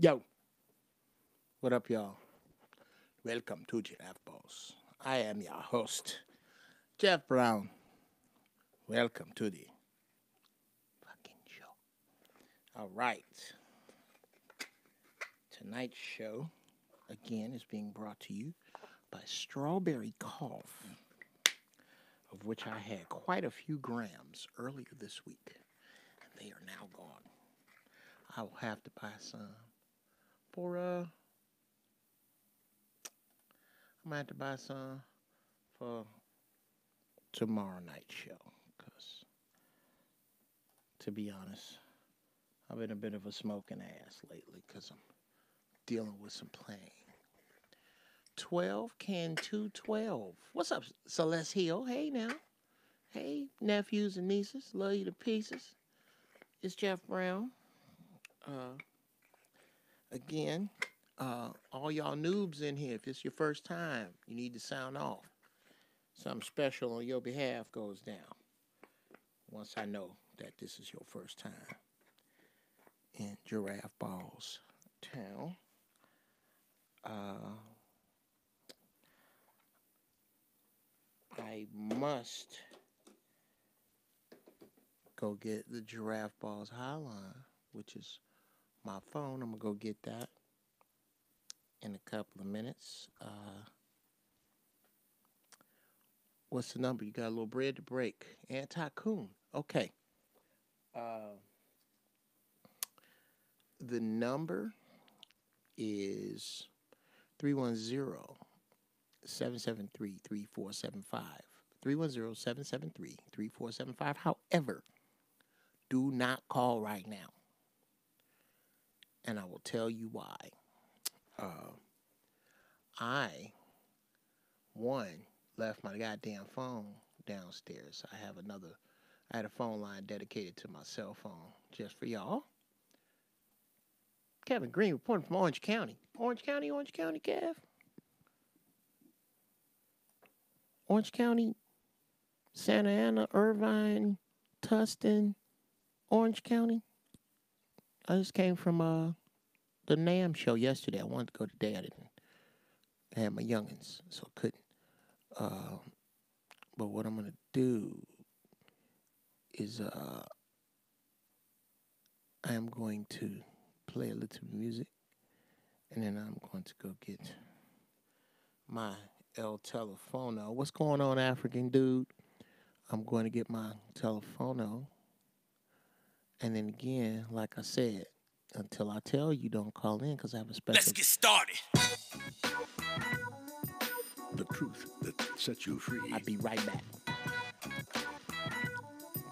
Yo, what up, y'all? Welcome to GIRAFFEBALLZ. I am your host, Jeff Brown. Welcome to the fucking show. All right. Tonight's show, again, is being brought to you by Strawberry Cough, of which I had quite a few grams earlier this week, and they are now gone. I will have to buy some for, I might have to buy some for tomorrow night's show, because, to be honest, I've been a bit of a smoking ass lately, because I'm dealing with some pain. 12 can 212. What's up, Celeste Hill? Hey, now. Hey, nephews and nieces. Love you to pieces. It's Jeff Brown. Again, all y'all noobs in here, if it's your first time, you need to sound off. Something special on your behalf goes down once I know that this is your first time in GIRAFFEBALLZ town. I must go get the GIRAFFEBALLZ hotline, which is my phone. I'm going to go get that in a couple of minutes. What's the number? You got a little bread to break. Anti-coon. Okay. The number is 310-773-3475. 310-773-3475. However, do not call right now. And I will tell you why. I left my goddamn phone downstairs. I had a phone line dedicated to my cell phone just for y'all. Kevin Green reporting from Orange County. Orange County, Kev. Orange County, Santa Ana, Irvine, Tustin, Orange County. I just came from the NAM show yesterday. I wanted to go today. I didn't. I had my youngins, so I couldn't. But what I'm going to do is I am going to play a little music, and then I'm going to go get my El Telefono. What's going on, African dude? I'm going to get my Telefono. And then again, like I said, until I tell you, don't call in, because I have a special... Let's get started. The truth that sets you free. I'll be right back.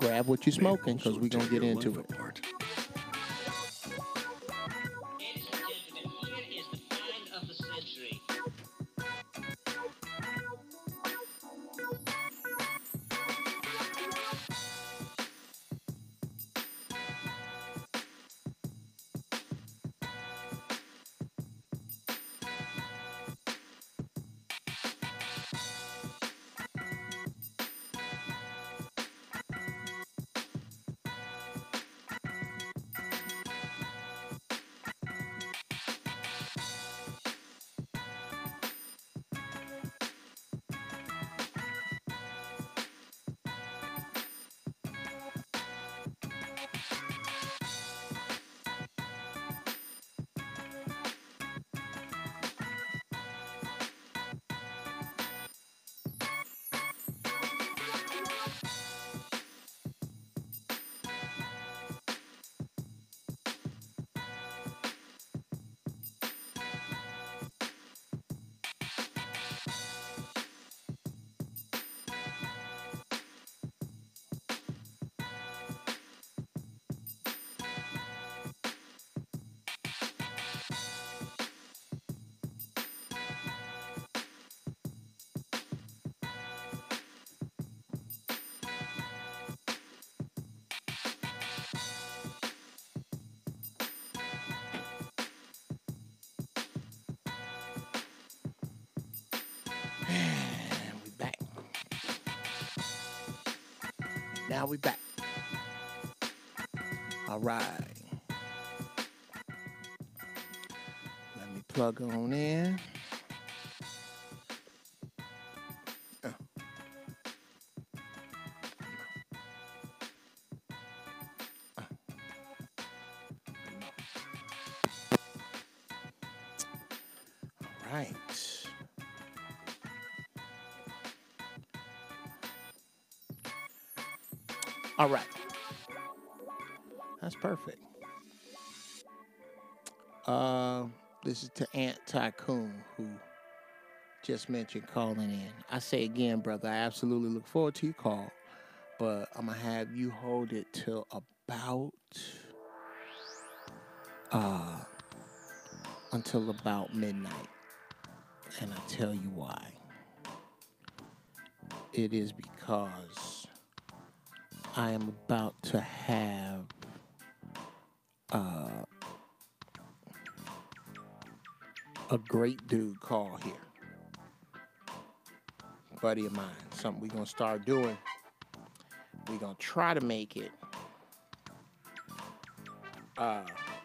Grab what you're smoking, because we're going to get into it. Ladies and gentlemen, here is the find of the century. And we back. Now we back. All right. plug on in. All right. All right. That's perfect. This is to Ant Tycoon, who just mentioned calling in. I say again, brother, I absolutely look forward to your call, but I'm going to have you hold it till about, until about midnight. And I'll tell you why. It is because I am about to have a great dude call here. Buddy of mine. Something we're going to start doing. We're going to try to make it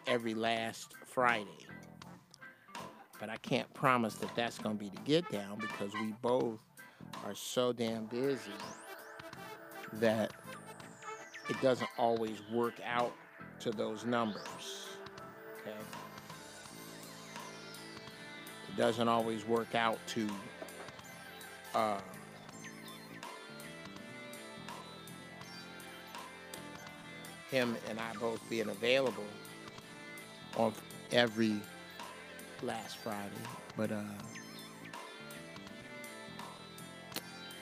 every last Friday. But I can't promise that that's going to be the get down because we both are so damn busy that it doesn't always work out to those numbers. Okay? It doesn't always work out to him and I both being available on every last Friday. But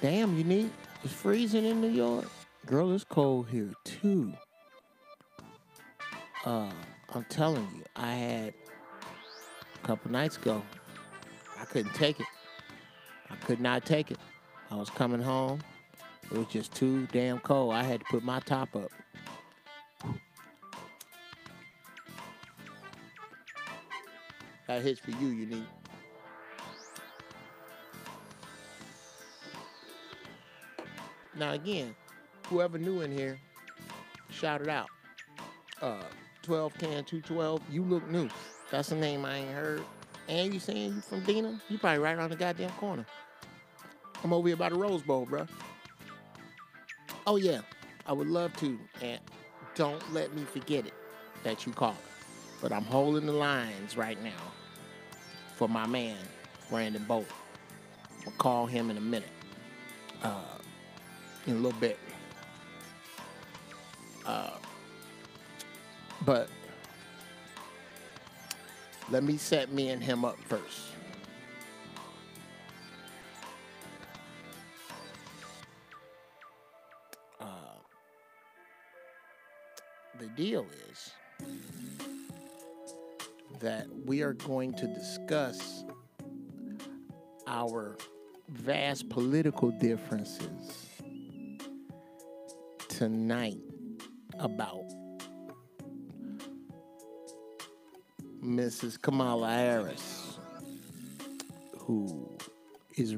damn, it's freezing in New York. Girl, it's cold here too. I'm telling you, I had a couple nights ago, I couldn't take it. I could not take it. I was coming home. It was just too damn cold. I had to put my top up. That hits for you, Unique. Now again, whoever new in here, shout it out. 12 can 212, you look new. That's a name I ain't heard. And you saying you from Dina? You probably right around the goddamn corner. I'm over here by the Rose Bowl, bro. Oh yeah, I would love to. And don't let me forget it that you called. But I'm holding the lines right now for my man, Brandon Bolt. I'll call him in a minute. In a little bit. But let me set me and him up first. The deal is that we are going to discuss our vast political differences tonight about Mrs. Kamala Harris, who is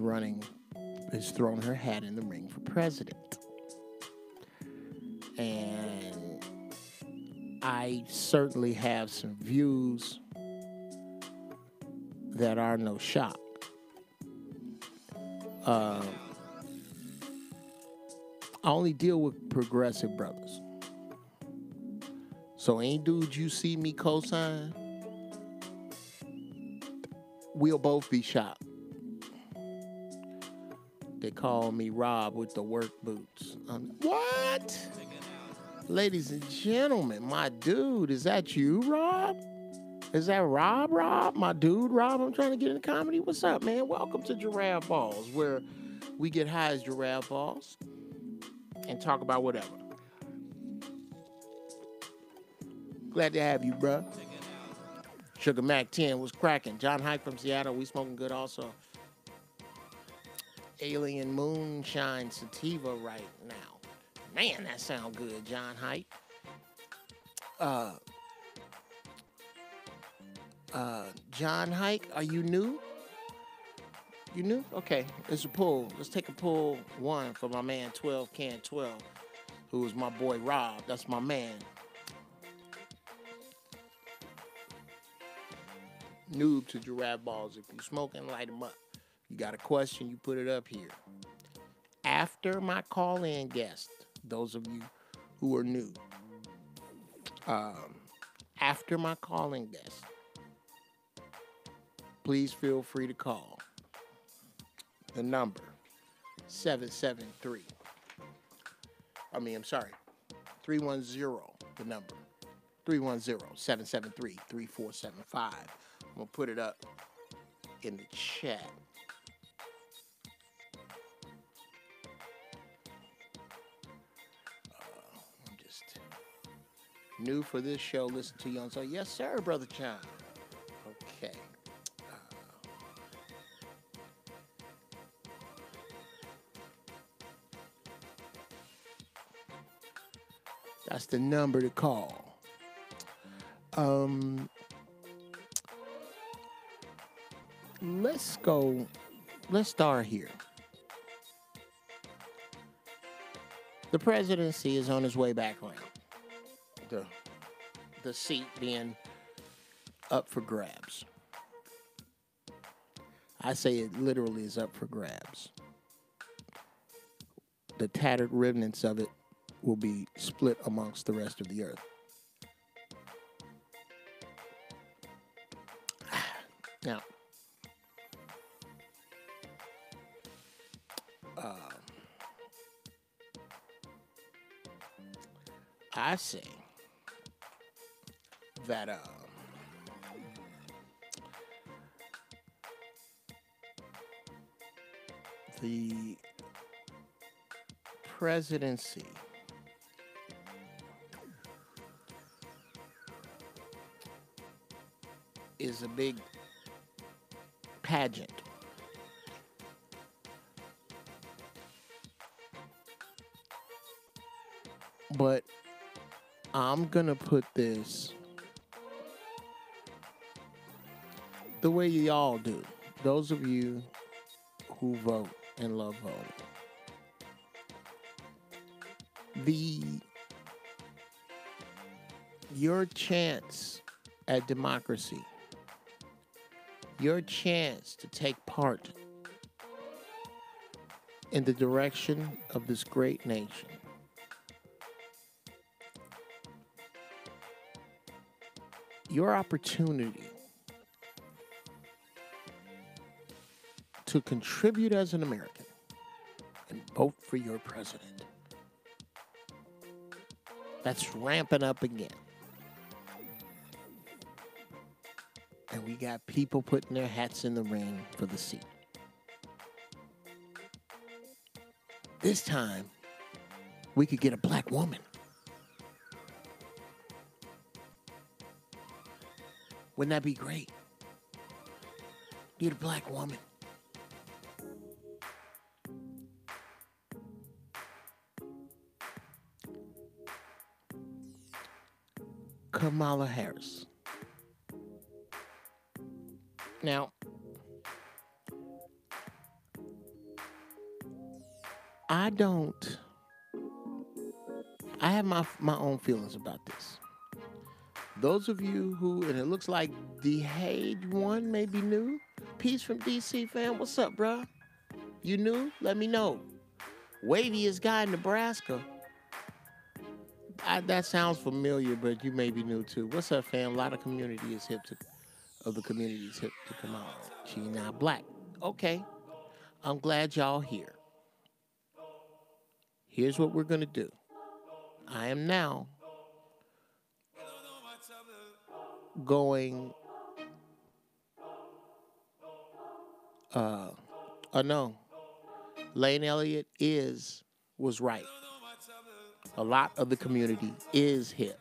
thrown her hat in the ring for president. And I certainly have some views that are no shock. I only deal with progressive brothers. So any dude you see me co-sign, we'll both be shocked. They call me Rob with the work boots. What? Ladies and gentlemen, my dude, is that you, Rob? Is that Rob? My dude, Rob? I'm trying to get into comedy. What's up, man? Welcome to Giraffe Balls, where we get high as giraffe balls and talk about whatever. Glad to have you, bruh. Sugar Mac 10 was cracking. John Hike from Seattle, we smoking good also. Alien Moonshine Sativa right now. Man, that sound good, John Hike. John Hike, are you new? You new? Okay, it's a pull. Let's take a pull one for my man 12 Can 12, who is my boy Rob. That's my man. Noob to Giraffe Balls. If you smoking, light them up. You got a question, you put it up here. After my call-in guest, those of you who are new, after my call-in guest, please feel free to call. The number, 310, the number, 310-773-3475. I'm going to put it up in the chat. I'm just new for this show. Listen to you on so. Yes, sir, Brother John. Okay. That's the number to call. Let's go. Let's start here. The presidency is on his way back around. The seat being up for grabs. I say it literally is up for grabs. The tattered remnants of it will be split amongst the rest of the earth. Now, I say that the presidency is a big pageant. But I'm going to put this the way y'all do. Those of you who vote and love voting. Your chance at democracy, your chance to take part in the direction of this great nation, your opportunity to contribute as an American and vote for your president. That's ramping up again. And we got people putting their hats in the ring for the seat. This time, we could get a black woman. Wouldn't that be great? Need a black woman. Kamala Harris. Now, I have my own feelings about this. Those of you who, and it looks like DeHage one may be new. Peace from DC, fam. What's up, bruh? You new? Let me know. Waviest guy in Nebraska. That sounds familiar, but you may be new too. What's up, fam? A lot of the community is hip to Kamala. She not black. Okay. I'm glad y'all here. Here's what we're gonna do. I am now going no. Lane Elliott was right. A lot of the community is hip.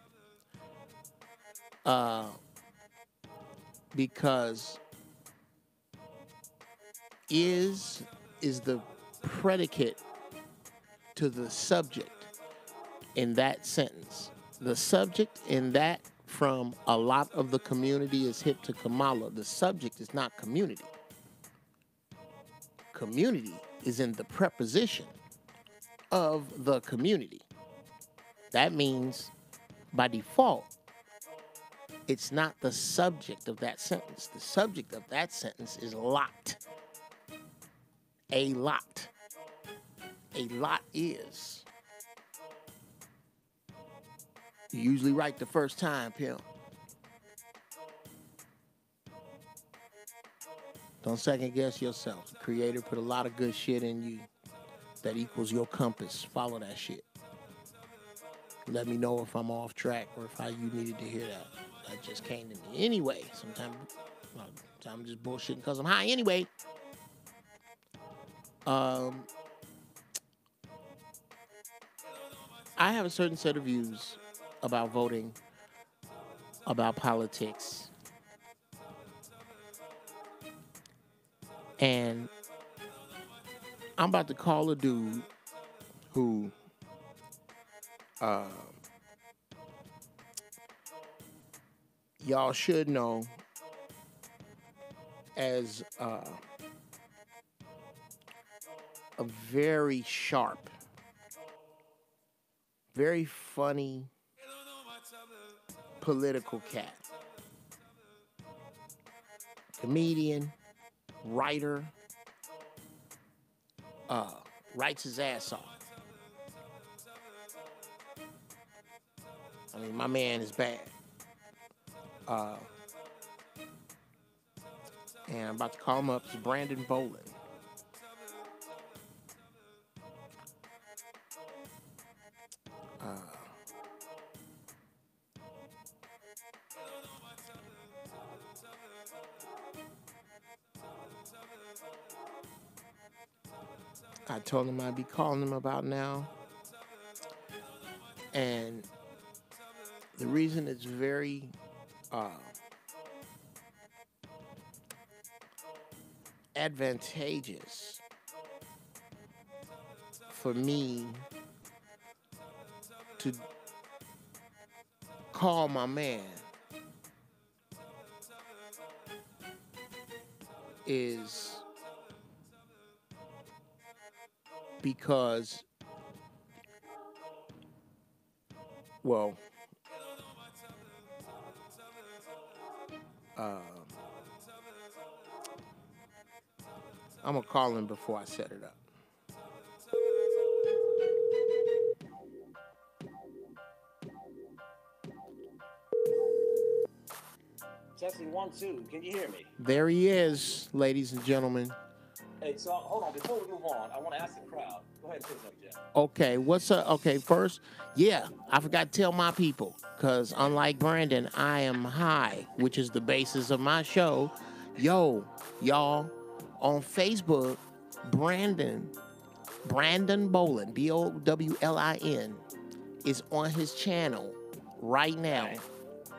Because is the predicate to the subject in that sentence. The subject in that from a lot of the community is hip to Kamala. The subject is not community. Community is in the preposition of the community. That means, by default, It's not the subject of that sentence. The subject of that sentence is lot. A lot. A lot is. You usually right the first time, pimp. Don't second guess yourself. The Creator put a lot of good shit in you that equals your compass. Follow that shit. Let me know if I'm off track or if you needed to hear that. That just came to me. Anyway, sometimes I'm just bullshitting because I'm high. Anyway, I have a certain set of views about voting, about politics, and I'm about to call a dude who y'all should know as a very sharp, very funny political cat. Comedian, writer, writes his ass off. I mean, my man is bad. And I'm about to call him up. It's Brandon Bolin. I told him I'd be calling him about now. And the reason it's very advantageous for me to call my man is because, well, I'm going to call him before I set it up. Testing 1, 2. Can you hear me? There he is, ladies and gentlemen. Hey, so hold on. Before we move on, I want to ask the crowd. Go ahead and say something, Jeff. Okay, what's up? Okay, first, yeah, I forgot to tell my people, because unlike Brandon, I am high, which is the basis of my show. Yo, y'all, on Facebook, Brandon Bolin, Bowlin, is on his channel right now.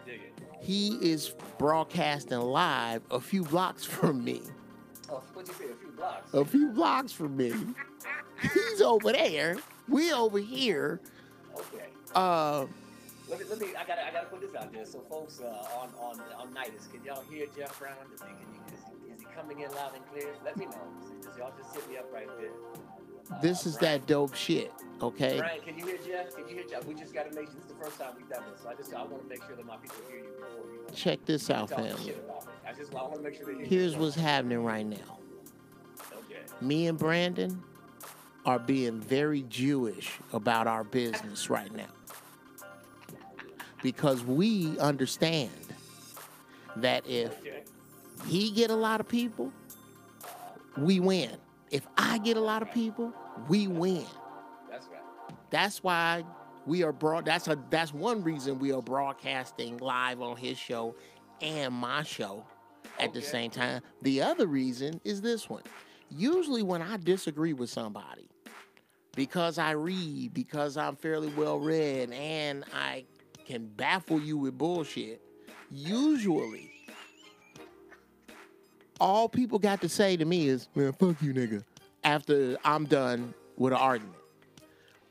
Dig it. He is broadcasting live a few blocks from me. Oh, what'd you say? A few blocks? A few blocks from me. He's over there. We over here. Okay. Let me. I gotta put this out there. So, folks, on Nighters, can y'all hear Jeff Brown? Is he coming in loud and clear? Let me know. Y'all just hit me up right there. This is Brian, that dope shit, okay? Brian, can you hear Jeff? Can you hear Jeff? We just got to make sure this is the first time we've done this. So I want to make sure that my people hear you before you check this out, talk family. shit about it. I want to make sure they hear Here's you. what's happening right now. Okay. Me and Brandon are being very Jewish about our business right now. Because we understand that if he get a lot of people, we win. If I get a lot of people, we win. That's right. That's why we are that's one reason we are broadcasting live on his show and my show at the same time. The other reason is this one. Usually when I disagree with somebody, because I read, because I'm fairly well read, and I can baffle you with bullshit, usually all people got to say to me is, man, fuck you, nigga, after I'm done with an argument.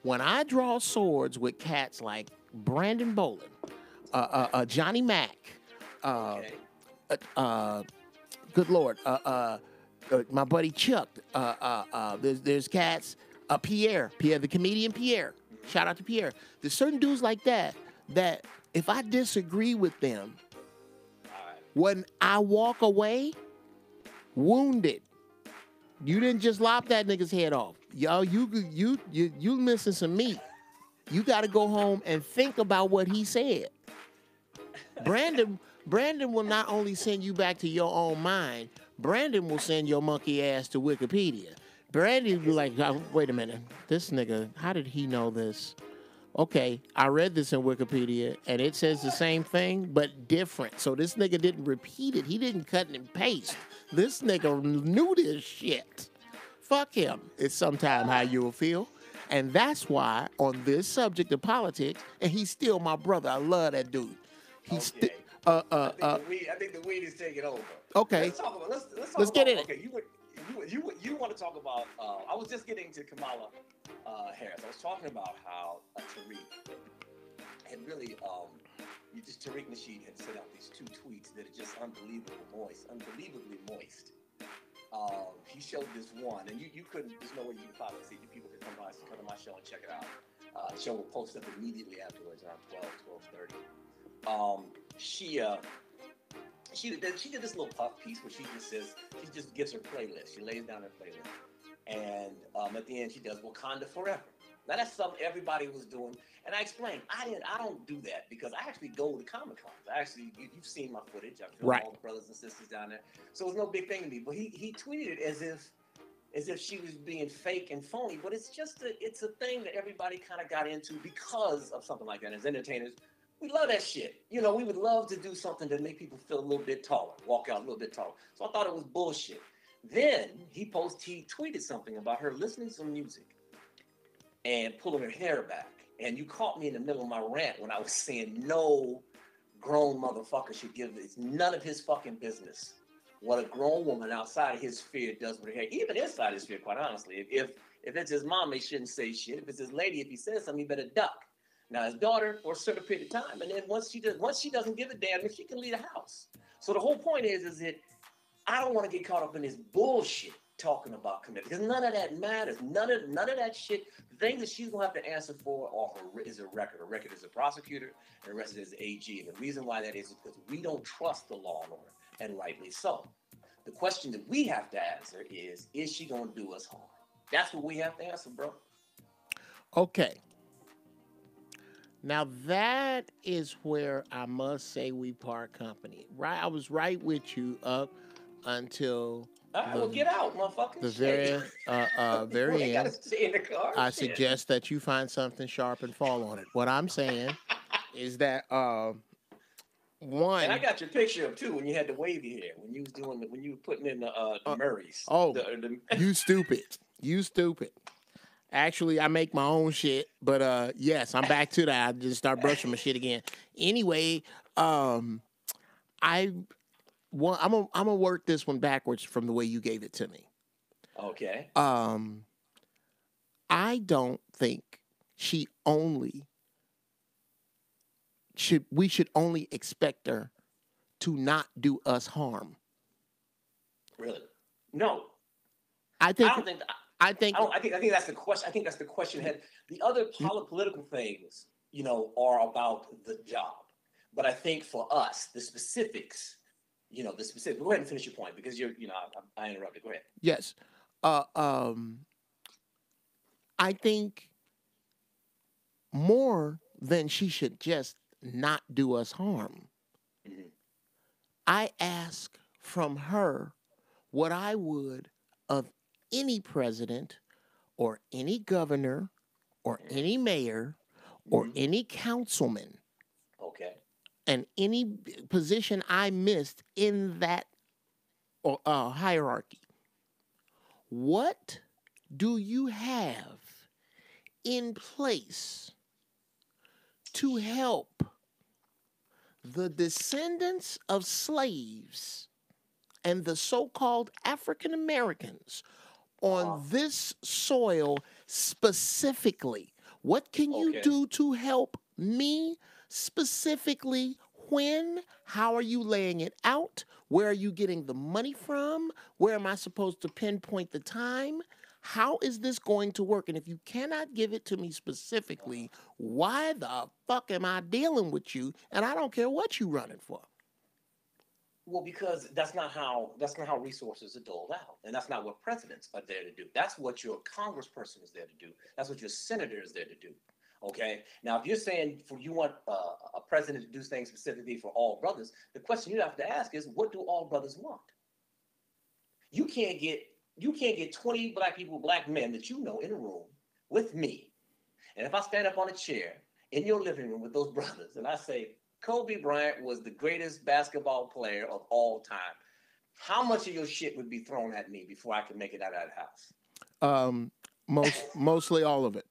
When I draw swords with cats like Brandon Bolin, Johnny Mack, good Lord, my buddy Chuck, there's cats, Pierre, the comedian Pierre, shout out to Pierre. There's certain dudes like that if I disagree with them, When I walk away, wounded, you didn't just lop that nigga's head off. Yo, you missing some meat. You got to go home and think about what he said. Brandon will not only send you back to your own mind, Brandon will send your monkey ass to Wikipedia. Brandon will be like, oh, wait a minute, this nigga, how did he know this? Okay, I read this in Wikipedia, and it says the same thing, but different. So this nigga didn't repeat it. He didn't cut and paste. This nigga knew this shit. Fuck him. It's sometime how you will feel. And that's why on this subject of politics, and he's still my brother. I love that dude. He's Okay. I think the weed is taking over. Okay. Let's talk about. Let's get in it. Okay, you want to talk about? I was just getting to Kamala Harris. I was talking about how Tariq had really Tariq Nasheed had sent out these 2 tweets that are just unbelievably moist. He showed this one, and you couldn't. There's no way you could probably see it. People could come to my show and check it out. The show will post up immediately afterwards around 12:30. She did this little puff piece where she just gives her playlist. She lays down her playlist, and at the end she does Wakanda Forever. Now that's something everybody was doing, and I explained I don't do that because I actually go to Comic Cons. You've seen my footage. I filmed all the brothers and sisters down there, so it's no big thing to me. But he tweeted it as if she was being fake and phony, but it's a thing that everybody kind of got into because of something like that. As entertainers, we love that shit. You know, we would love to do something to make people feel a little bit taller, walk out a little bit taller. So I thought it was bullshit. Then he tweeted something about her listening to some music and pulling her hair back. And you caught me in the middle of my rant when I was saying no grown motherfucker should give it's none of his fucking business what a grown woman outside of his sphere does with her hair, even inside his sphere, quite honestly. If it's his mom, he shouldn't say shit. If it's his lady, if he says something, he better duck. Now his daughter for a certain period of time, and then once she doesn't give a damn, then she can leave the house. So the whole point is that I don't want to get caught up in this bullshit talking about commitment because none of that matters. None of that shit. The thing that she's gonna have to answer for is a record. A record is a prosecutor, and the rest is AG. And the reason why that is because we don't trust the law and order, and rightly so. The question that we have to answer is she gonna do us harm? That's what we have to answer, bro. Okay. Now that is where I must say we part company. Right, I was right with you up until well, get out, motherfucker. The very end. Stay in the car. I suggest that you find something sharp and fall on it. What I'm saying is that one. And I got your picture up too when you had the wavy hair when you were putting in the Murrays. Oh, you stupid. You stupid. Actually, I make my own shit, but yes, I'm back to that. I just start brushing my shit again. Anyway, I'm gonna work this one backwards from the way you gave it to me. Okay. I don't think we should only expect her to not do us harm. Really? No. I think that's the question. I think that's the question. The other political things, are about the job. But I think for us, the specifics, Go ahead and finish your point because I interrupted. Go ahead. Yes. I think more than she should just not do us harm. Mm-hmm. I ask from her what I would of any president or any governor or any mayor or any councilman. Okay. And any position I missed in that hierarchy. What do you have in place to help the descendants of slaves and the so-called African Americans on this soil specifically? What can you do to help me specifically? When? How are you laying it out? Where are you getting the money from? Where am I supposed to pinpoint the time? How is this going to work? And if you cannot give it to me specifically, why the fuck am I dealing with you? And I don't care what you're running for. Well, because that's not how resources are doled out, and that's not what presidents are there to do. That's what your congressperson is there to do. That's what your senator is there to do. Okay. Now, if you're saying you want a president to do things specifically for all brothers, the question you have to ask is, what do all brothers want? You can't get 20 black people, black men that you know in a room with me, and if I stand up on a chair in your living room with those brothers, and I say, Kobe Bryant was the greatest basketball player of all time, how much of your shit would be thrown at me before I could make it out of the house? Mostly all of it.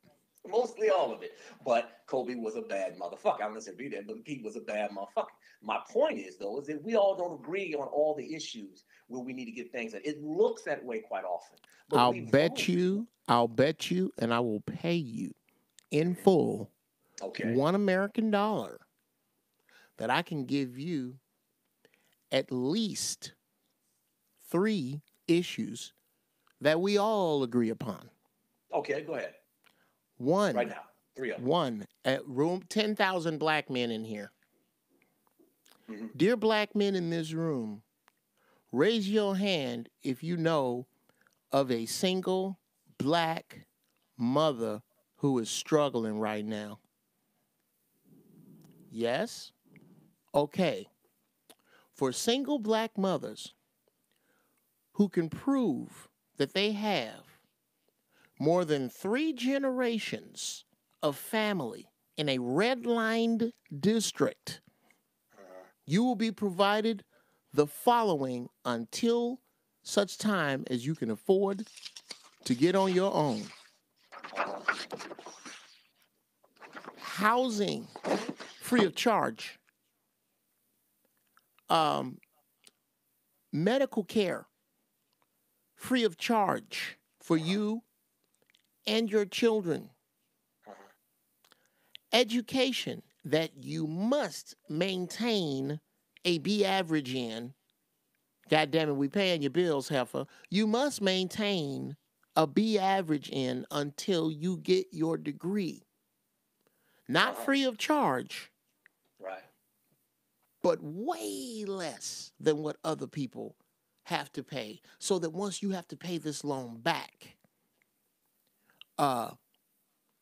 Mostly all of it. But Kobe was a bad motherfucker. I'm not saying be that, but he was a bad motherfucker. My point is, though, is that we all don't agree on all the issues where we need to get things. It looks that way quite often. But I'll bet you, and I will pay you in full $1 American that I can give you at least 3 issues that we all agree upon. Okay, go ahead. One. Right now. 3 of them. One. At room, 10,000 black men in here. Mm-hmm. Dear black men in this room, raise your hand if you know of a single black mother who is struggling right now. Yes? Okay. For single black mothers who can prove that they have more than 3 generations of family in a red-lined district, you will be provided the following until such time as you can afford to get on your own. Housing free of charge. Medical care free of charge for you and your children. Education that you must maintain a B average in. God damn it, we paying your bills, heifer. You must maintain a B average in until you get your degree. Not free of charge. Right. But way less than what other people have to pay. So that once you have to pay this loan back,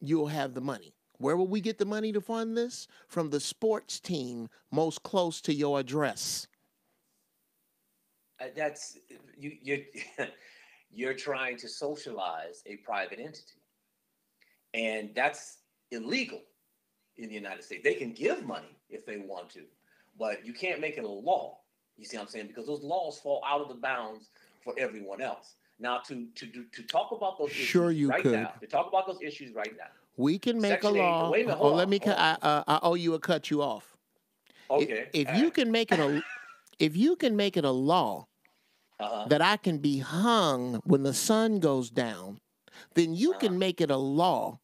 you'll have the money. Where will we get the money to fund this? From the sports team most close to your address. That's you're trying to socialize a private entity, and that's illegal in the United States. They can give money if they want to, but you can't make it a law. You see what I'm saying? Because those laws fall out of the bounds for everyone else. Now, to talk about those issues right now, to talk about those issues right now, we can make a law. Wait a minute, I owe you a cut you off. Okay. If you can make it a law that I can be hung when the sun goes down, then you can make it a law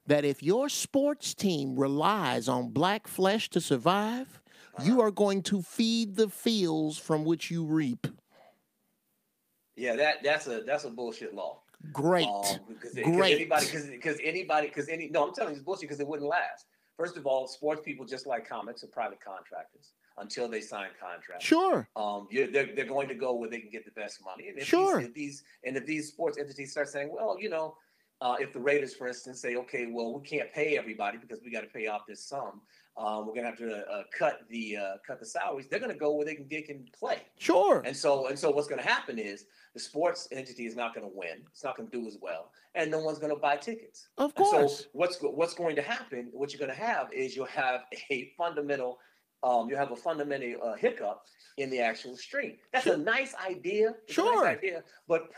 that if your sports team relies on black flesh to survive, you are going to feed the fields from which you reap. Yeah, that's a bullshit law. Great. Great. I'm telling you, it's bullshit because it wouldn't last. First of all, sports people, just like comics, are private contractors until they sign contracts. Sure. They're going to go where they can get the best money. And if these sports entities start saying, well, if the Raiders, for instance, say, okay, well, we can't pay everybody because we got to pay off this sum. We're gonna have to cut the salaries. They're gonna go where they can play. Sure. And so what's gonna happen is the sports entity is not gonna win. It's not gonna do as well, and no one's gonna buy tickets. Of course. And so what's going to happen? What you're gonna have is you'll have a fundamental hiccup in the actual stream. That's a nice idea. Sure. A nice idea, but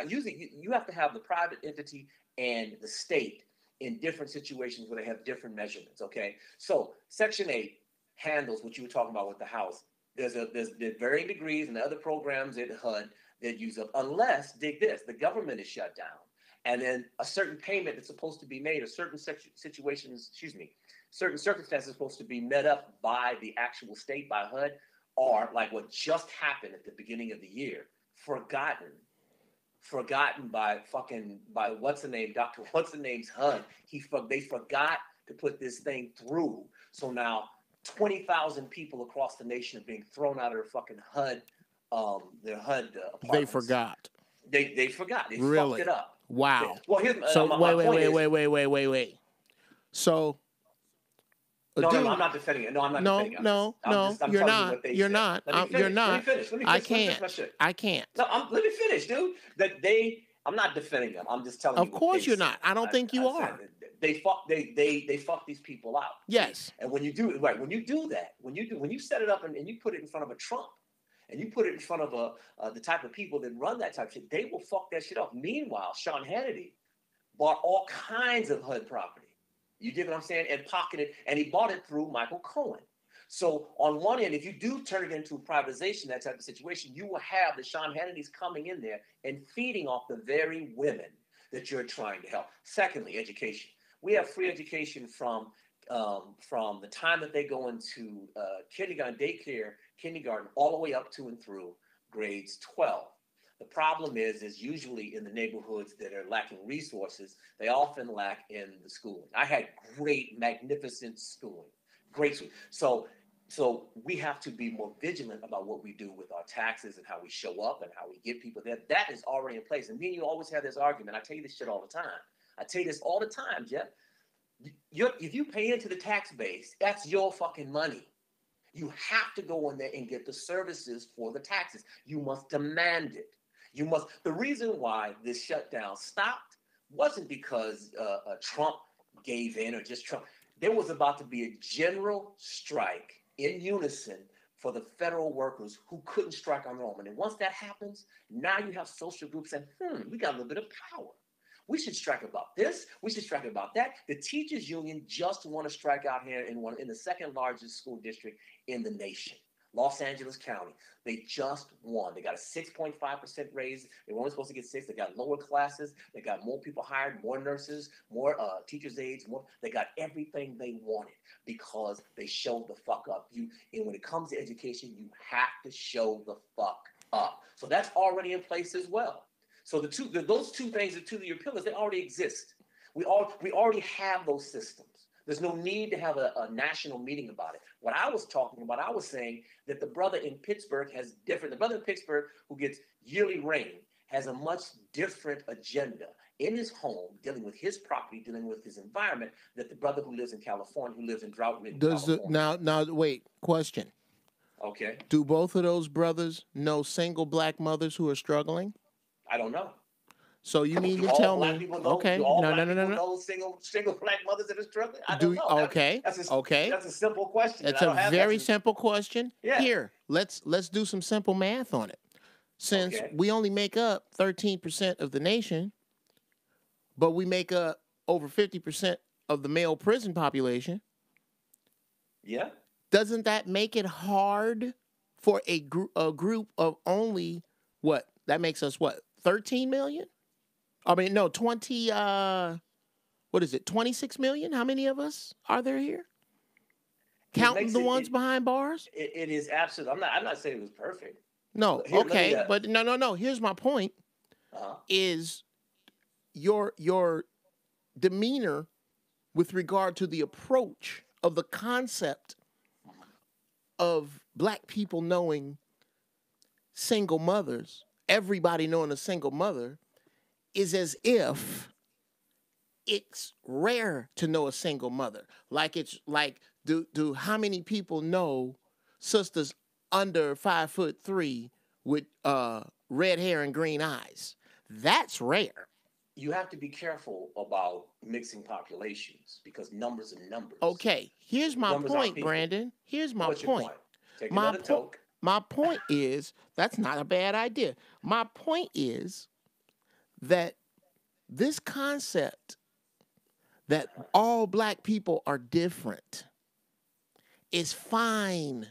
usually you have to have the private entity and the state in different situations where they have different measurements. Okay, so Section 8 handles what you were talking about with the house. There's varying degrees and the other programs at HUD that use up, unless, dig this, the government is shut down, and then a certain payment that's supposed to be made, or certain circumstances supposed to be met up by the actual state, by HUD, or like what just happened at the beginning of the year, forgotten by what's the name, Dr. What's the name's HUD. They forgot to put this thing through. So now 20,000 people across the nation are being thrown out of their fucking HUD, apartments. They forgot. They forgot. They Really? fucked it up. Wow. Well, here's So my point wait. So No, I'm not defending it. No, I'm not defending it. No, you're telling not. you what they You're said. not. Let me finish. You're not. Let me finish. Let me I finish. Let me can't. finish my shit. I can't. No, let me finish, dude. I'm not defending them. I'm just telling you. Of course you're not. I don't think you are. They fuck these people out. Yes. And when you do when you set it up and you put it in front of a Trump, and you put it in front of the type of people that run that type of shit, they will fuck that shit up. Meanwhile, Sean Hannity bought all kinds of HUD property. You get what I'm saying? And pocketed, and he bought it through Michael Cohen. So on one end, if you do turn it into privatization, that type of situation, you will have the Sean Hannity's coming in there and feeding off the very women that you're trying to help. Secondly, education. We have free education from the time that they go into kindergarten, daycare, kindergarten, all the way up to and through grades 12. The problem is usually in the neighborhoods that are lacking resources, they often lack in the schooling. I had great, magnificent schooling, great schooling. So we have to be more vigilant about what we do with our taxes and how we show up and how we get people there. That is already in place. And me and you always have this argument. I tell you this shit all the time. I tell you this all the time, Jeff. If you pay into the tax base, that's your fucking money. You have to go in there and get the services for the taxes. You must demand it. The reason why this shutdown stopped wasn't because Trump gave in or just Trump. There was about to be a general strike in unison for the federal workers who couldn't strike on their own. And once that happens, now you have social groups saying, we got a little bit of power. We should strike about this. We should strike about that. The teachers union just want to strike out here in the second largest school district in the nation, Los Angeles County. They just won. They got a 6.5% raise. They were only supposed to get 6. They got lower classes. They got more people hired, more nurses, more teachers' aides. They got everything they wanted because they showed the fuck up. And when it comes to education, you have to show the fuck up. So that's already in place as well. So those two things, the two of your pillars, they already exist. We already have those systems. There's no need to have a national meeting about it. What I was talking about, I was saying that the brother in Pittsburgh the brother in Pittsburgh who gets yearly rain has a much different agenda in his home, dealing with his property, dealing with his environment, that the brother who lives in California, who lives in drought-ridden California. Now wait, question. Okay. Do both of those brothers know single black mothers who are struggling? I don't know. So you mean to tell me? Okay. No. Single black mothers that are struggling. I don't know. Okay. That's a simple question. It's a very simple question. Yeah. Here, let's do some simple math on it. Since we only make up 13% of the nation, but we make up over 50% of the male prison population. Yeah. Doesn't that make it hard for a group of only what? That makes us what? 13 million? I mean, no, 26 million? How many of us are there here? Counting the ones behind bars? It is absolute. I'm not saying it was perfect. No, but no. Here's my point. Is your demeanor with regard to the approach of the concept of black people knowing single mothers, everybody knowing a single mother, is as if it's rare to know a single mother. Do how many people know sisters under 5'3" with red hair and green eyes? That's rare. You have to be careful about mixing populations because numbers are numbers. Okay, here's my point, Brandon. Here's my point. Take another toke. My point is, that's not a bad idea. My point is that this concept that all black people are different is fine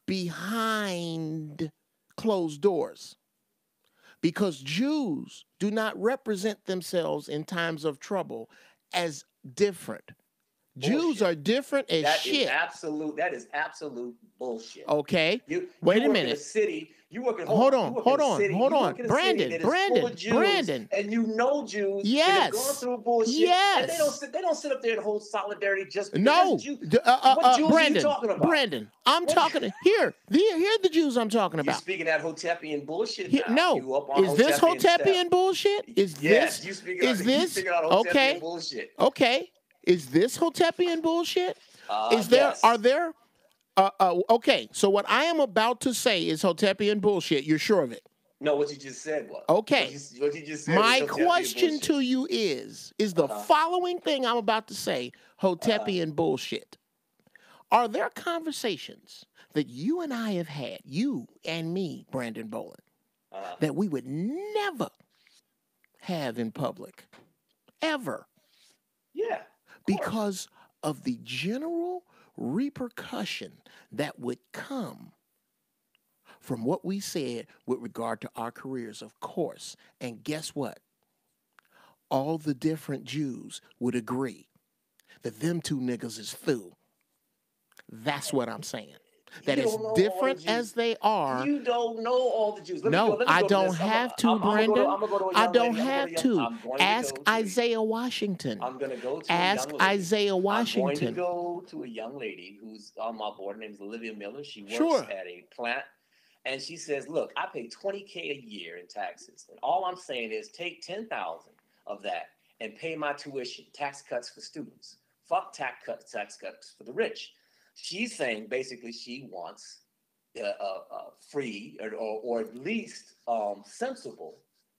behind closed doors, because Jews do not represent themselves in times of trouble as different. Jews Bullshit. are different as That is shit. absolute. That is absolute bullshit. Okay. You Wait a work in minute. a city. You work in Hold you on, work hold in a on, city, hold you on. work in a city that is full of Jews, Brandon. and you know Jews that have gone Yes. through bullshit, and they Yes. don't sit up there and hold solidarity just because No. that's Jew. What Jews are you talking about? Brandon, I'm What- talking here are the Jews I'm talking You're about. speaking that Hotepian bullshit Here- now. no. You up on Is this Hotepian Hotepian bullshit? Is Yes, this you speaking is on, this you speaking on Hotepian okay? bullshit. Okay. Is this Hotepian bullshit? Is there Yes. are there okay, so what I am about to say is Hotepian bullshit. You're sure of it? No, what you just said was. Okay. What you just said My was Hotepian question bullshit. to you is the following thing I'm about to say Hotepian bullshit? Are there conversations that you and I have had, you and me, Brandon Boland, that we would never have in public? Ever. Yeah. Because of the general repercussion that would come from what we said with regard to our careers, of course. And guess what? All the different Jews would agree that them two niggas is through. That's what I'm saying. That You as don't know all different the Jews. as they are. You don't know all the Jews. No, I don't have to, Brandon. I don't have to. Ask Isaiah Washington. I'm going to go to Ask a young lady. Isaiah Washington. I'm going to go to a young lady who's on my board. Her name is Olivia Miller. She works Sure. at a plant. And she says, look, I pay $20K a year in taxes. And all I'm saying is take $10,000 of that and pay my tuition, tax cuts for students. Fuck tax cuts for the rich. She's saying basically she wants free or at least sensible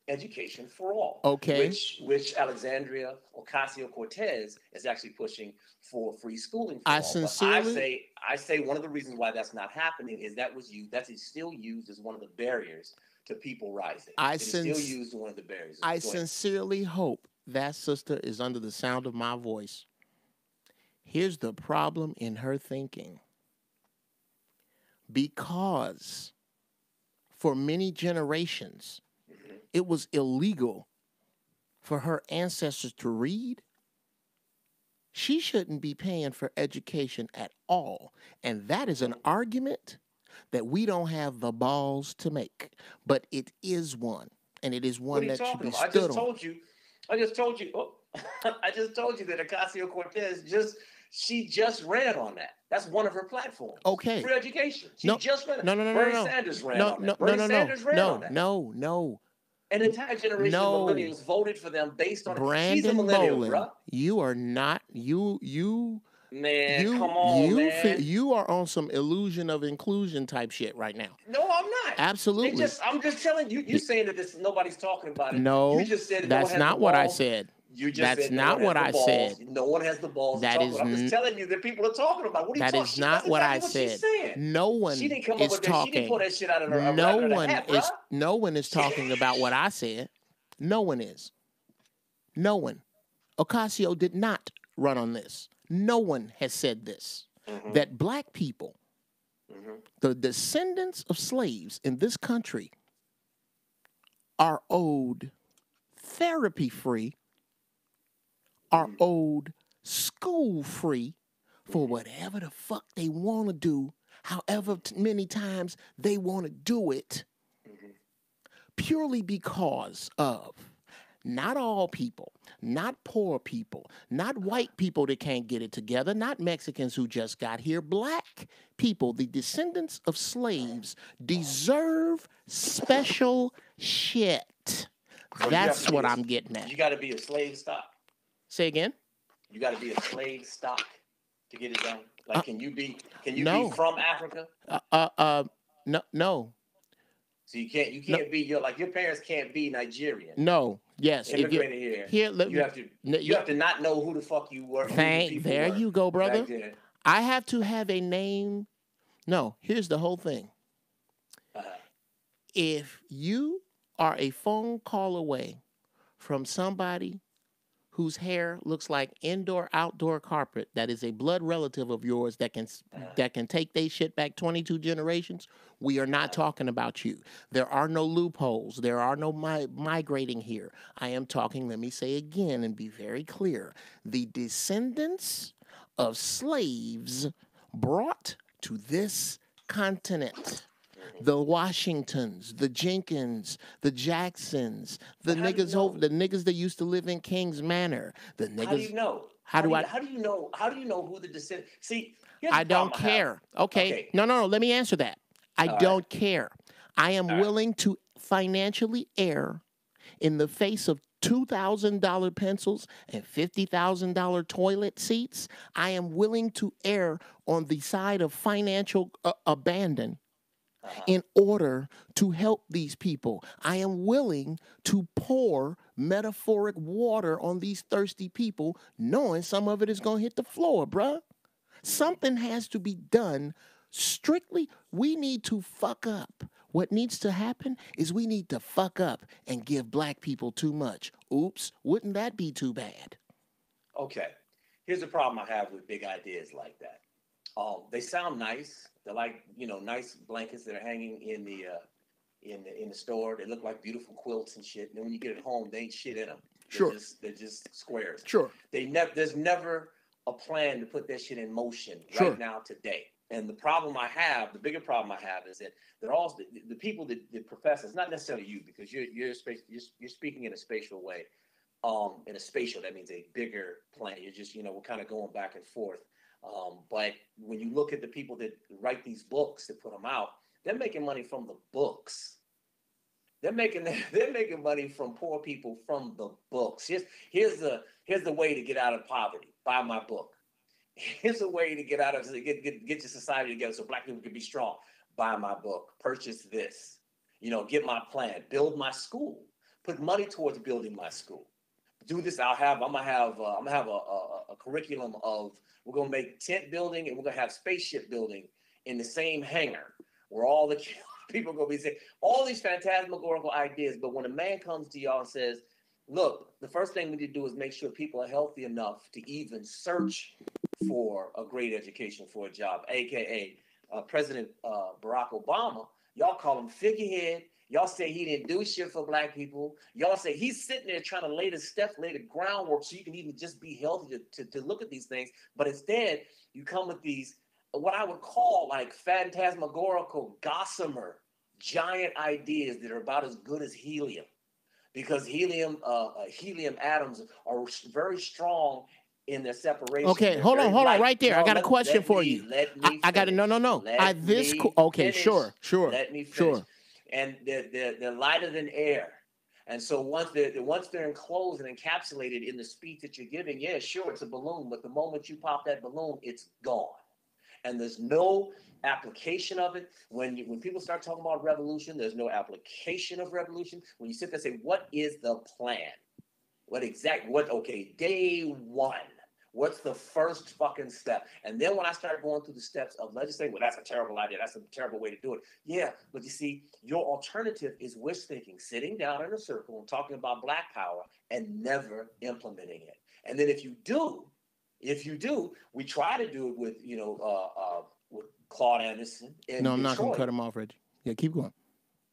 education for all. Okay. Which Alexandria Ocasio-Cortez is actually pushing for free schooling for I all. sincerely, I say one of the reasons why that's not happening is that's still used as one of the barriers to people rising. It's still used as one of the barriers. I sincerely hope that sister is under the sound of my voice. Here's the problem in her thinking. Because for many generations, it was illegal for her ancestors to read, she shouldn't be paying for education at all. And that is an argument that we don't have the balls to make. But it is one. And it is one that should be stood on. I just told you. I just told you that Ocasio-Cortez just ran on that. That's one of her platforms. Okay. Free education. She just ran. No. Bernie Sanders ran on that. Bernie Sanders ran on that. No. An entire generation of millennials voted for them based on Brandon She's a millennial, Boland, bro. you are not Man, come on, man. You are on some illusion of inclusion type shit right now. No, I'm not. Absolutely. I'm just telling you. You're saying that nobody's talking about it. No, you just said that's not what I said. You just That's said not what I said. No one has the balls. That is I'm just telling you that people are talking about it. What are you that talking? is not what I said. No one She didn't come is up with talking. That. She didn't pull that shit out of her. No one is talking about what I said. No one is. No one. Ocasio did not run on this. No one has said this. That black people, the descendants of slaves in this country, are owed therapy free, are owed school free for whatever the fuck they want to do, however many times they want to do it, purely because of not all people, not poor people, not white people that can't get it together, not Mexicans who just got here, black people, the descendants of slaves, deserve special shit. That's what I'm getting at. You got to be a slave stock. Say again? You got to be a slave stock to get it done. Like, can you be from Africa? No. So you can't be your parents can't be Nigerian. No. Yes. Immigrated here. You have to not know who the fuck you were. There you go, brother. I have to have a name. No, here's the whole thing. If you are a phone call away from somebody whose hair looks like indoor-outdoor carpet, that is a blood relative of yours that can take their shit back 22 generations, we are not talking about you. There are no loopholes. There are no migrating here. I am talking, let me say again and be very clear, the descendants of slaves brought to this continent. The Washingtons, the Jenkins, the Jacksons, the niggas that used to live in King's Manor, the niggas. How do you know? How do you know who the descendant? See, I don't care. Okay. No. Let me answer that. I don't care. I am willing to financially err in the face of $2,000 pencils and $50,000 toilet seats. I am willing to err on the side of financial abandon in order to help these people. I am willing to pour metaphoric water on these thirsty people, knowing some of it is going to hit the floor, bruh. Something has to be done strictly. We need to fuck up. What needs to happen is we need to fuck up and give black people too much. Oops, wouldn't that be too bad? Okay. Here's the problem I have with big ideas like that. They sound nice. They're like, nice blankets that are hanging in the store. They look like beautiful quilts and shit. And then when you get it home, they ain't shit in them. They're just squares. Sure. There's never a plan to put that shit in motion right now today. And the bigger problem I have is that they're all the people that the professors, not necessarily you, because you're speaking in a spatial way. In a spatial, that means a bigger plan. You're just, we're kind of going back and forth. But when you look at the people that write these books, that put them out, they're making money from the books. They're making money from poor people from the books. Here's the way to get out of poverty. Buy my book. Here's a way to get out of get your society together so black people can be strong. Buy my book. Purchase this. Get my plan. Build my school. Put money towards building my school. Do this. I'm gonna have a curriculum of, we're gonna make tent building and we're gonna have spaceship building in the same hangar where all the people are gonna be saying all these phantasmagorical ideas. But when a man comes to y'all and says, look, the first thing we need to do is make sure people are healthy enough to even search for a great education for a job, aka President Barack Obama. Y'all call him figurehead. Y'all say he didn't do shit for black people. Y'all say he's sitting there trying to lay the groundwork so you can even just be healthy to look at these things. But instead, you come with these, what I would call like phantasmagorical, gossamer, giant ideas that are about as good as helium. Because helium atoms are very strong in their separation. Okay, hold on, right there. I got a question for you. I got to no. Okay, sure. Let me finish. Sure. And they're lighter than air. And so once they're enclosed and encapsulated in the speed that you're giving, yeah, sure, it's a balloon, but the moment you pop that balloon, it's gone. And there's no application of it. When people start talking about revolution, there's no application of revolution. When you sit there and say, what is the plan? Day one. What's the first fucking step? And then when I start going through the steps of legislating, well, that's a terrible idea. That's a terrible way to do it. Yeah, but you see, your alternative is wish thinking, sitting down in a circle and talking about black power and never implementing it. And then if you do, we try to do it with, with Claude Anderson in No, I'm Detroit. not going to cut him off, Reggie. Yeah, keep going.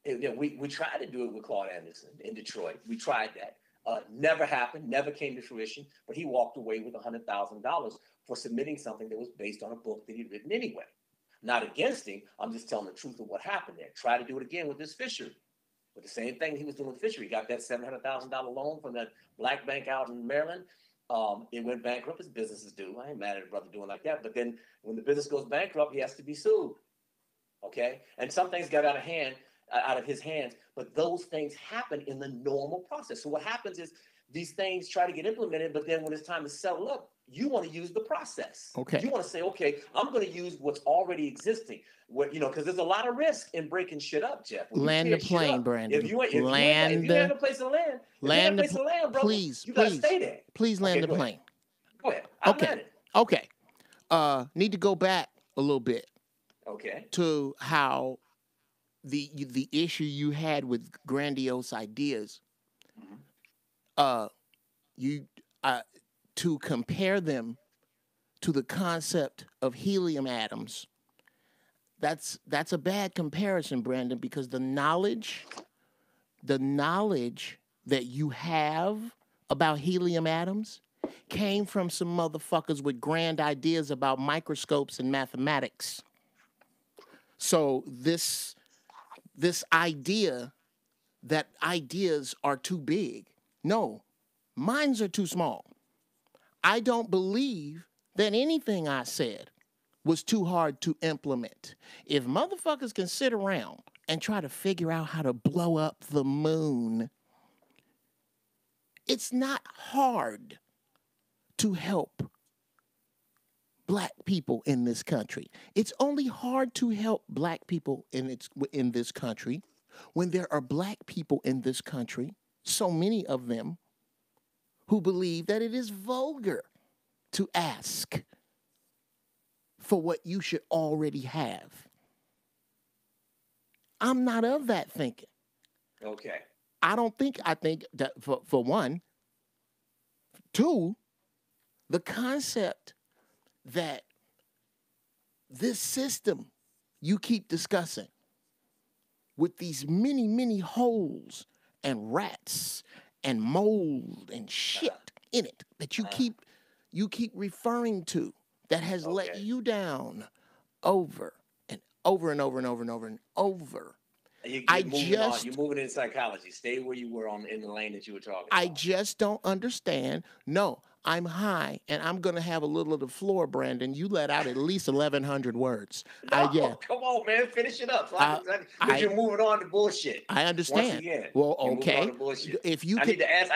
Yeah, we tried to do it with Claude Anderson in Detroit. We tried that. Never happened, never came to fruition, but he walked away with $100,000 for submitting something that was based on a book that he'd written anyway. Not against him, I'm just telling the truth of what happened there. Try to do it again with this fishery. But the same thing he was doing with fishery. He got that $700,000 loan from that black bank out in Maryland. It went bankrupt, as businesses do. I ain't mad at a brother doing like that. But then when the business goes bankrupt, he has to be sued. Okay? And some things got out of his hands, but those things happen in the normal process. So what happens is these things try to get implemented, but then when it's time to settle up, you want to use the process. Okay. You want to say, okay, I'm going to use what's already existing. Because there's a lot of risk in breaking shit up, Jeff. Land the plane, Brandon. If you have a place to land, bro, please, you got to stay there. Please land the plane. Go ahead. Okay. Need to go back a little bit. Okay. To how the issue you had with grandiose ideas, to compare them to the concept of helium atoms, that's a bad comparison, Brandon, because the knowledge that you have about helium atoms came from some motherfuckers with grand ideas about microscopes and mathematics. So this idea that ideas are too big, no, minds are too small. I don't believe that anything I said was too hard to implement. If motherfuckers can sit around and try to figure out how to blow up the moon, it's not hard to help black people in this country. It's only hard to help black people in this country when there are black people in this country, so many of them, who believe that it is vulgar to ask for what you should already have. I'm not of that thinking. Okay. I think that for one. Two, the concept that this system you keep discussing with these many, many holes and rats and mold and shit in it that you keep referring to, that has let you down over and over and over and over and over and over. You're moving into psychology. Stay where you were in the lane that you were talking about. I just don't understand. No, I'm high, and I'm going to have a little of the floor, Brandon. You let out at least 1,100 words. Come on, man. Finish it up. Because you're moving on to bullshit. I understand. Once again, well, okay. If you I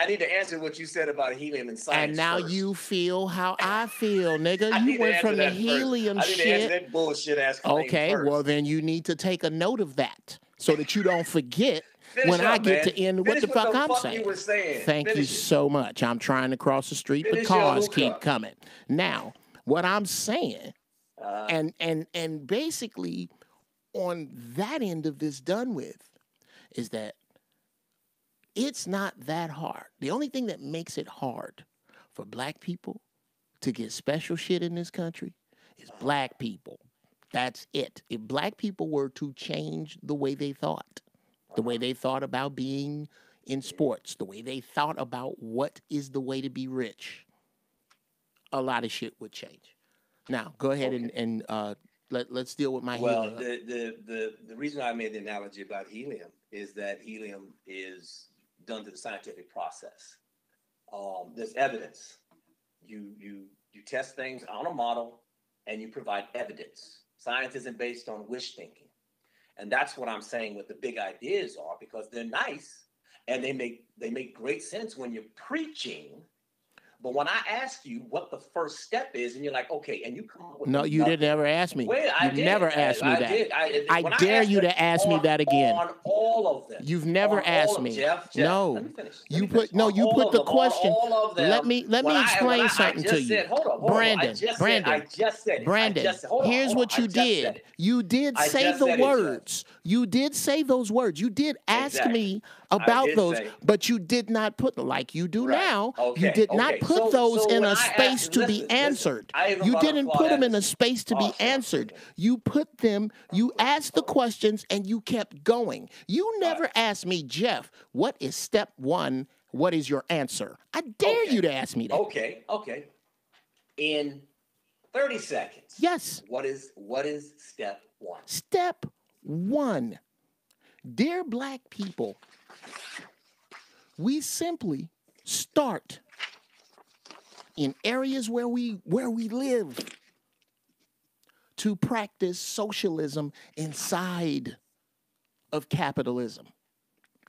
need to answer what you said about helium and science. And now first. You feel how I feel, nigga. You went from the helium shit. I need to answer that bullshit ass claim first. Well, then you need to take a note of that so that you don't forget when I get to end what the fuck I'm saying. You were saying. Thank you so much. I'm trying to cross the street, but cars keep coming. Now, what I'm saying, and basically on that end of this done with, is that it's not that hard. The only thing that makes it hard for black people to get special shit in this country is black people. That's it. If black people were to change the way they thought, the way they thought about being in sports, the way they thought about what is the way to be rich, a lot of shit would change. Now, go ahead and let's deal with my helium. Well, the reason I made the analogy about helium is that helium is done through the scientific process. There's evidence. You test things on a model and you provide evidence. Science isn't based on wish thinking. And that's what I'm saying what the big ideas are, because they're nice and they make great sense when you're preaching. But when I ask you what the first step is, and you're like, okay, and you come up with no, you didn't ever ask me. Wait, You've never asked me that. I dare you to ask me that again. On all of them. You've never asked me. Jeff, no. Let me finish. You put the question. Let me explain something to you. Brandon, here's what you did. You did say the words. You did say those words. You did ask me about those, but you did not put them like you do now. You did not put those in a space to be answered. You didn't put them in a space to be answered. You put them, you asked the questions and you kept going. You never asked me, Jeff, what is step one? What is your answer? I dare you to ask me that. Okay. In 30 seconds. Yes. What is step one? Step one. Dear black people, we simply start in areas where we live to practice socialism inside of capitalism.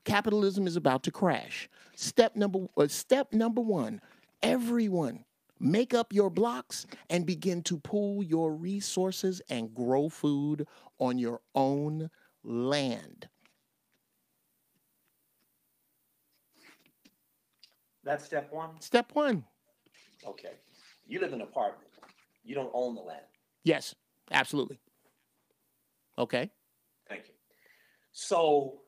Capitalism is about to crash. Step number one, everyone make up your blocks and begin to pool your resources and grow food on your own land. That's step one? Step one. Okay. You live in an apartment. You don't own the land. Yes, absolutely. Okay. Thank you. So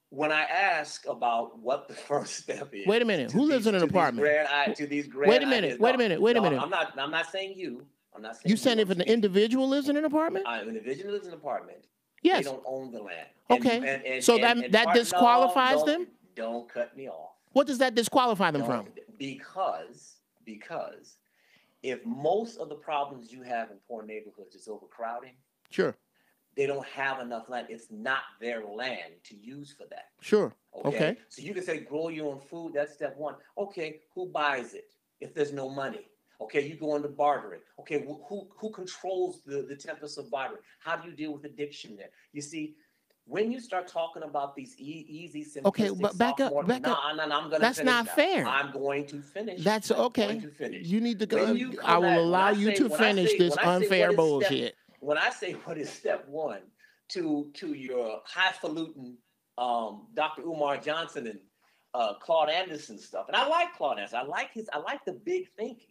when I ask about what the first step is. Wait a minute. Who lives in an apartment? Wait a minute. I'm not saying you. I'm not saying you saying if an individual lives in an apartment? An individual lives in an apartment. Yes. They don't own the land. Okay. So that disqualifies them? Don't cut me off. What does that disqualify them from? Because because if most of the problems you have in poor neighborhoods is overcrowding, Sure. they don't have enough land. It's not their land to use for that. Sure. Okay. So you can say grow your own food. That's step one. Okay, who buys it if there's no money? Okay, you go into bartering. Okay, who controls the tempest of bartering? How do you deal with addiction there? You see, when you start talking about these easy, simplistic, Okay, but back up. I'm going to That's finish not now. fair. I'm going to finish. That's I'm okay. going to finish. You need to go. When you I come will at- allow when I you say- to when I finish say- this when I say unfair what is bullshit. When I say what is step one to your highfalutin Dr. Umar Johnson and Claude Anderson stuff, and I like Claude Anderson. I like the big thinking.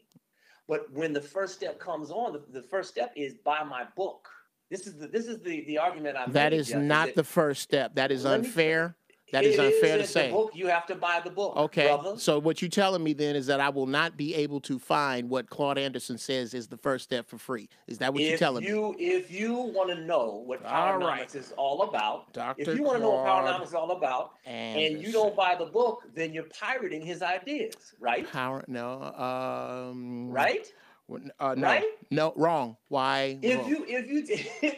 But when the first step comes on, the first step is buy my book. This is the argument I'm That making, is Jeff, not the first step. That is Let me unfair. That is unfair to the say. book, you have to buy the book. Okay, brother. so what you're telling me then is that I will not be able to find what Claude Anderson says is the first step for free. Is that what you're telling me? If you want to know what All Powernomics right. is all about, Dr. if you want to know what Claude Powernomics is all about, and you Anderson. don't buy the book, then you're pirating his ideas, right? Right? No, Right? no, wrong. Why? If wrong?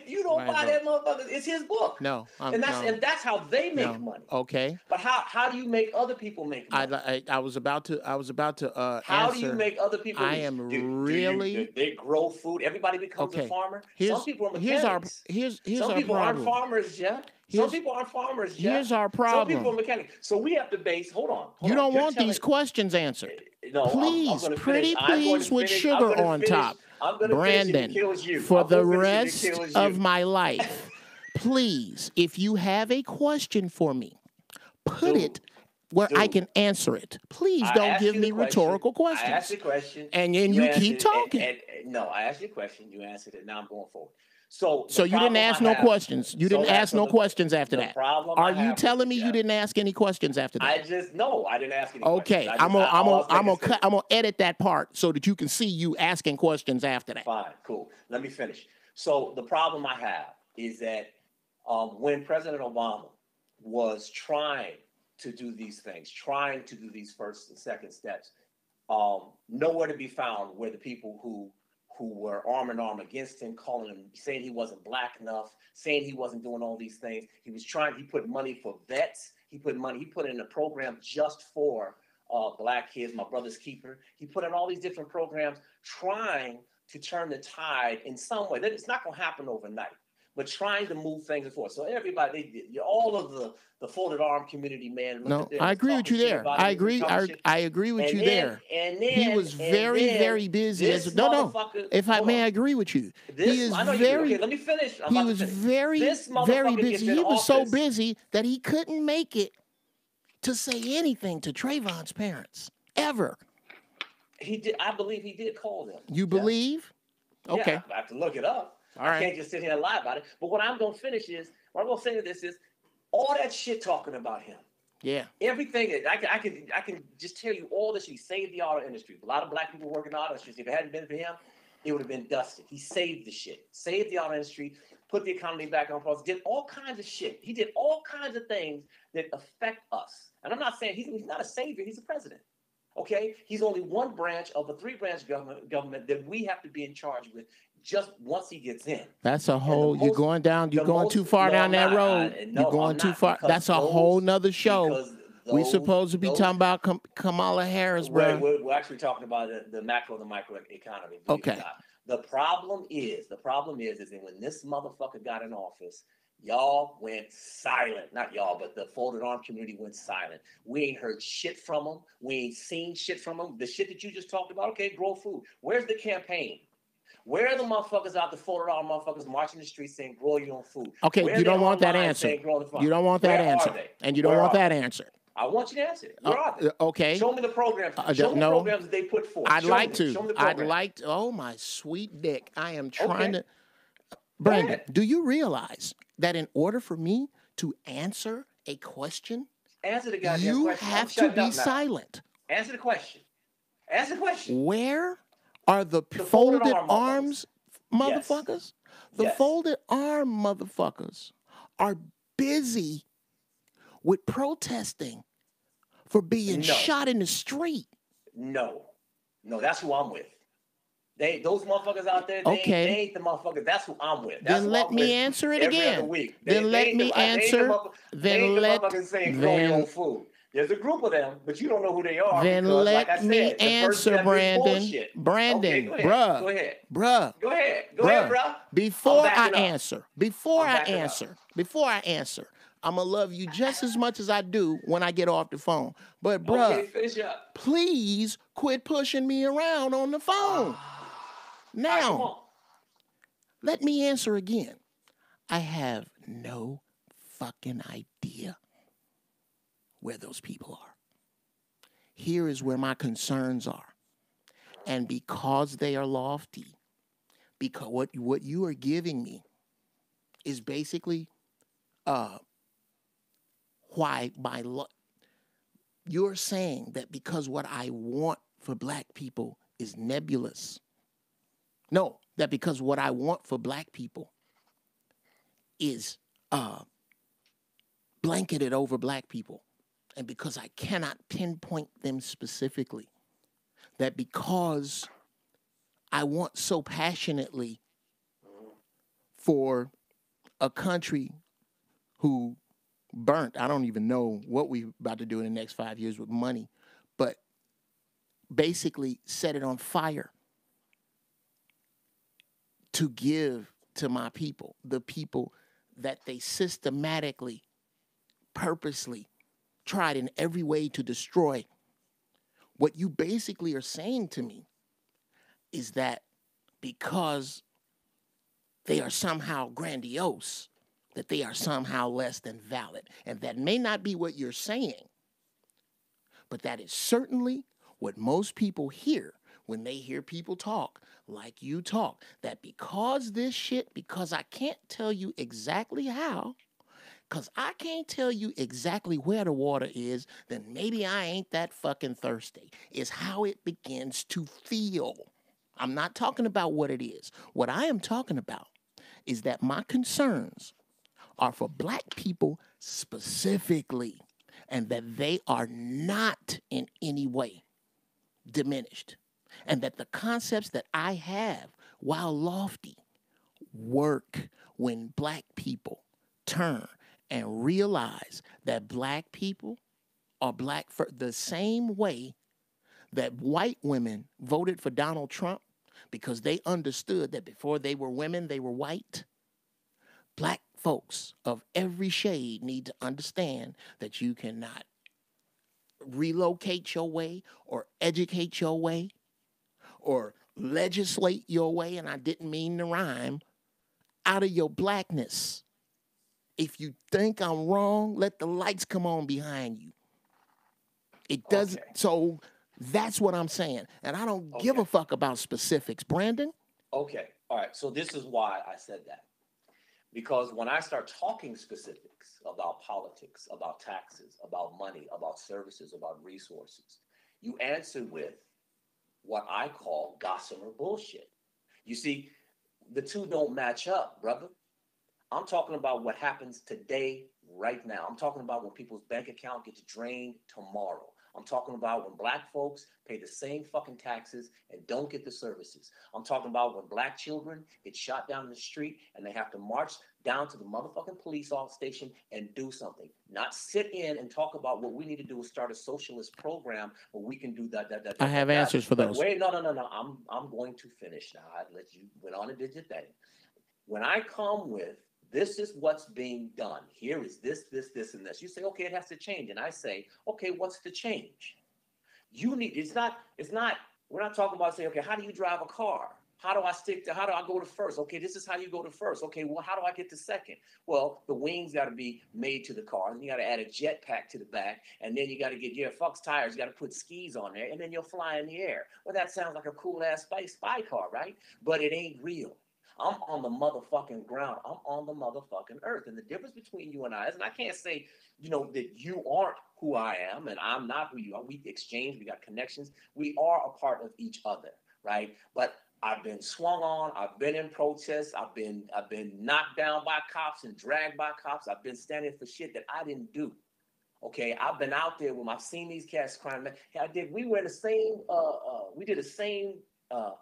you don't Why buy wrong? that motherfucker, it's his book. No, and that's how they make money. Okay. But how do you make other people make money? I was about to How answer. do you make other people? I am really. They grow food. Everybody becomes a farmer. Some people are mechanics. Here's Some our people problem. aren't farmers, Jeff. Some people aren't farmers, Jeff. Here's our Some problem. people are mechanics. So we have to base. Hold on. You don't You're want these questions answered. No, Please, I'm pretty finish. please with sugar on top. Brandon, you. for the rest of my life, please, if you have a question for me, put it where I can answer it. Please don't give me rhetorical questions. I asked you a question. And then you keep talking. No, I asked you a question. You answered it. Now I'm going forward. So you didn't ask no questions. You didn't ask no questions after that. Are you telling me you didn't ask any questions after that? I didn't ask any questions. Okay, I'm gonna edit that part so that you can see you asking questions after that. Fine, cool. Let me finish. So the problem I have is that when President Obama was trying to do these things, trying to do these first and second steps, nowhere to be found were the people who were arm in arm against him, calling him, saying he wasn't black enough, saying he wasn't doing all these things. He put money for vets. He put in a program just for black kids, my brother's keeper. He put in all these different programs trying to turn the tide in some way. It's not going to happen overnight, but trying to move things forward. So everybody, all of the folded arm community, man. No, I agree with you there. I agree with you there. And then he was very busy. If I may agree with you, he is very. Okay, let me finish. He was very busy. He was so busy that he couldn't make it to say anything to Trayvon's parents ever. He did. I believe he did call them. You believe? Okay. Yeah, I have to look it up. All right. I can't just sit here and lie about it. But what I'm going to finish is, what I'm going to say to this is, all that shit talking about him. Yeah. Everything, I can just tell you all this. He saved the auto industry. A lot of black people work in the auto industry. If it hadn't been for him, it would have been dusted. He saved the shit. Saved the auto industry, put the economy back on pause, did all kinds of shit. He did all kinds of things that affect us. And I'm not saying he's not a savior. He's a president. Okay? He's only one branch of a three-branch government that we have to be in charge with just once he gets in. That's a whole, you're going too far down that road. You're going too far. That's a whole nother show. We're supposed to be talking about Kamala Harris, bro. We're actually talking about the macro and the micro economy. Okay. The problem is that when this motherfucker got in office, y'all went silent. Not y'all, but the folded arm community went silent. We ain't heard shit from them. We ain't seen shit from them. The shit that you just talked about, okay, grow food. Where's the campaign? Where are the motherfuckers out, the folded arm motherfuckers marching the streets saying, grow your own food? Okay, you don't want that answer. You don't want that answer. And you don't want that answer. I want you to answer it. Where are they? Okay. Show me the programs. Show me the programs that they put forth. I'd like to. Oh, my sweet dick. I am trying to. Brandon, do you realize that in order for me to answer a question, answer the goddamn you question. have to be silent. Answer the question. Answer the question. Where are the folded arms motherfuckers? Yes. The folded arm motherfuckers are busy with protesting for being shot in the street. No. No, that's who I'm with. Those motherfuckers out there, they ain't the motherfuckers. That's who I'm with. That's then let me answer it every again. Other week. Then let me answer. Then let motherfuckers saying grow your own food. There's a group of them, but you don't know who they are. Then because, let like I said, me answer, Brandon. Brandon, okay, go ahead. Bruh. Go ahead, bruh. Before I answer, I'm going to love you just as much as I do when I get off the phone. But, bruh, finish up. Please quit pushing me around on the phone. Now, let me answer again. I have no fucking idea where those people are. Here is where my concerns are. And because they are lofty, because what you are giving me is basically why you're saying that because what I want for black people is nebulous. No, that because what I want for black people is blanketed over black people. And because I cannot pinpoint them specifically, that because I want so passionately for a country who burnt, I don't even know what we're about to do in the next 5 years with money, but basically set it on fire to give to my people, the people that they systematically, purposely tried in every way to destroy. What you basically are saying to me is that because they are somehow grandiose, that they are somehow less than valid. And that may not be what you're saying, but that is certainly what most people hear when they hear people talk like you talk. That because this shit, because I can't tell you exactly how, because I can't tell you exactly where the water is, then maybe I ain't that fucking thirsty, is how it begins to feel. I'm not talking about what it is. What I am talking about is that my concerns are for black people specifically, and that they are not in any way diminished, and that the concepts that I have, while lofty, work when black people turn and realize that black people are black for the same way that white women voted for Donald Trump because they understood that before they were women, they were white. Black folks of every shade need to understand that you cannot relocate your way or educate your way or legislate your way, and I didn't mean to rhyme, out of your blackness. If you think I'm wrong, let the lights come on behind you. It doesn't. Okay. So that's what I'm saying. And I don't give a fuck about specifics. Brandon? Okay. All right. So this is why I said that. Because when I start talking specifics about politics, about taxes, about money, about services, about resources, you answer with what I call gossamer bullshit. You see, the two don't match up, brother. I'm talking about what happens today, right now. I'm talking about when people's bank account gets drained tomorrow. I'm talking about when black folks pay the same fucking taxes and don't get the services. I'm talking about when black children get shot down in the street and they have to march down to the motherfucking police station and do something. Not sit in and talk about what we need to do is start a socialist program where we can do that. I have answers for those. Wait, no. I'm going to finish now. I let you went on and did your thing. When I come with this is what's being done. Here is this, and this. You say, okay, it has to change. And I say, okay, what's the change? It's not, we're not talking about saying, okay, how do you drive a car? How do I go to first? Okay, this is how you go to first. Okay, well, how do I get to second? Well, the wings got to be made to the car, and you got to add a jetpack to the back, and then you got to get your Fox tires, you got to put skis on there, and then you'll fly in the air. Well, that sounds like a cool-ass spy car, right? But it ain't real. I'm on the motherfucking ground. I'm on the motherfucking earth. And the difference between you and I is, and I can't say, that you aren't who I am and I'm not who you are. We exchange, we got connections. We are a part of each other, right? But I've been swung on. I've been in protests. I've been knocked down by cops and dragged by cops. I've been standing for shit that I didn't do. Okay, I've been out there when I've seen these cats crying. We were in the same. We did the same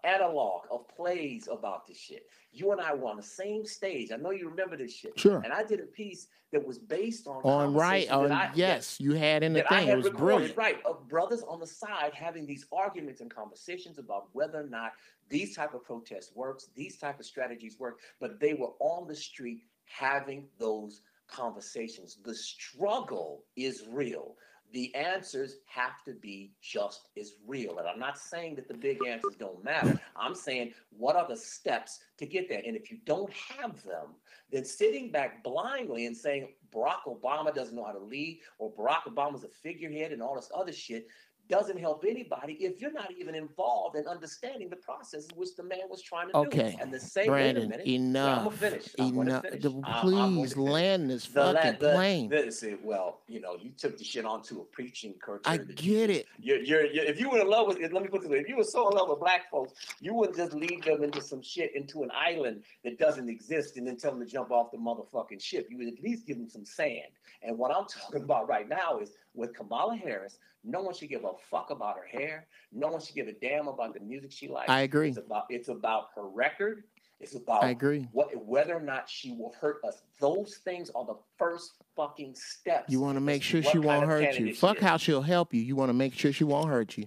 analog of plays about this shit. You and I were on the same stage. I know you remember this shit. Sure. And I did a piece that was based on yes, you had in the that I thing. had It was recorded, brilliant. right, of brothers on the side having these arguments and conversations about whether or not these type of protests works, these type of strategies work, but they were on the street having those conversations. The struggle is real. The answers have to be just as real. And I'm not saying that the big answers don't matter. I'm saying, what are the steps to get there? And if you don't have them, then sitting back blindly and saying Barack Obama doesn't know how to lead, or Barack Obama's a figurehead and all this other shit, doesn't help anybody if you're not even involved in understanding the process which the man was trying to do. And the same, Brandon, wait a minute. enough. I'm gonna finish. I'm gonna finish. Please land this fucking plane. Well, you took the shit onto a preaching curtain. I get it. If you were in love with, let me put it this way, if you were so in love with black folks, you wouldn't just lead them into some shit, into an island that doesn't exist, and then tell them to jump off the motherfucking ship. You would at least give them some sand. And what I'm talking about right now is with Kamala Harris, no one should give a fuck about her hair. No one should give a damn about the music she likes. I agree. It's about her record. It's about I agree. Whether or not she will hurt us. Those things are the first fucking steps. You want to make sure she won't hurt you. Fuck how she'll help you. You want to make sure she won't hurt you.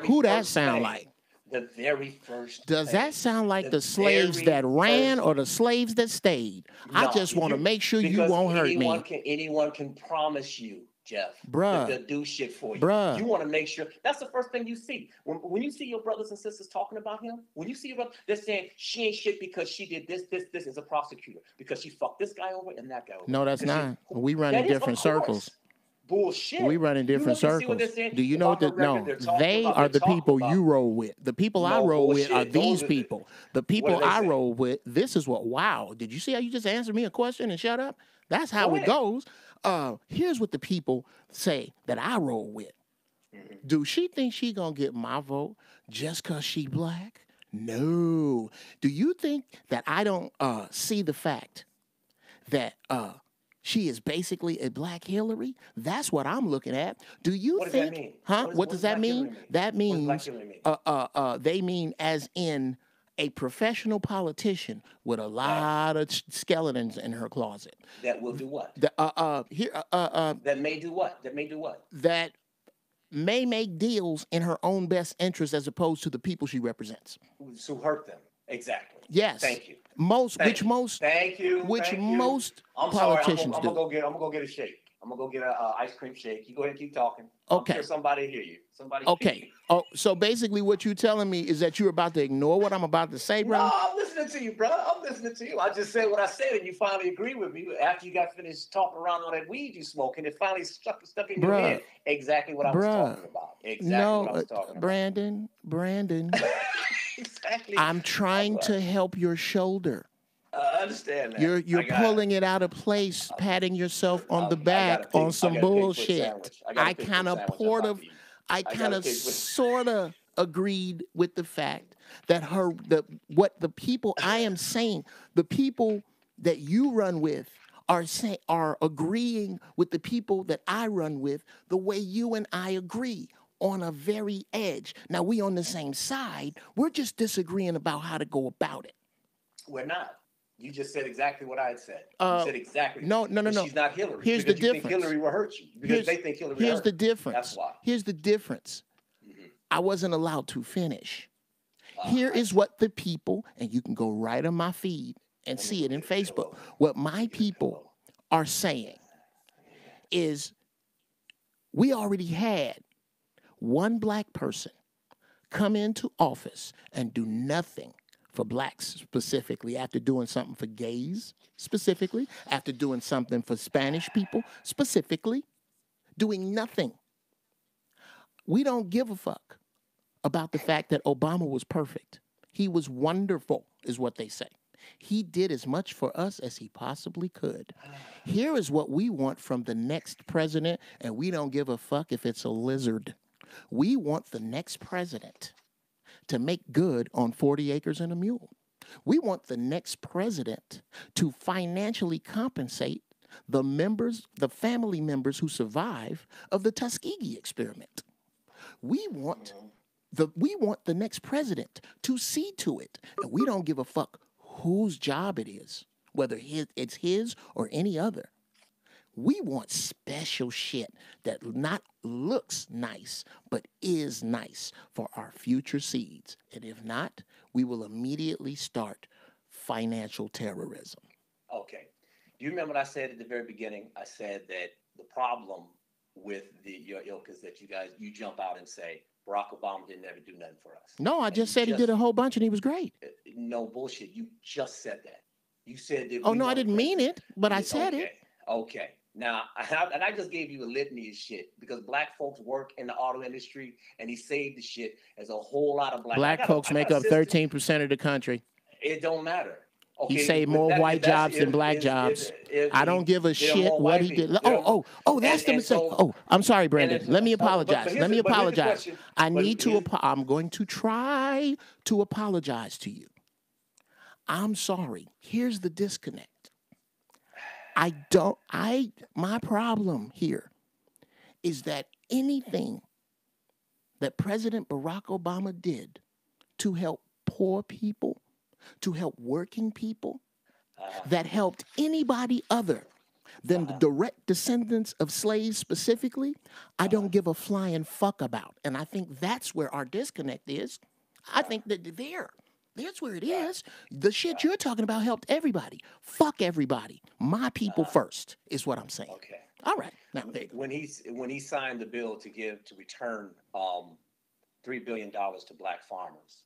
Who that sound like? The very first. Does that sound like the slaves that ran or the slaves that stayed? I just want to make sure you won't hurt me. Anyone can promise you, Jeff, bruh, they'll do shit for you. Bruh. You want to make sure. That's the first thing you see. When you see your brothers and sisters talking about him, when you see your brother, they're saying she ain't shit because she did this as a prosecutor, because she fucked this guy over and that guy over. No, that's not. We run in different circles. Bullshit. We run in different circles. Do you know what? No, they are the people you roll with. The people I roll with are these people. The people I roll with, this is what, wow. Did you see how you just answered me a question and shut up? That's how it goes. Here's what the people say that I roll with. Do she think she gonna get my vote just because she black? No. Do you think that I don't see the fact that she is basically a black Hillary? That's what I'm looking at. Do you think? Does that mean? Huh? What does that mean? That means they mean as in a professional politician with a lot of skeletons in her closet. That will do what? That may do what? That may do what? That may make deals in her own best interest as opposed to the people she represents. To hurt them. Exactly. Yes. Thank you. Most politicians I'm do. I'm gonna go get a shake. I'm gonna go get an ice cream shake. You go ahead and keep talking. Okay. I'm sure somebody hear you. Somebody. Okay. Oh, so basically, what you're telling me is that you're about to ignore what I'm about to say, bro? No, I'm listening to you, bro. I'm listening to you. I just said what I said, and you finally agree with me after you got finished talking around all that weed you smoking. It finally stuck in your head exactly what I was talking about. Exactly what I was talking about. Brandon. Exactly. I'm trying to help your shoulder. I understand that. You're pulling it out of place, patting yourself on the back on some bullshit. I kind of sort of agreed with the fact that what the people I am saying, the people that you run with are agreeing with the people that I run with the way you and I agree. On a very edge. Now, we on the same side. We're just disagreeing about how to go about it. We're not. You just said exactly what I had said. You said exactly. No. She's not Hillary. Here's the difference. Think Hillary will hurt you because they think Hillary will hurt you. Here's the difference. That's why. Here's the difference. I wasn't allowed to finish. Here is what the people, and you can go right on my feed and see it in Facebook. What my people are saying is we already had one black person come into office and do nothing for blacks specifically, after doing something for gays specifically, after doing something for Spanish people specifically, doing nothing. We don't give a fuck about the fact that Obama was perfect. He was wonderful, is what they say. He did as much for us as he possibly could. Here is what we want from the next president, and we don't give a fuck if it's a lizard. We want the next president to make good on 40 acres and a mule. We want the next president to financially compensate the family members who survive of the Tuskegee experiment. We want the next president to see to it, and we don't give a fuck whose job it is, whether it's his or any other. We want special shit that not looks nice, but is nice for our future seeds. And if not, we will immediately start financial terrorism. Okay. Do you remember what I said at the very beginning? I said that the problem with your ilk is that you jump out and say, Barack Obama didn't ever do nothing for us. No, I just said he did a whole bunch and he was great. No bullshit. You just said that. You said that. Oh, no, I didn't mean it, but I said it. Okay. Now, I just gave you a litany of shit because black folks work in the auto industry and he saved the shit. There's a whole lot of black folks make up 13% of the country. It don't matter. Okay, he saved more white jobs than black jobs. I don't give a shit what he did. That's the mistake. I'm sorry, Brendan. Let me apologize. Let me apologize. I'm going to try to apologize to you. I'm sorry. Here's the disconnect. My problem here is that anything that President Barack Obama did to help poor people, to help working people, that helped anybody other than the direct descendants of slaves specifically, I don't give a flying fuck about. And I think that's where our disconnect is. I think that that's where it is. The shit you're talking about helped everybody. Fuck everybody. My people first is what I'm saying. Okay. All right. Now, when he signed the bill to return $3 billion to black farmers,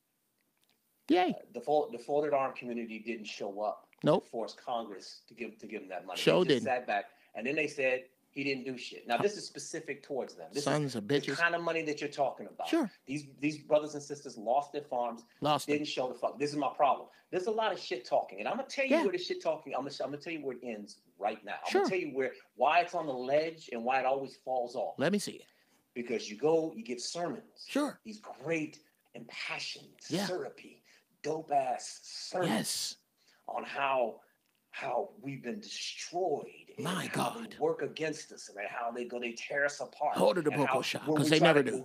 yay. The folded arm community didn't show up. Nope. To force Congress to give them that money. They just sat back, and then they said he didn't do shit. Now this is specific towards them. This Sons of bitches. The kind of money that you're talking about. Sure. These brothers and sisters lost their farms. Didn't show the fuck. This is my problem. There's a lot of shit talking, and I'm gonna tell you where the shit talking. I'm gonna tell you where it ends right now. I'm gonna tell you why it's on the ledge and why it always falls off. Let me see it. Because you give sermons. Sure. These great, impassioned, syrupy, dope ass sermons. Yes. On how we've been destroyed. My God. They work against us and how they tear us apart. Hold it a vocal shot, because they never do.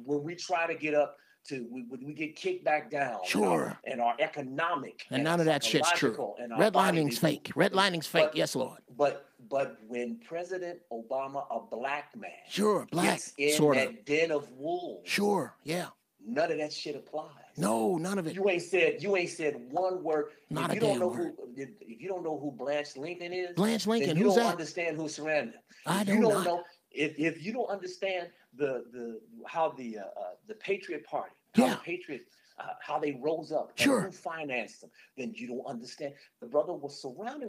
When we try to get up to, we get kicked back down. Sure. And our economic. And none of that shit's true. Redlining's fake. Redlining's fake. Yes, Lord. But when President Obama, a black man. Sure, black. Gets in sort of. that den of wolves. Sure, yeah. None of that shit applies. No, none of it. You ain't said one word. Not a damn word. If you don't know who Blanche Lincoln is, Who's you don't that? Understand who surrendered. I don't know. If you don't understand how the Patriot Party, how they rose up, and who financed them, then you don't understand. The brother was surrounded.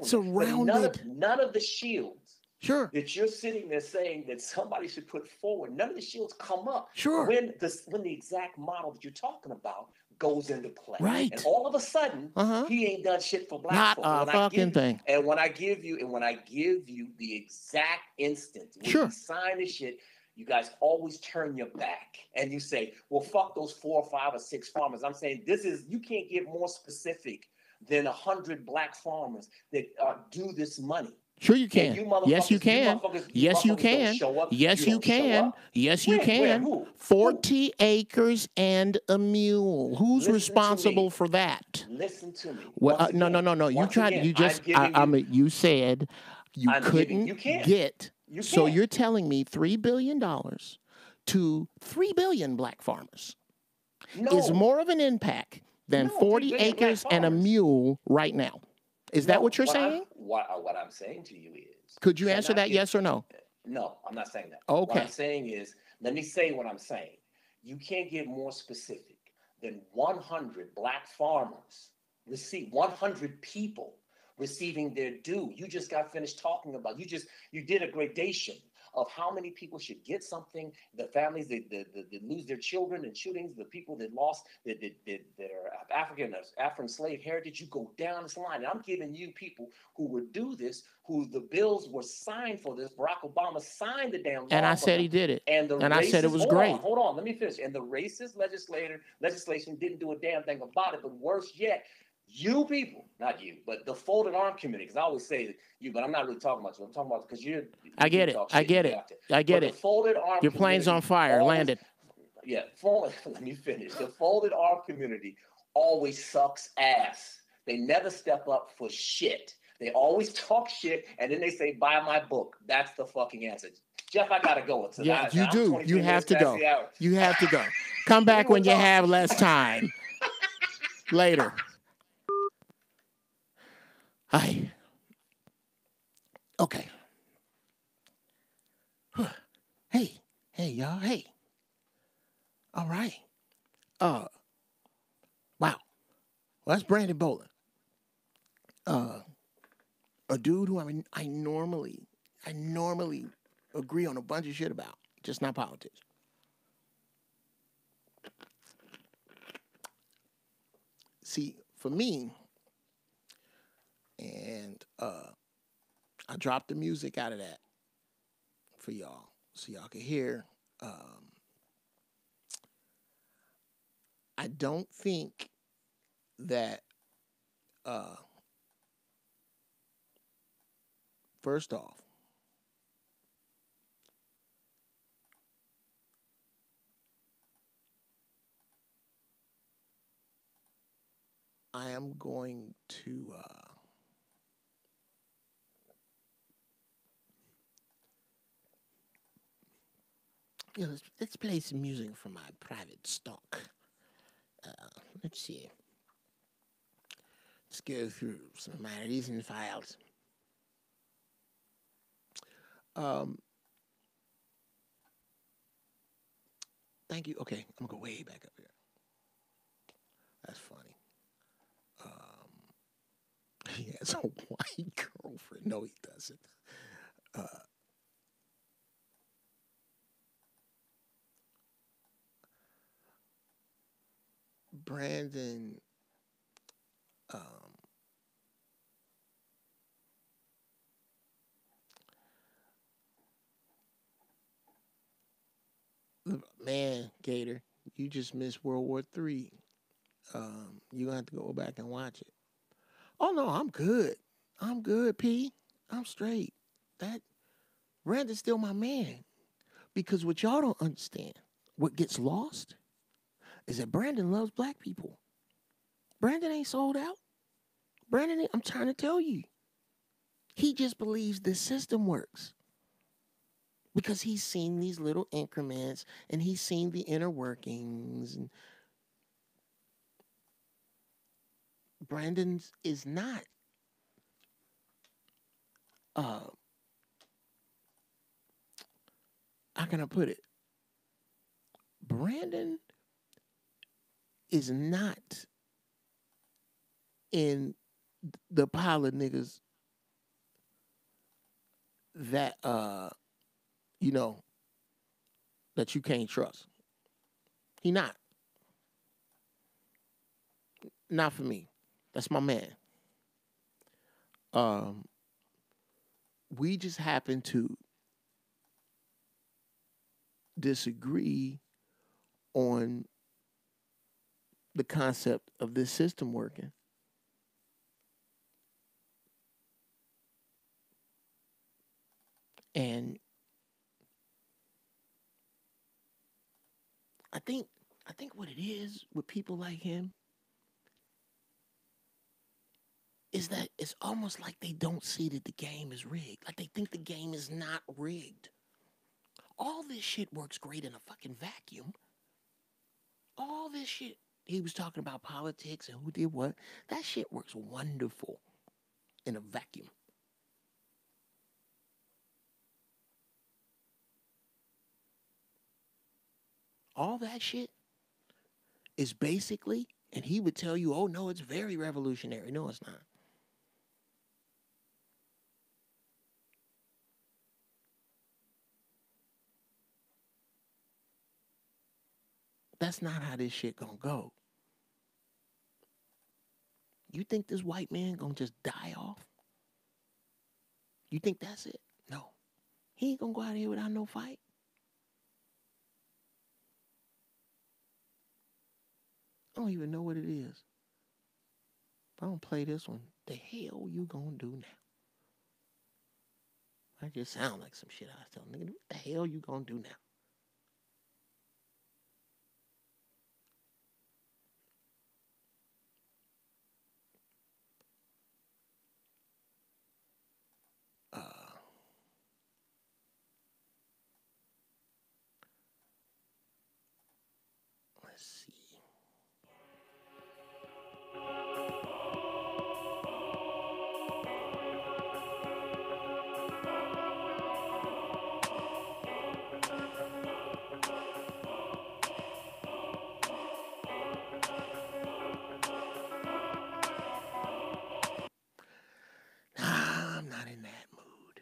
None of the shields. Sure. That you're sitting there saying that somebody should put forward. None of the shields come up. Sure. When the exact model that you're talking about goes into play. Right. And all of a sudden, he ain't done shit for black folks. Not a fucking thing. And when I give you the exact instance when you sign the shit, you guys always turn your back and you say, well, fuck those 4 or 5 or 6 farmers. I'm saying you can't get more specific than 100 black farmers that do this money. Sure you can. Yes, you can. Yes, you can. Yes, you can. Yes, you can. 40 acres and a mule. Who's responsible for that? Listen to me. Well, no. You tried. You just. You said you couldn't get. So you're telling me $3 billion to 3 billion black farmers is more of an impact than 40 acres and a mule right now. Is that what you're saying? What I'm saying to you is... Could you answer that yes or no? No, I'm not saying that. Okay. What I'm saying is, let me say what I'm saying. You can't get more specific than 100 black farmers 100 people receiving their due. You just got finished talking about, you did a gradation of how many people should get something, the families that lose their children in shootings, the people that lost that are African slave heritage. You go down this line, and I'm giving you people who would do this, who the bills were signed for this. Barack Obama signed the damn law. And I said he did it. And I said it was great. Hold on, let me finish. And the racist legislation didn't do a damn thing about it. But worse yet, You people, not you, but the folded arm community, because I always say you, but I'm not really talking about you. I'm talking about because I get it. I get it. I get it. The folded arm Your plane's on fire. always, Landed. Yeah, let me finish. The folded arm community always sucks ass. They never step up for shit. They always talk shit, and then they say, "Buy my book." That's the fucking answer. Jeff, I gotta go. Yeah, you do. You have to go. You have to go. Come back when you have less time. Later. Hi. Okay. Hey, y'all. Hey. All right. Wow. Well, that's Brandon Bowler. A dude who I normally agree on a bunch of shit about, just not politics. See, for me, and I dropped the music out of that for y'all, so y'all can hear. I don't think that, first off, I am going to let's play some music from my private stock. Let's see. Let's go through some of my recent files. Thank you. Okay, I'm gonna go way back up here. That's funny. He has a white girlfriend. No, he doesn't. Brandon, man, Gator, you just missed World War III. You're gonna have to go back and watch it. Oh no, I'm good. I'm good, P. I'm straight. That Brandon's still my man. Because what y'all don't understand, what gets lost, is that Brandon loves black people. Brandon ain't sold out. I'm trying to tell you. He just believes this system works. Because he's seen these little increments and he's seen the inner workings. And Brandon's is not how can I put it? Brandon is not in the pile of niggas that that you can't trust. He not. Not for me. That's my man. We just happen to disagree on the concept of this system working. And I think what it is with people like him is that it's almost like they don't see that the game is rigged. Like they think the game is not rigged. All this shit works great in a fucking vacuum. All this shit. He was talking about politics and who did what. That shit works wonderful in a vacuum. All that shit is basically, and he would tell you, oh no, it's very revolutionary. No, it's not. That's not how this shit gonna go. You think this white man gonna just die off? You think that's it? No. He ain't gonna go out here without no fight. I don't even know what it is. If I don't play this one, the hell you gonna do now? I just sound like some shit I was telling nigga. What the hell you gonna do now? Let's see. Nah, I'm not in that mood.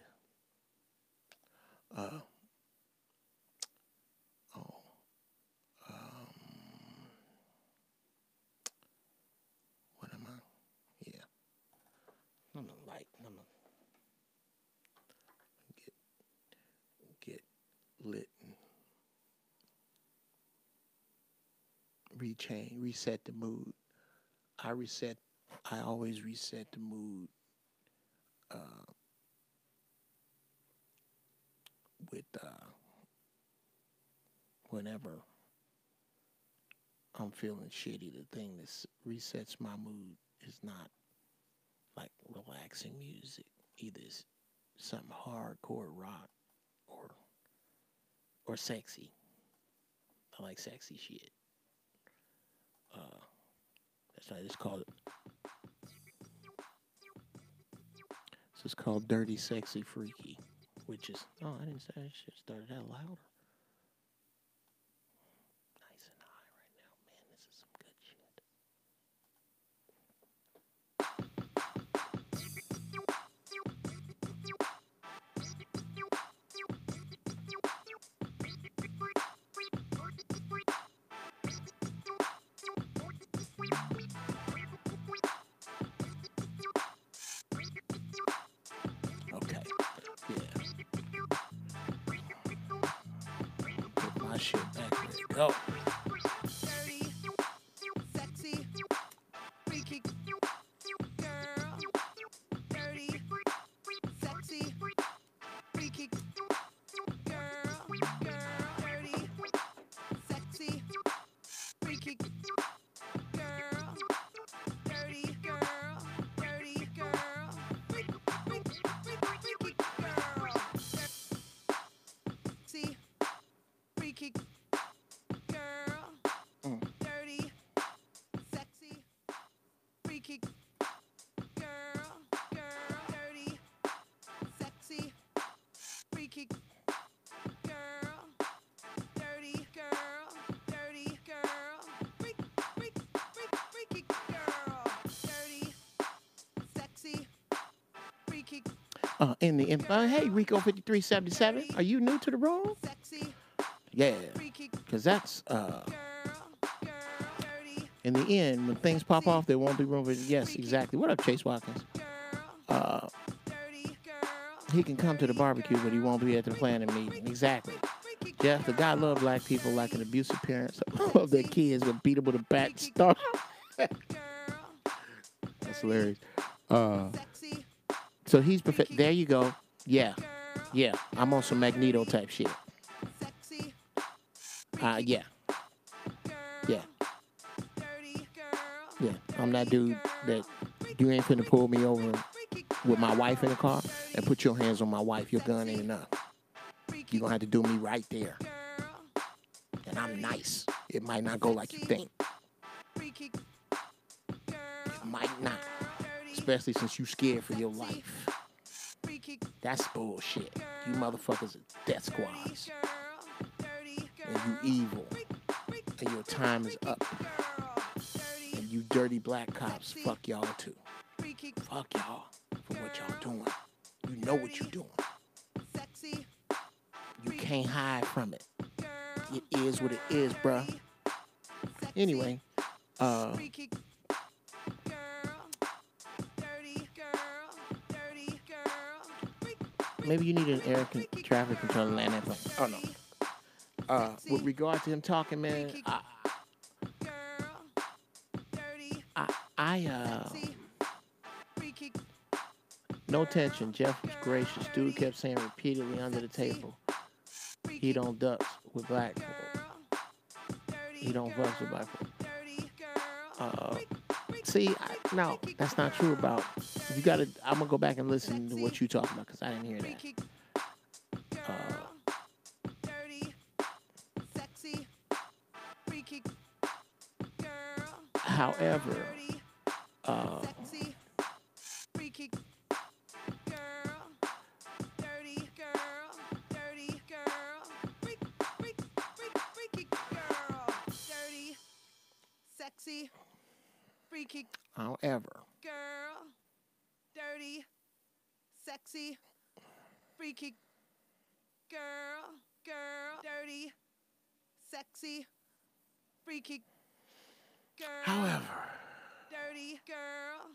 Oh, what am I? Yeah, I'm gonna get lit and reset the mood. I always reset the mood with whenever I'm feeling shitty. The thing that resets my mood is not like relaxing music. Either it's something hardcore rock or sexy. I like sexy shit. That's why it's called. So it's called Dirty, Sexy, Freaky, which is. Oh, I didn't say I should have started that louder. Nice and high right now, man. This is some good shit. Okay. Yeah. Put my shit back. Let's go. Dirty, sexy, freaky girl. Dirty, sexy, freaky girl. Dirty, sexy, freaky girl. Dirty girl, dirty girl. Freaky girl. See, freaky girl. Dirty, sexy, freaky girl. Dirty, sexy, freaky girl. Dirty girl, dirty girl. Freaky girl. Dirty, sexy, freaky Hey, Rico 5377, are you new to the room? sexy, Yeah, freaky because that's girl. Dirty in the end when things pop off, there won't be room for. Yes, exactly. What up, Chase Watkins? girl. Dirty girl. He can come to the barbecue, but he won't be at the planning meeting. Exactly. Jeff, the guy love black people like an abusive parents of their kids would beat them with a bat and start. That's hilarious. Sexy So he's perfect. There you go. Yeah. Yeah. I'm on some Magneto type shit. sexy Yeah. Yeah. dirty girl. Yeah. I'm that dude that you ain't finna pull me over with my wife in the car and put your hands on my wife. Your gun ain't enough. You're gonna have to do me right there. And I'm nice. It might not go like you think. Freaky It might not. Especially since you scared for your life. freaky That's bullshit. You motherfuckers are death squads. girl. Dirty girl. And you evil. And your time is up. And you dirty black cops, fuck y'all too. Freaky Fuck y'all for what y'all doing. You know what you're doing. sexy You can't hide from it. It is what it is, bruh. Anyway, freaky girl. Dirty girl. Dirty girl. maybe you need an traffic control land that plane. Oh no. With regard to him talking, man, Girl. Dirty I no tension. Jeff was gracious. Dude kept saying repeatedly under the table, he don't ducks with black folk. He don't fucks with black folk. See, no, that's not true about. You gotta. I'm gonna go back and listen to what you talking about because I didn't hear that. However, freaky however, girl, dirty, sexy, freaky girl, dirty, sexy, freaky girl, however, dirty girl,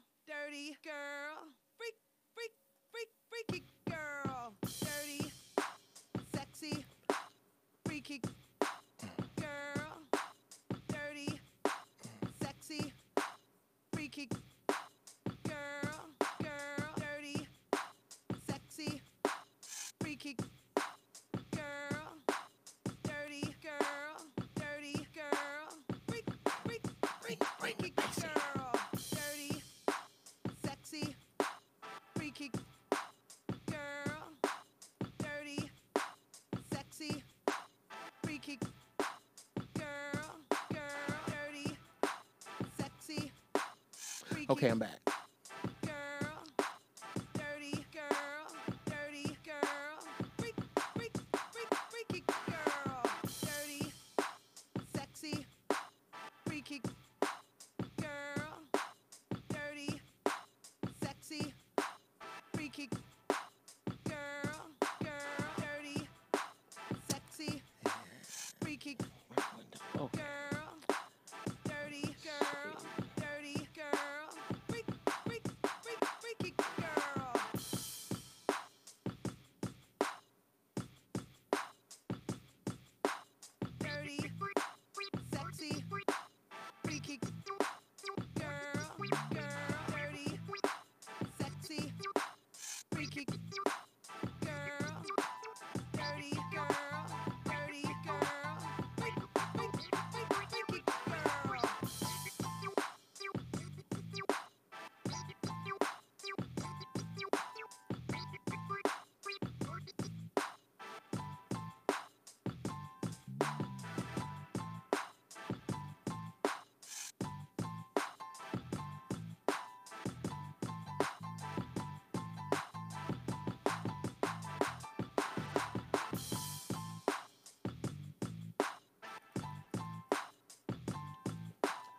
freaky girl, dirty, sexy, freaky girl, dirty, sexy, freaky girl, dirty, sexy, freaky girl, dirty girl, freaky girl, dirty, sexy, freaky girl, dirty, sexy, freaky girl, dirty, sexy, freaky okay, I'm back. girl, dirty girl, freaky girl, dirty, sexy, freaky girl, dirty, sexy, freaky girl, dirty, sexy, freaky Okay. girl, dirty girl, freaky girl. Dirty, sexy, freaky girl, dirty, sexy, freaky girl, dirty girl, freaky girl.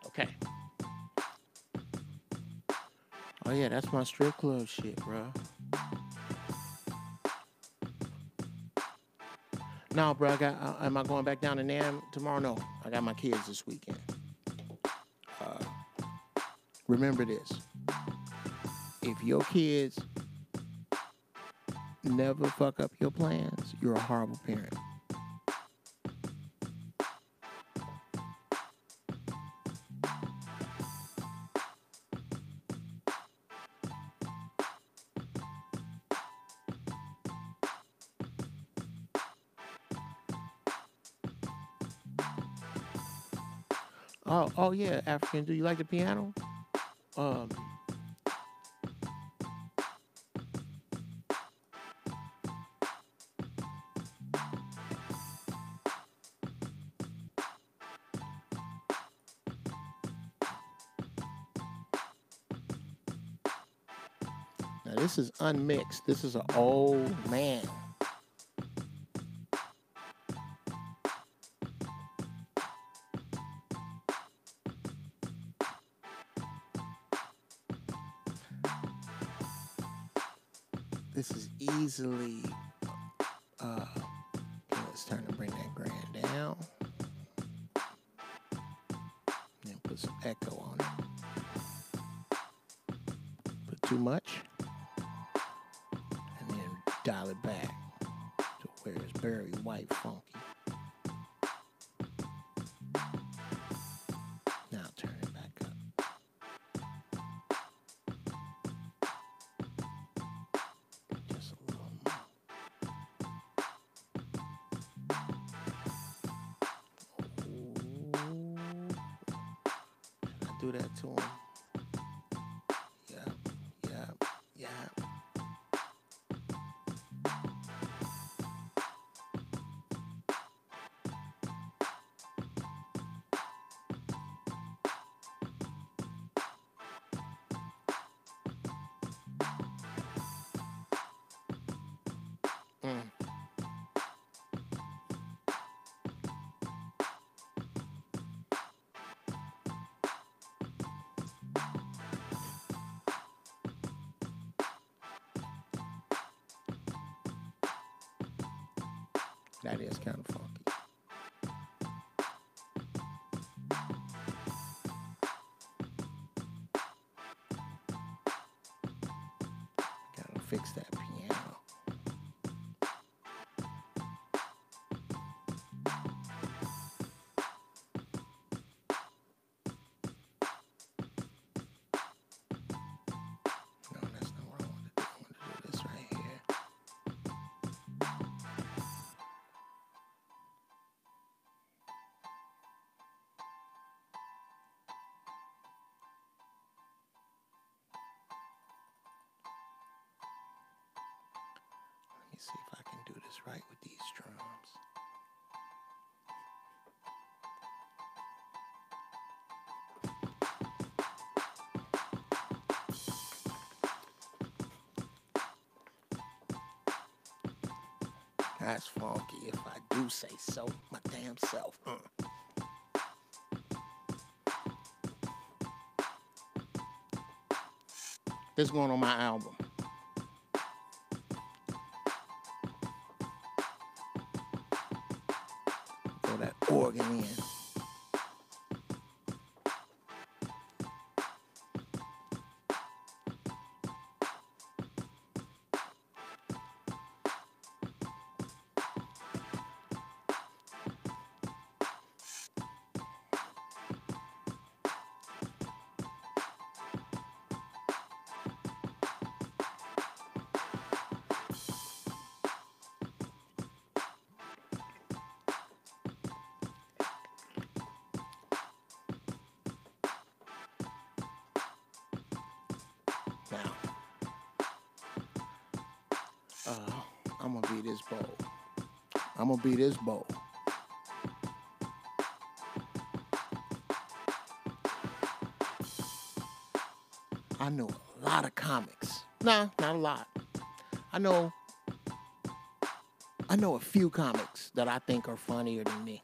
Okay. Oh yeah, that's my strip club shit, bro. No, bro. Am I going back down to Nam tomorrow? No, I got my kids this weekend. Remember this: if your kids never fuck up your plans, you're a horrible parent. Oh yeah, African. Do you like the piano? Um, now this is unmixed. This is an old man. This is easily. Okay, let's turn and bring that grand down. And put some echo on it. Put too much. And then dial it back to where it's very white funky. Now turn it back up. do that to him. Yeah. Mm. That is kind of funky. Gotta fix that piano. No, that's not what I want to do. I want to do this right here. Let me see if I can do this right with these drums. That's funky if I do say so, my damn self. This going on my album. Throw that organ in. Now, I'm gonna be this bold. I know a lot of comics. Nah, not a lot. I know a few comics that I think are funnier than me.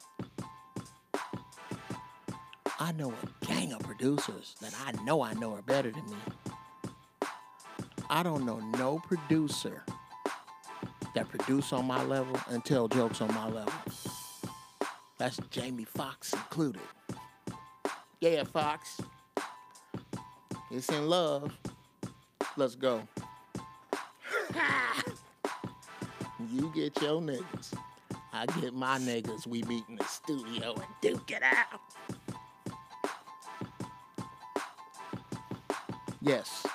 I know a gang of producers that I know are better than me. I don't know no producer that produce on my level and tell jokes on my level. That's Jamie Foxx included. Yeah, Fox. It's in love. Let's go. You get your niggas. I get my niggas. We meet in the studio and duke it out. Yes.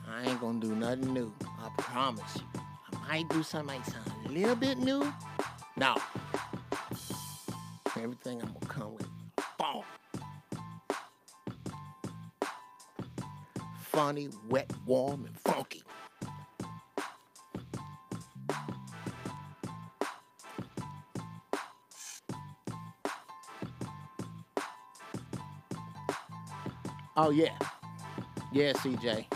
I ain't gonna do nothing new. I promise you. I might do something that sound a little bit new. No. Everything I'm gonna come with. Boom. Funny, wet, warm, and funky. Oh, yeah. Yeah, CJ.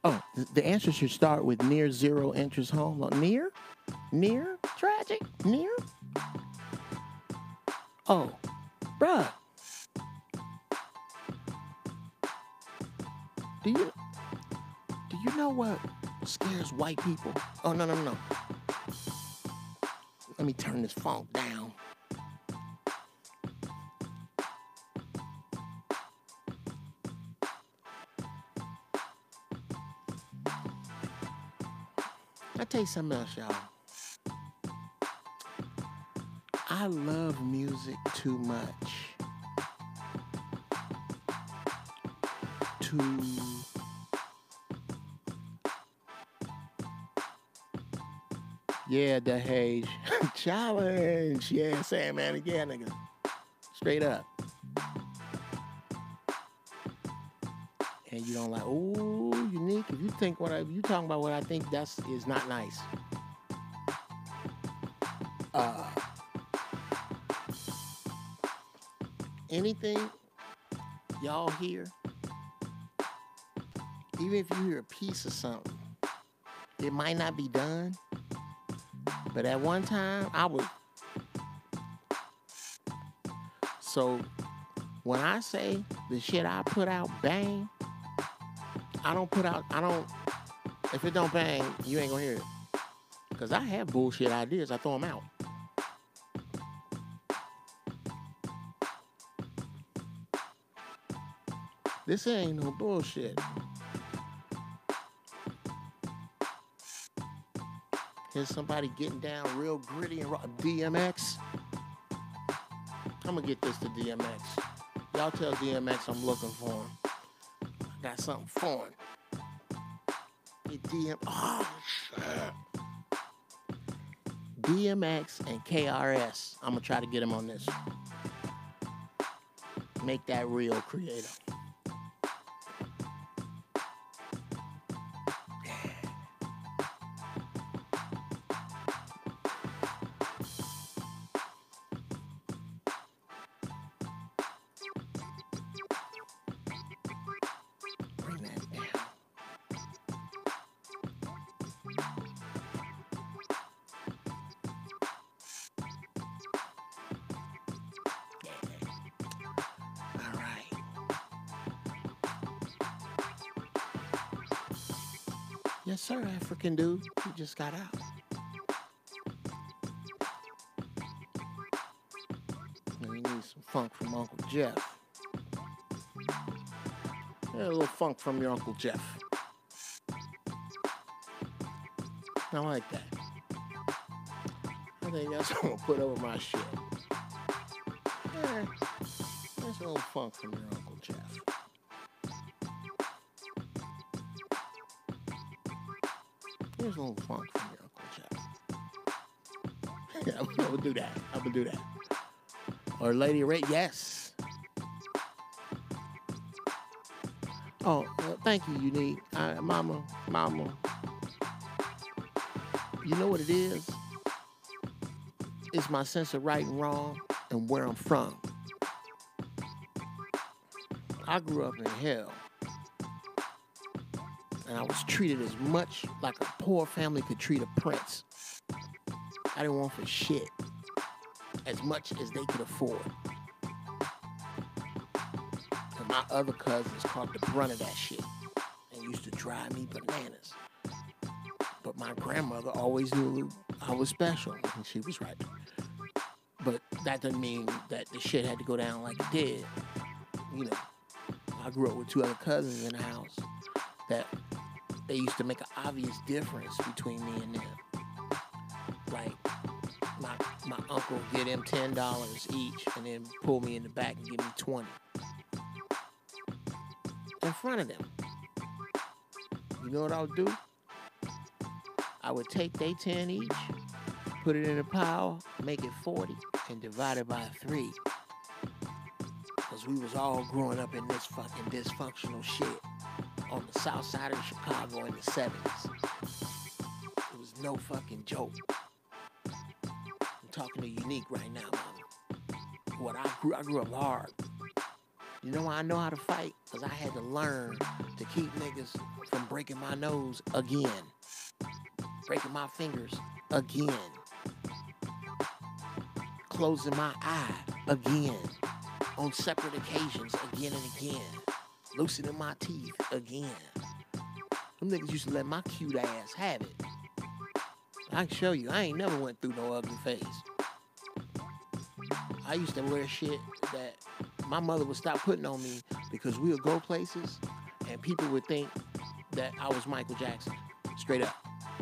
Oh, the answer should start with near zero interest home loan. Near? Near? Tragic? Near? Oh, bruh. Do you know what scares white people? Oh, no. Let me turn this funk down. I tell you something else, y'all. I love music too much to the Hage challenge. Yeah, say man again, nigga. Straight up. And you don't like, ooh, unique. If you think you talking about what I think is not nice. Anything y'all hear, even if you hear a piece of something, it might not be done, but at one time I was. So when I say the shit I put out bang, if it don't bang, you ain't gonna hear it. Cause I have bullshit ideas, I throw them out. This ain't no bullshit. Here's somebody getting down real gritty and raw. DMX. I'm gonna get this to DMX. Y'all tell DMX I'm looking for him. I got something for him. Oh, shit. DMX and KRS. I'm gonna try to get him on this. Make that real, creator. Yes, sir, African dude. He just got out. And we need some funk from Uncle Jeff. Yeah, a little funk from your Uncle Jeff. I like that. I think that's what I'm gonna put over my shit. Yeah, that's a little funk from your Uncle Jeff. Here's a little funk from your Uncle Jeff. Yeah, I'm gonna do that. I'm gonna do that. Or Lady Ray, yes. Oh, thank you, Unique. Mama. You know what it is? It's my sense of right and wrong and where I'm from. I grew up in hell. And I was treated as much like a poor family could treat a prince. I didn't want for shit. As much as they could afford. And my other cousins caught the brunt of that shit. And used to drive me bananas. But my grandmother always knew I was special. And she was right. But that doesn't mean that the shit had to go down like it did. You know, I grew up with two other cousins in the house that they used to make an obvious difference between me and them. Like, my uncle would get them $10 each and then pull me in the back and give me 20. In front of them. You know what I would do? I would take they 10 each, put it in a pile, make it 40, and divide it by 3. Because we was all growing up in this fucking dysfunctional shit on the south side of Chicago in the 70s. It was no fucking joke. I'm talking to Unique right now, mama. I grew up hard. You know why I know how to fight? Because I had to learn to keep niggas from breaking my nose again. Breaking my fingers again. Closing my eye again. On separate occasions again and again. Loosening my teeth again. Them niggas used to let my cute ass have it. I can show you, I ain't never went through no ugly phase. I used to wear shit that my mother would stop putting on me because we would go places and people would think that I was Michael Jackson. Straight up.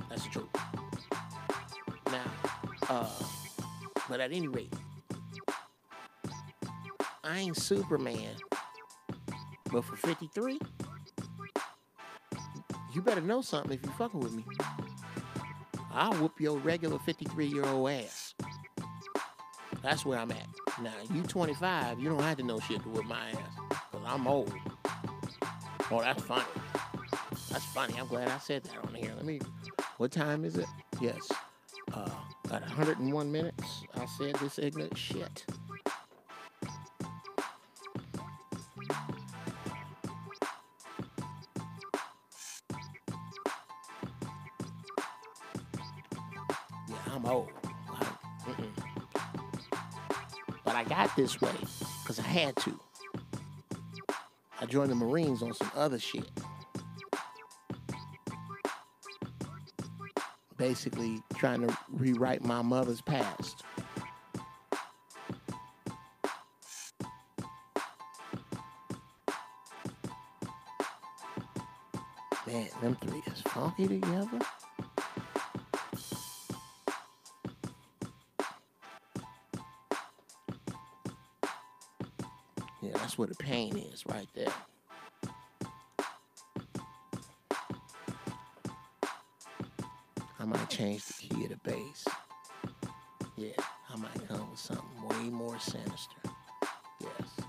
That's the truth. Now, but at any rate, I ain't Superman, but for 53, you better know something if you fucking with me. I'll whoop your regular 53-year-old ass. That's where I'm at. Now, you 25, you don't have to know shit to whoop my ass, because I'm old. Oh, that's funny. That's funny. I'm glad I said that on here. What time is it? Yes. Got 101 minutes. I said this ignorant shit. Yeah, I'm old. But I got this way because I had to. I joined the Marines on some other shit. Basically trying to rewrite my mother's past. Man, them three is funky together. Yeah, that's where the pain is right there. I might change the key of the bass. Yeah, I might come with something way more sinister. Yes.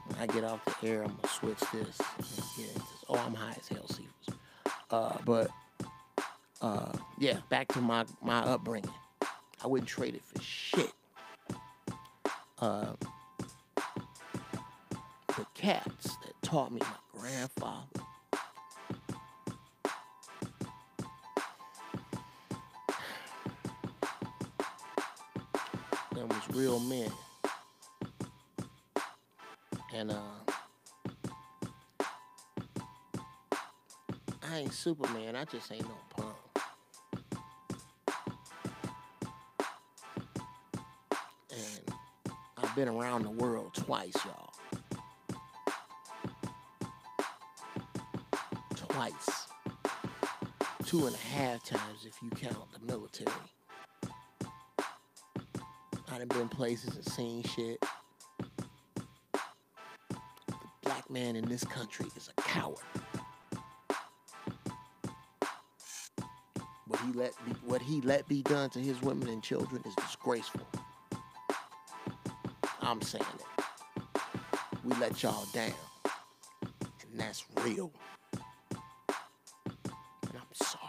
When I get off the air, I'm going to switch this and get into this. Oh, I'm high as hell, Cephas. Yeah, back to my upbringing. I wouldn't trade it for shit. The cats that taught me my grandfather. Them was real men. And I ain't Superman, I just ain't no punk. And I've been around the world twice, y'all. Twice. 2.5 times if you count the military. I done been places and seen shit. The black man in this country is a coward. What he let be done to his women and children is disgraceful. I'm saying it. We let y'all down. And that's real. And I'm sorry.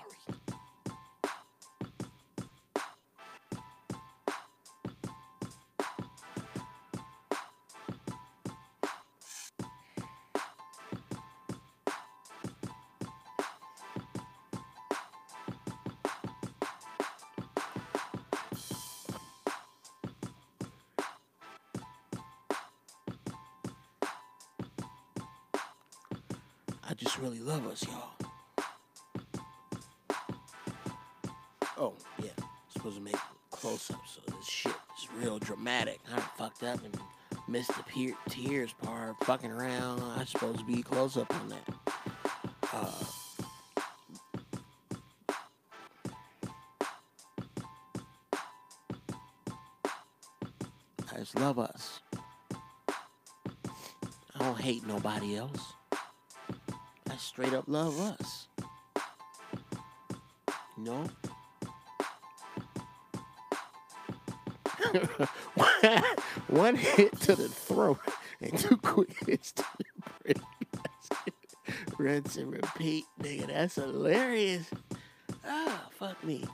I just really love us, y'all. Oh, yeah. Supposed to make close-ups, so this shit is real dramatic. I done fucked up and missed the tears part, fucking around. I'm supposed to be close-up on that. I just love us. I don't hate nobody else. I straight up love us. You know? One hit to the throat and 2 quick hits to the brain. Rinse and repeat, nigga. That's hilarious. Ah, fuck me.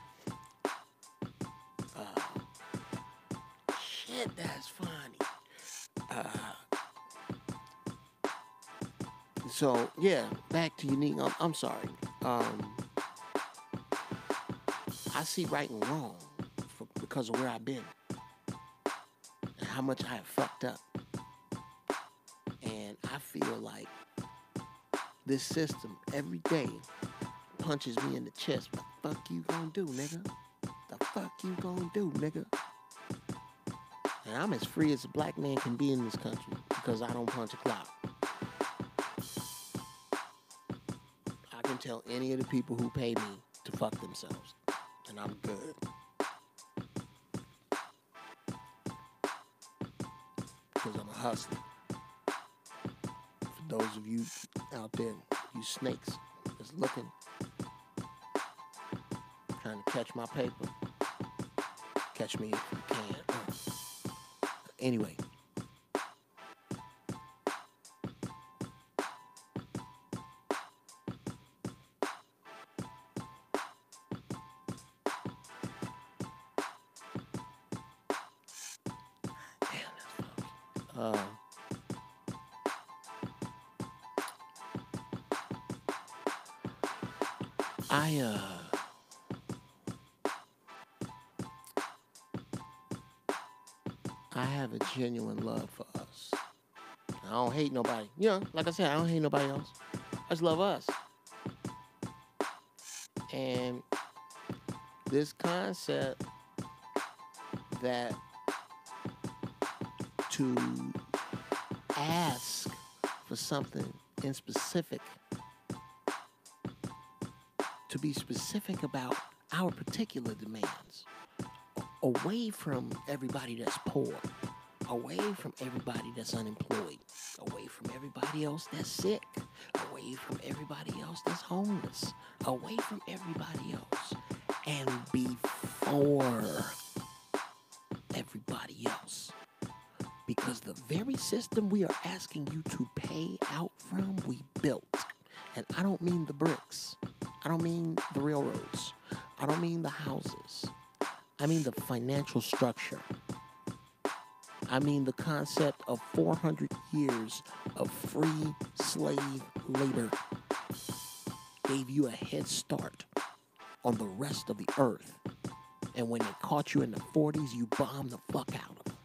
Shit, that's funny. So, yeah, back to unique. I'm sorry. I see right and wrong because of where I've been and how much I have fucked up. And I feel like this system every day punches me in the chest. What the fuck you gonna do, nigga? The fuck you gonna do, nigga? And I'm as free as a black man can be in this country because I don't punch a clock. I can tell any of the people who pay me to to fuck themselves. And I'm good. Because I'm a hustler. For those of you out there, you snakes that's looking, trying to catch my paper, catch me if you can. Anyway. I have a genuine love for us. I don't hate nobody. You know, like I said, I don't hate nobody else. I just love us. And this concept that to ask for something in specific, to be specific about our particular demands, away from everybody that's poor, away from everybody that's unemployed, away from everybody else that's sick, away from everybody else that's homeless, away from everybody else, and before everybody else. Because the very system we are asking you to pay out from, we built. And I don't mean the bricks. I don't mean the railroads. I don't mean the houses. I mean the financial structure. I mean the concept of 400 years of free slave labor gave you a head start on the rest of the earth. And when they caught you in the 40s, you bombed the fuck out of them.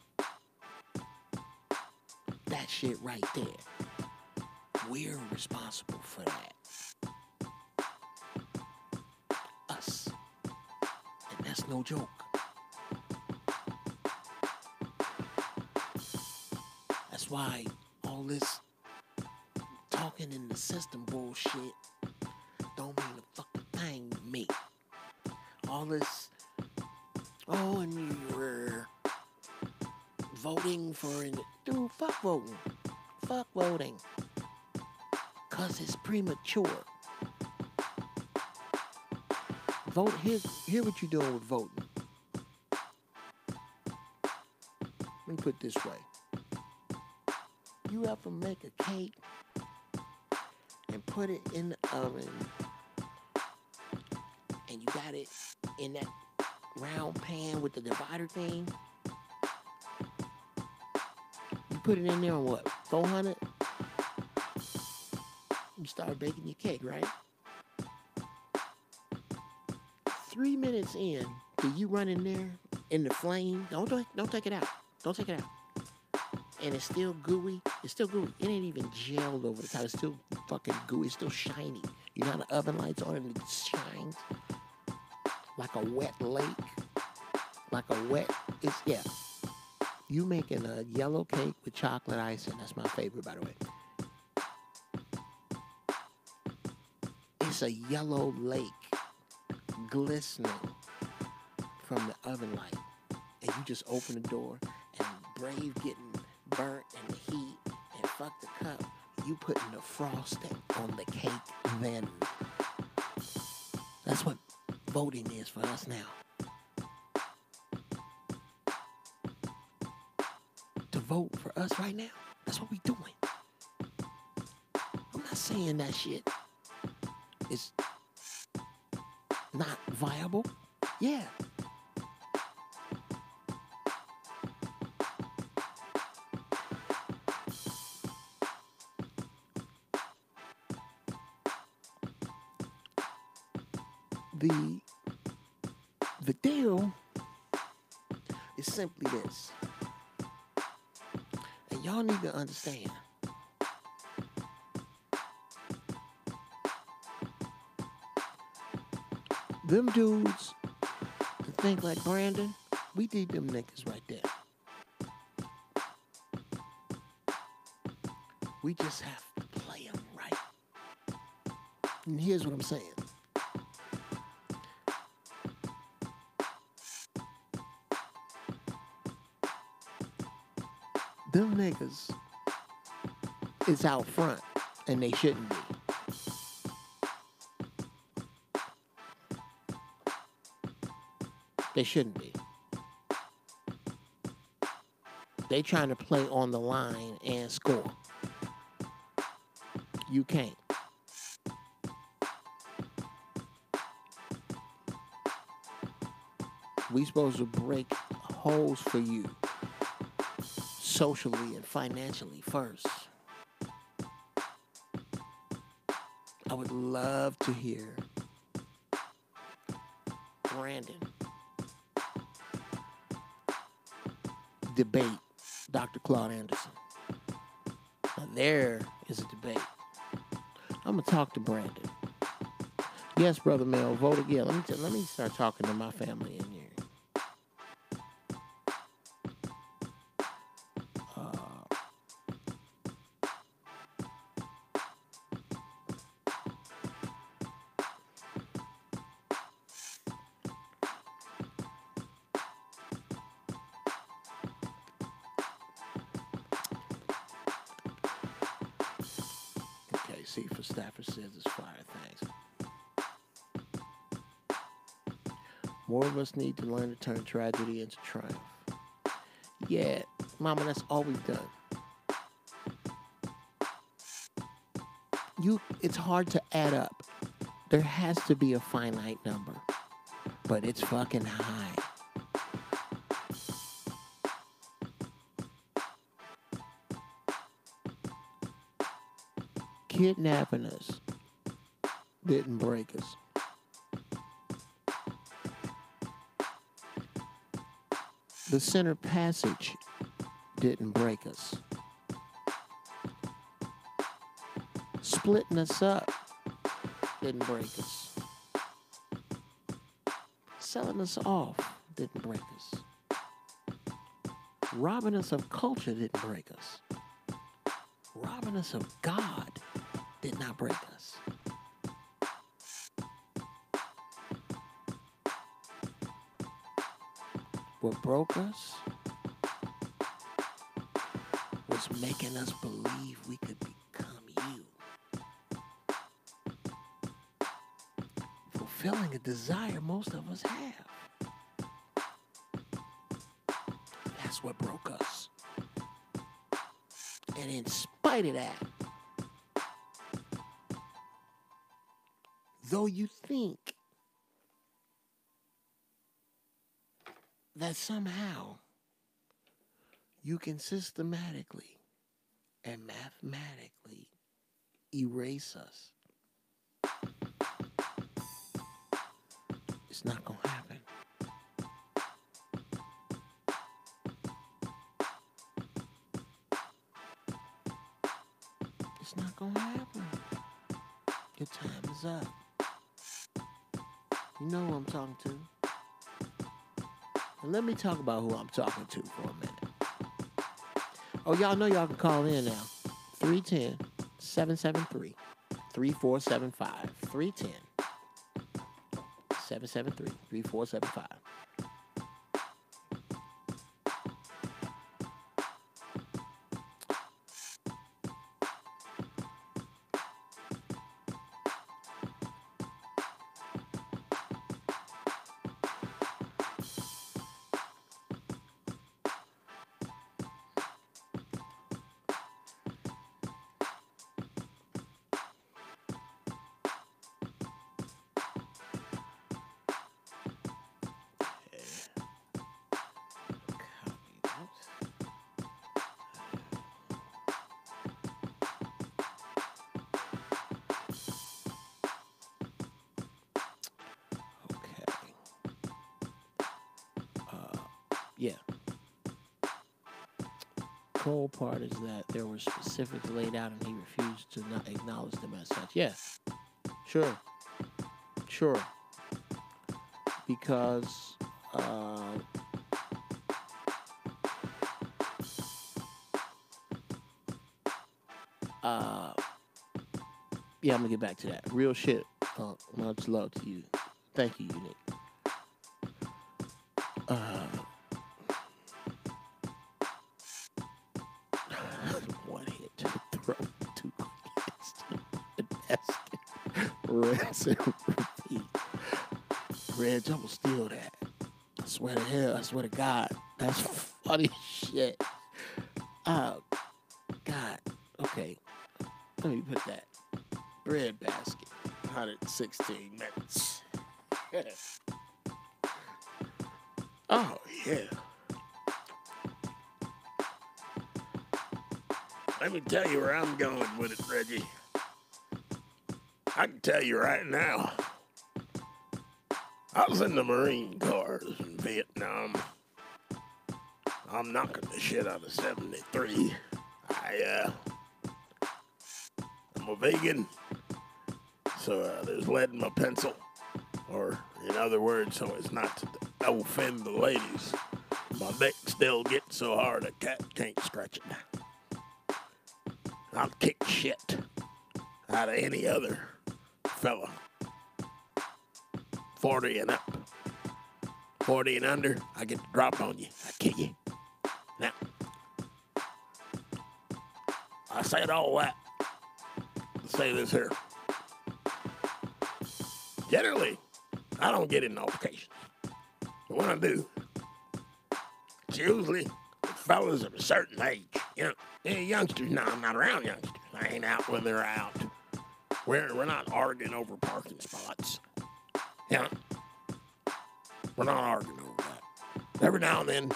That shit right there. We're responsible for that. Us. And that's no joke. That's why all this talking in the system bullshit don't mean a fucking thing to me. All this, oh, and you were voting for an... Dude, fuck voting. Fuck voting. Because it's premature. Vote, here's what you're doing with voting. Let me put it this way. You have to make a cake and put it in the oven, and you got it in that round pan with the divider thing. You put it in there on what, 400? You start baking your cake, right? 3 minutes in, do you run in there in the flame? Don't take it out. Don't take it out. And it's still gooey. It's still gooey. It ain't even gelled over the top. It's still fucking gooey. It's still shiny. You know how the oven lights on and it shines? Like a wet lake. Like a wet... It's, yeah. You making a yellow cake with chocolate icing. That's my favorite, by the way. It's a yellow lake glistening from the oven light. And you just open the door and Brave getting burnt in the heat and fuck the cup. You putting the frosting on the cake then. That's what voting is for us now. To vote for us right now, that's what we doing. I'm not saying that shit is not viable. Yeah. The deal is simply this. And y'all need to understand. Them dudes that think like Brandon, we need them niggas right there. We just have to play them right. And here's what I'm saying. them niggas is out front, and they shouldn't be. They shouldn't be. They trying to play on the line and score. You can't. We supposed to break holes for you socially and financially first. I would love to hear Brandon debate Dr. Claude Anderson. Now there is a debate. I'm gonna talk to Brandon. Yes, Brother Mel, vote again. Let me start talking to my family in here. Okay, see, for Stafford says it's fire. Thanks. More of us need to learn to turn tragedy into triumph. Yeah, Mama, that's all we've done. It's hard to add up. There has to be a finite number, but it's fucking high. Kidnapping us didn't break us. The center passage didn't break us. Splitting us up didn't break us. Selling us off didn't break us. Robbing us of culture didn't break us. Robbing us of God did not break us. What broke us was making us believe we could become you. Fulfilling a desire most of us have. That's what broke us. And in spite of that, though you think that somehow you can systematically and mathematically erase us, it's not gonna happen. It's not gonna happen. Your time is up. You know who I'm talking to. And let me talk about who I'm talking to for a minute. Oh, y'all know y'all can call in now. 310-773-3475. 310-773-3475. Yeah. Cold part is that there were specifics laid out and he refused to not acknowledge them as such. Yeah. Sure. Because yeah, I'm gonna get back to that. Real shit. Much love to you. Thank you, Unique. rinse and repeat. Reg, I'm gonna steal that. I swear to hell, I swear to God. That's funny shit. Oh, God. Okay. Let me put that. Bread basket. 116 minutes. Oh, yeah. Let me tell you where I'm going with it, Reggie. I can tell you right now. I was in the Marine Corps in Vietnam. I'm knocking the shit out of 73. I'm a vegan, so there's lead in my pencil. Or, in other words, so as not to offend the ladies, my dick still gets so hard a cat can't scratch it. I'll kick shit out of any other fella. 40 and up. 40 and under, I get the drop on you. I kick you. Now, I said all that to say this here. Generally, I don't get in altercations. But when I do, it's usually fellas of a certain age. You know, youngsters, no, I'm not around youngsters. I ain't out when they're out. We're not arguing over parking spots. You know, we're not arguing over that. Every now and then,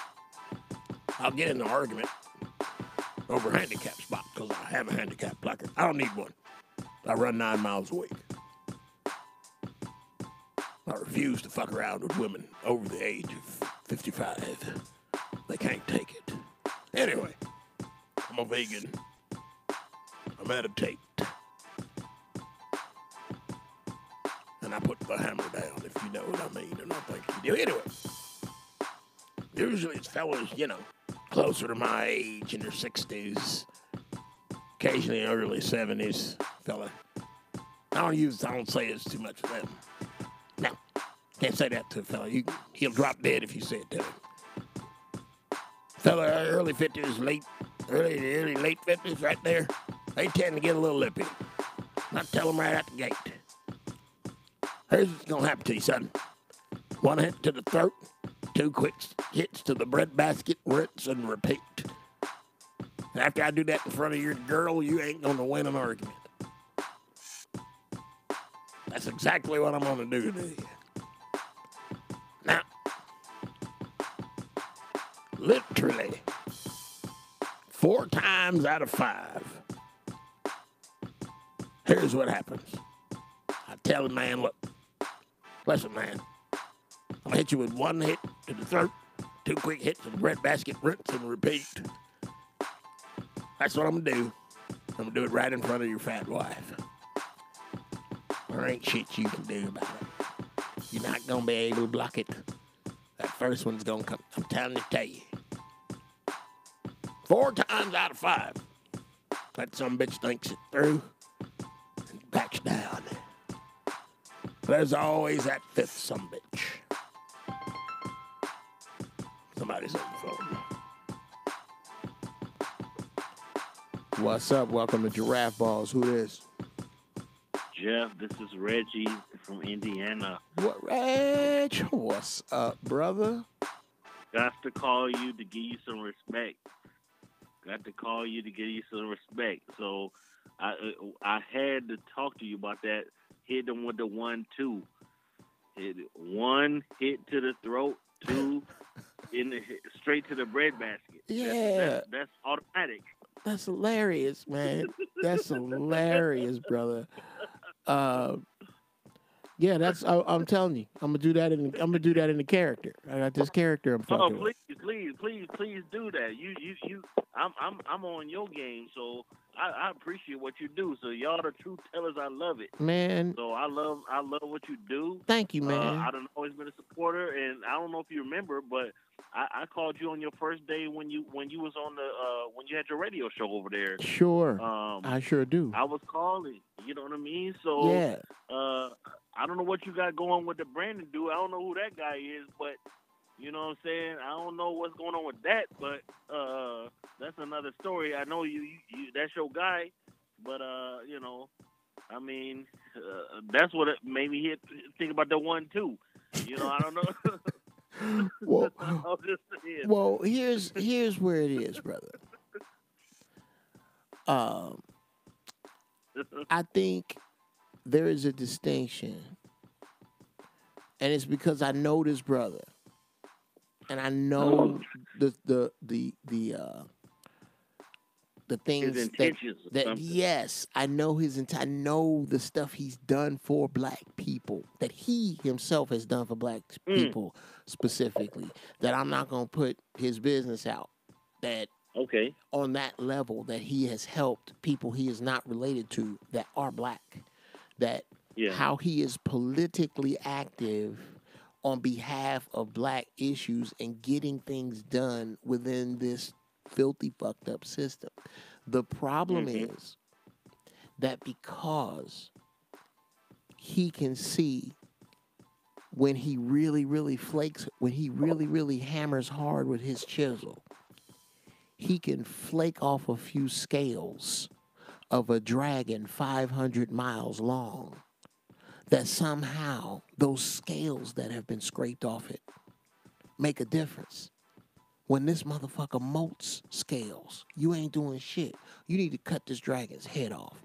I'll get in an argument over handicap spots because I have a handicap placard. I don't need one. I run 9 miles a week. I refuse to fuck around with women over the age of 55. They can't take it. Anyway, I'm a vegan. I meditate. And I put the hammer down, if you know what I mean, and I think you do. Anyway, usually it's fellas, you know, closer to my age in their 60s, occasionally early 70s, fella. I don't say it's too much for them. No, can't say that to a fella. He'll drop dead if you say it to him. Fella, early 50s, late 50s, right there, they tend to get a little lippy. I tell them right out the gate. Here's what's going to happen to you, son. 1 hit to the throat, 2 quick hits to the bread basket, rinse and repeat. And after I do that in front of your girl, you ain't going to win an argument. That's exactly what I'm going to do to you. Now, literally, 4 times out of 5, here's what happens. I tell the man, look, listen, man, I'm going to hit you with 1 hit to the throat, 2 quick hits to the bread basket, rinse and repeat. That's what I'm going to do. I'm going to do it right in front of your fat wife. There ain't shit you can do about it. You're not going to be able to block it. That first one's going to come. I'm telling you, tell you. 4 times out of 5, that some bitch thinks it through and backs down. There's always that 5th some bitch. Somebody's on the phone. What's up? Welcome to Giraffe Balls. Who this? Jeff, this is Reggie from Indiana. What, Reg? What's up, brother? Got to call you to give you some respect. So I had to talk to you about that. Hit them with the 1-2. Hit 1 hit to the throat, 2 straight to the bread basket. Yeah. That's automatic. That's hilarious, man. That's hilarious, brother. Yeah, I'm telling you, I'm gonna do that in the character. I got this character I'm fucking with. Please do that. I'm on your game, so I appreciate what you do. So y'all the truth tellers, I love it, man. So I love what you do. Thank you, man. I've always been a supporter, and I don't know if you remember, but I called you on your first day when you was on the when you had your radio show over there. Sure, I sure do. I was calling. You know what I mean? So yeah. I don't know what you got going with the Brandon dude. I don't know who that guy is, but you know what I'm saying? I don't know what's going on with that, but that's another story. I know you that's your guy, but you know, I mean, that's what it made me think about the 1-2. You know, I don't know. Well, I was just saying. well, here's where it is, brother. I think there is a distinction, and it's because I know this brother, and I know the things His intentions or that something. yes, I know I know the stuff he's done for black people, that he himself has done for black people specifically, that I'm not going to put his business out, that Okay. on that level, that he has helped people he is not related to that are black, that Yeah. how he is politically active on behalf of black issues and getting things done within this filthy, fucked up system. The problem is that because he can see when he really, really flakes, when he really, really hammers hard with his chisel, he can flake off a few scales of a dragon 500 miles long, that somehow those scales that have been scraped off it make a difference. When this motherfucker molts scales, you ain't doing shit. You need to cut this dragon's head off.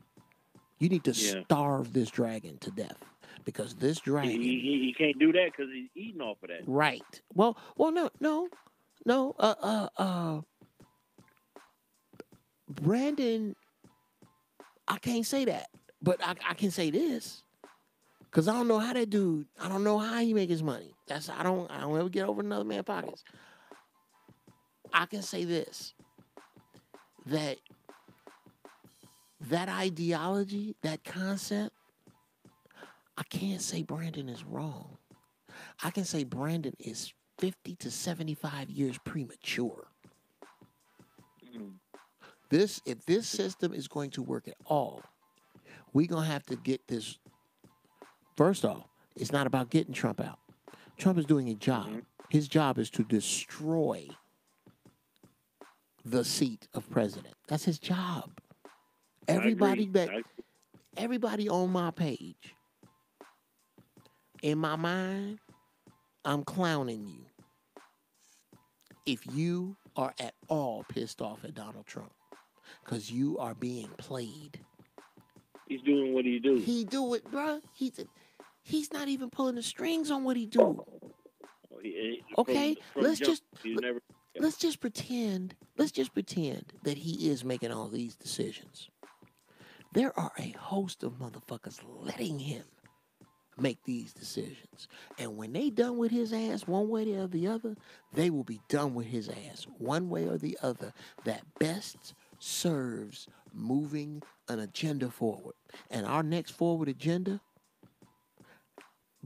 You need to starve this dragon to death, because this dragon. He can't do that because he's eating off of that. Right. Well, no. Brandon, I can't say that, but I can say this, because I don't know how that dude. I don't know how he make his money. I don't ever get over another man's pockets. I can say this, that ideology, that concept, I can't say Brandon is wrong. I can say Brandon is 50 to 75 years premature. If this system is going to work at all, we're going to have to get this. First off, it's not about getting Trump out. Trump is doing a job. His job is to destroy the seat of president. That's his job. Everybody on my page, in my mind, I'm clowning you if you are at all pissed off at Donald Trump, because you are being played. He's doing what he do. He do it, bruh. He's not even pulling the strings on what he do. Okay, let's just pretend that he is making all these decisions. There are a host of motherfuckers letting him make these decisions. And when they done with his ass one way or the other, they will be done with his ass one way or the other that best serves moving an agenda forward. And our next forward agenda,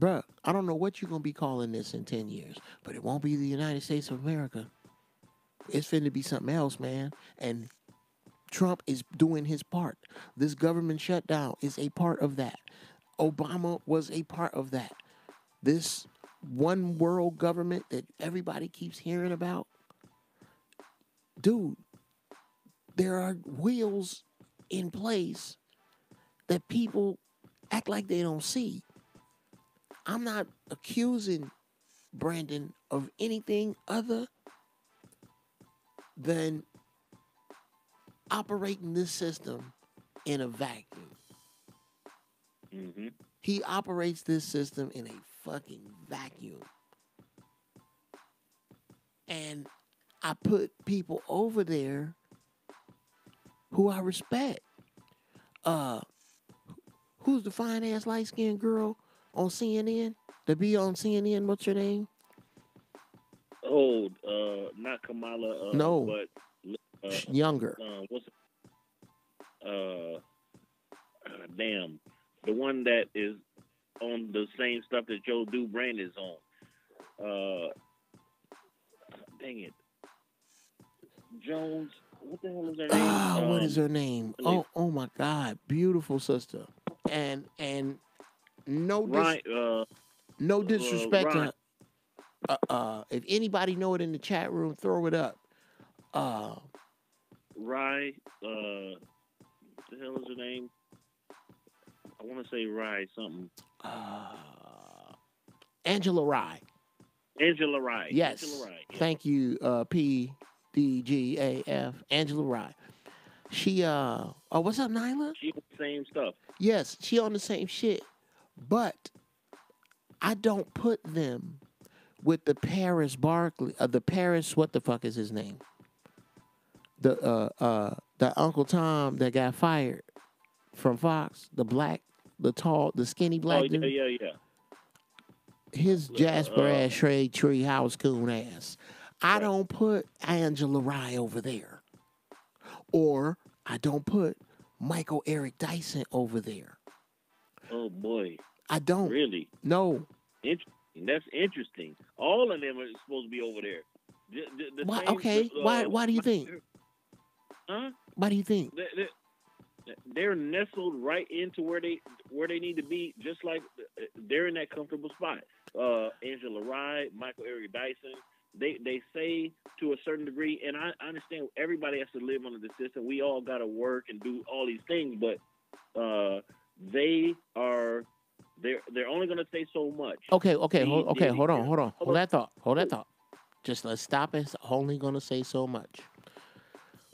bruh, I don't know what you're going to be calling this in 10 years, but it won't be the United States of America. It's finna be something else, man. And Trump is doing his part. This government shutdown is a part of that. Obama was a part of that. This one world government that everybody keeps hearing about, dude, there are wheels in place that people act like they don't see. I'm not accusing Brandon of anything other than operating this system in a vacuum. He operates this system in a fucking vacuum. And I put people over there who I respect. Who's the fine ass light skinned girl on CNN? To be on CNN, what's her name? Oh, not Kamala. No, but younger. What's damn, the one that is on the same stuff that Joe Brand is on. Dang it, Jones. What the hell is her name? What is her name? Oh my God, beautiful sister. And no no disrespect to her. If anybody know it in the chat room, throw it up. What the hell is her name? I want to say Rye something. Angela Rye. Angela Rye. Yes. Angela Rye. Yeah. Thank you, PDGAF. Angela Rye. She oh, what's up, Nyla? She was the same stuff. Yes, she on the same shit. But I don't put them with the Paris Barkley, the Paris, what the fuck is his name? The Uncle Tom that got fired from Fox, the skinny black dude. Yeah. His Jasper ass, Trey House coon ass. I don't put Angela Rye over there. Or I don't put Michael Eric Dyson over there. Oh boy. I don't. Really? No. Interesting. That's interesting. All of them are supposed to be over there. Why, okay. Why do you think? Huh? Why do you think? They're nestled right into where they need to be, just like they're in that comfortable spot. Angela Rye, Michael Eric Dyson, they say to a certain degree, and I understand everybody has to live under the system. We all got to work and do all these things, but they're only going to say so much. Okay, hold on. Hold that thought. Just let's stop. It's only going to say so much.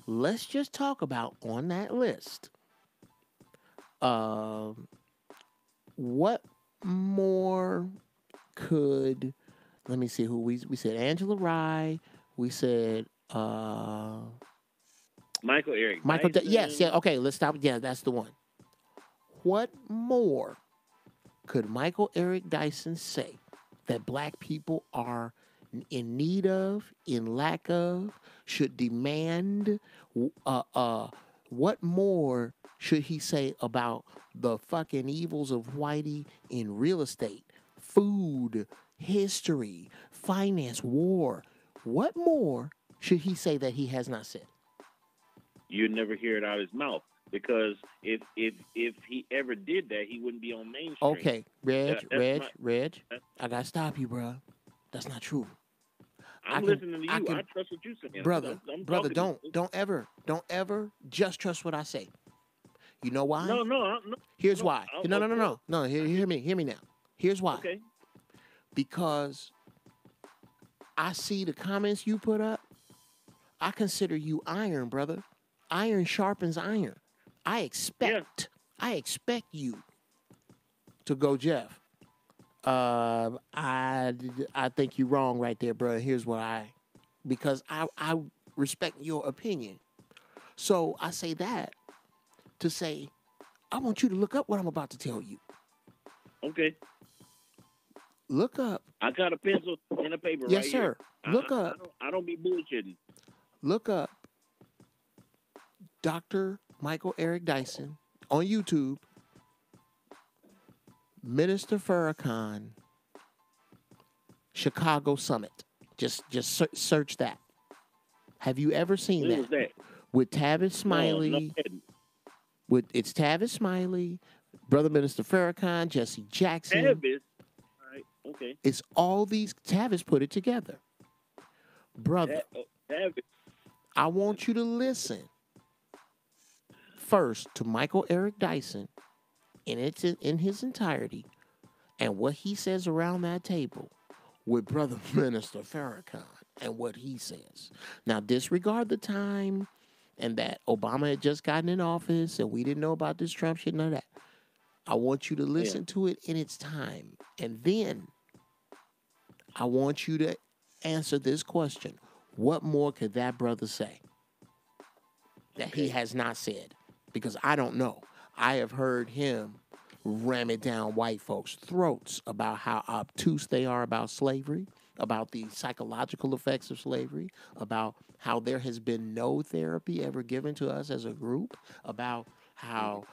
Let's just talk about on that list. What more could? Let me see who we said. Angela Rye. We said Michael Eric. Yes. Okay, let's stop. Yeah, that's the one. What more could Michael Eric Dyson say that black people are in need of, in lack of, should demand? What more should he say about the fucking evils of whitey in real estate, food, history, finance, war? What more should he say that he has not said? You'd never hear it out of his mouth, because if he ever did that, he wouldn't be on mainstream. Okay, Reg, I gotta stop you, bro. That's not true. I'm listening to you. I trust what you're saying, brother. I'm brother, don't ever just trust what I say. You know why? No. Here's why. No. Hear me now. Here's why. Okay. Because I see the comments you put up. I consider you iron, brother. Iron sharpens iron. I expect you to go, Jeff. I think you're wrong right there, bro. Here's why. Because I respect your opinion. So I say that to say, I want you to look up what I'm about to tell you. Okay. Look up. I got a pencil and a paper yes, right sir. Here. Look up. I don't be bullshitting. Look up Dr. Michael Eric Dyson on YouTube. Minister Farrakhan, Chicago Summit. Just search that. Have you ever seen When was that? With Tavis Smiley? No, it's Tavis Smiley, Brother Minister Farrakhan, Jesse Jackson. Tavis? All right, okay. It's all these. Tavis put it together. Brother, Tavis. I want you to listen first to Michael Eric Dyson in his entirety, and what he says around that table with Brother Minister Farrakhan and what he says. Now, disregard the time and that Obama had just gotten in office and we didn't know about this Trump shit, none of that. I want you to listen to it in its time. And then I want you to answer this question. What more could that brother say that he has not said? Because I don't know. I have heard him ram it down white folks' throats about how obtuse they are about slavery, about the psychological effects of slavery, about how there has been no therapy ever given to us as a group, about how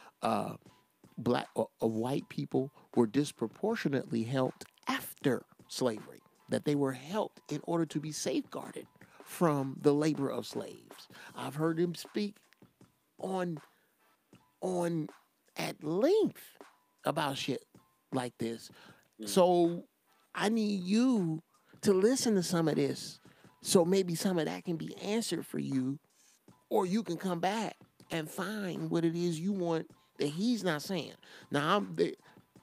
black or white people were disproportionately helped after slavery, that they were helped in order to be safeguarded from the labor of slaves. I've heard him speak on at length about shit like this. So I need you to listen to some of this, so maybe some of that can be answered for you, or you can come back and find what it is you want that he's not saying. Now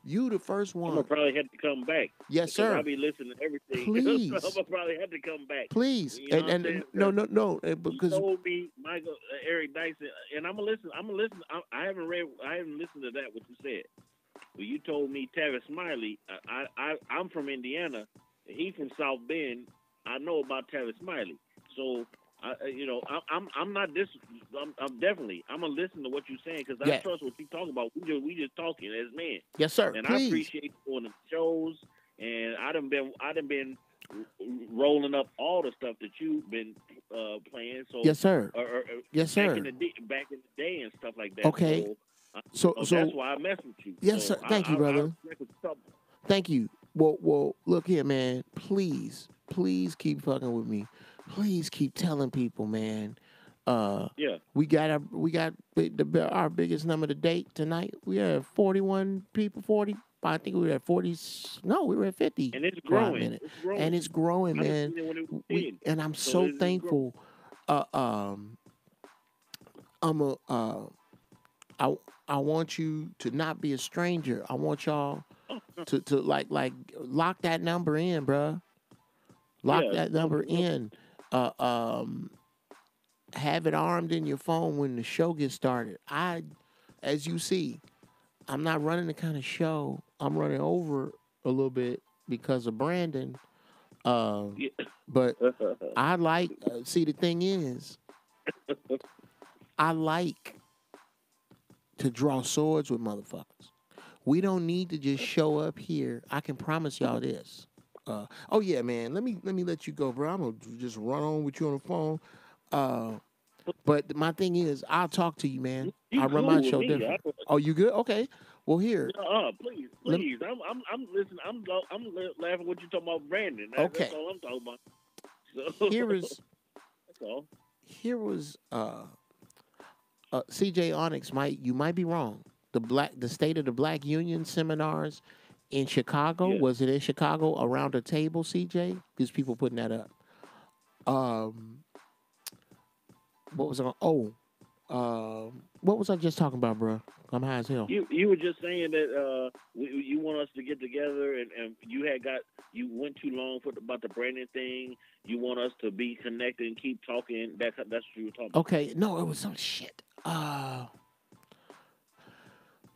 you the first I'm gonna one. probably have to come back Yes, because I sir. be listening to everything. So I'm Please, gonna probably have to come back. please, You know what I'm and saying? no, Because no, no, you because told me, Michael, Eric Dyson, and I'm gonna listen. I'm gonna listen. I haven't read. I haven't listened to that. What you said. Well, you told me Tavis Smiley. I'm from Indiana. He from South Bend. I know about Tavis Smiley. So, I'm not this. I'm definitely. I'm gonna listen to what you're saying because I yeah, trust what you talking about. We just talking as men, yes, sir. and I Please, appreciate you on the shows. And I done been rolling up all the stuff that you've been playing. So, yes, sir. or Yes, sir. back in the day and stuff like that. Okay. So. So, That's why I mess with you. yes, So sir. Thank you, I brother. respect what you're talking about. Thank you. Well, look here, man. Please, please keep fucking with me. Please keep telling people, man. Yeah. We got our biggest number to date tonight. We had 41 people. 40. I think we were at 40. No, we were at 50 And it's for a growing. minute. It's growing. And it's growing, I done man. seen it when it was We 10. and I'm So so it's growing. thankful. I'm a I want you to not be a stranger. I want y'all to like lock that number in, bruh. Lock Yeah. that number in. Uh, um, have it armed in your phone when the show gets started. As you see, I'm not running the kind of show. I'm running over a little bit because of Brandon. Yeah. But I like. See, the thing is, I like to draw swords with motherfuckers. We don't need to just show up here. I can promise y'all this. Oh yeah, man. Let me let you go, bro. I'm gonna just run on with you on the phone. But my thing is, I'll talk to you, man. You I run cool my with show me. different. Oh, you good? Okay. Well, here. Please, Let- please. I'm listening. I'm laughing what you talking about, Brandon. Okay. That's all I'm talking about. So, Here is that's all. here was CJ Onyx. You might be wrong. The State of the Black Union seminars in Chicago. Yeah. Was it in Chicago around a table, CJ? Because people putting that up. What was I? What was I just talking about, bro? I'm high as hell. You were just saying that you want us to get together, and you went too long about the Brandon thing. You want us to be connected and keep talking. That's what you were talking about. Okay, no, it was some shit.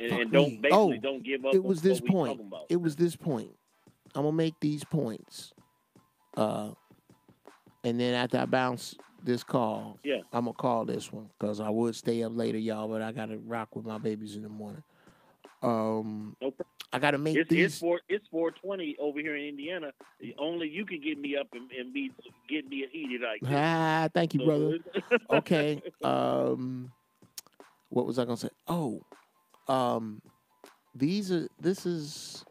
And me. don't give up. It was on this what we point. talking about. It was this point. I'm gonna make these points. And then after I bounce this call, Yeah. I'm gonna call this one because I would stay up later, y'all, but I gotta rock with my babies in the morning. No problem. I gotta make It's these. it's 4:20 over here in Indiana. Only you can get me up and be get me heated like this. Thank you, brother. Okay. What was I gonna say? Oh, this is.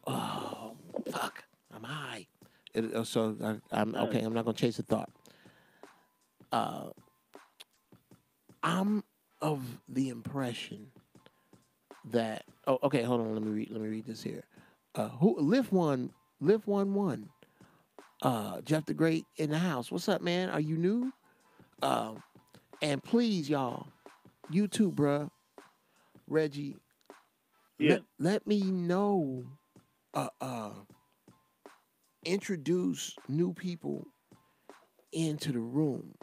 Oh, fuck! I'm high. I'm okay. I'm not gonna chase a thought. I'm of the impression that. Oh, okay. Hold on. Let me read this here. Who lift one? Jeff the Great in the house. What's up, man? Are you new? And please, y'all, you too, bruh. Reggie. Yeah. Let me know. Introduce new people into the room.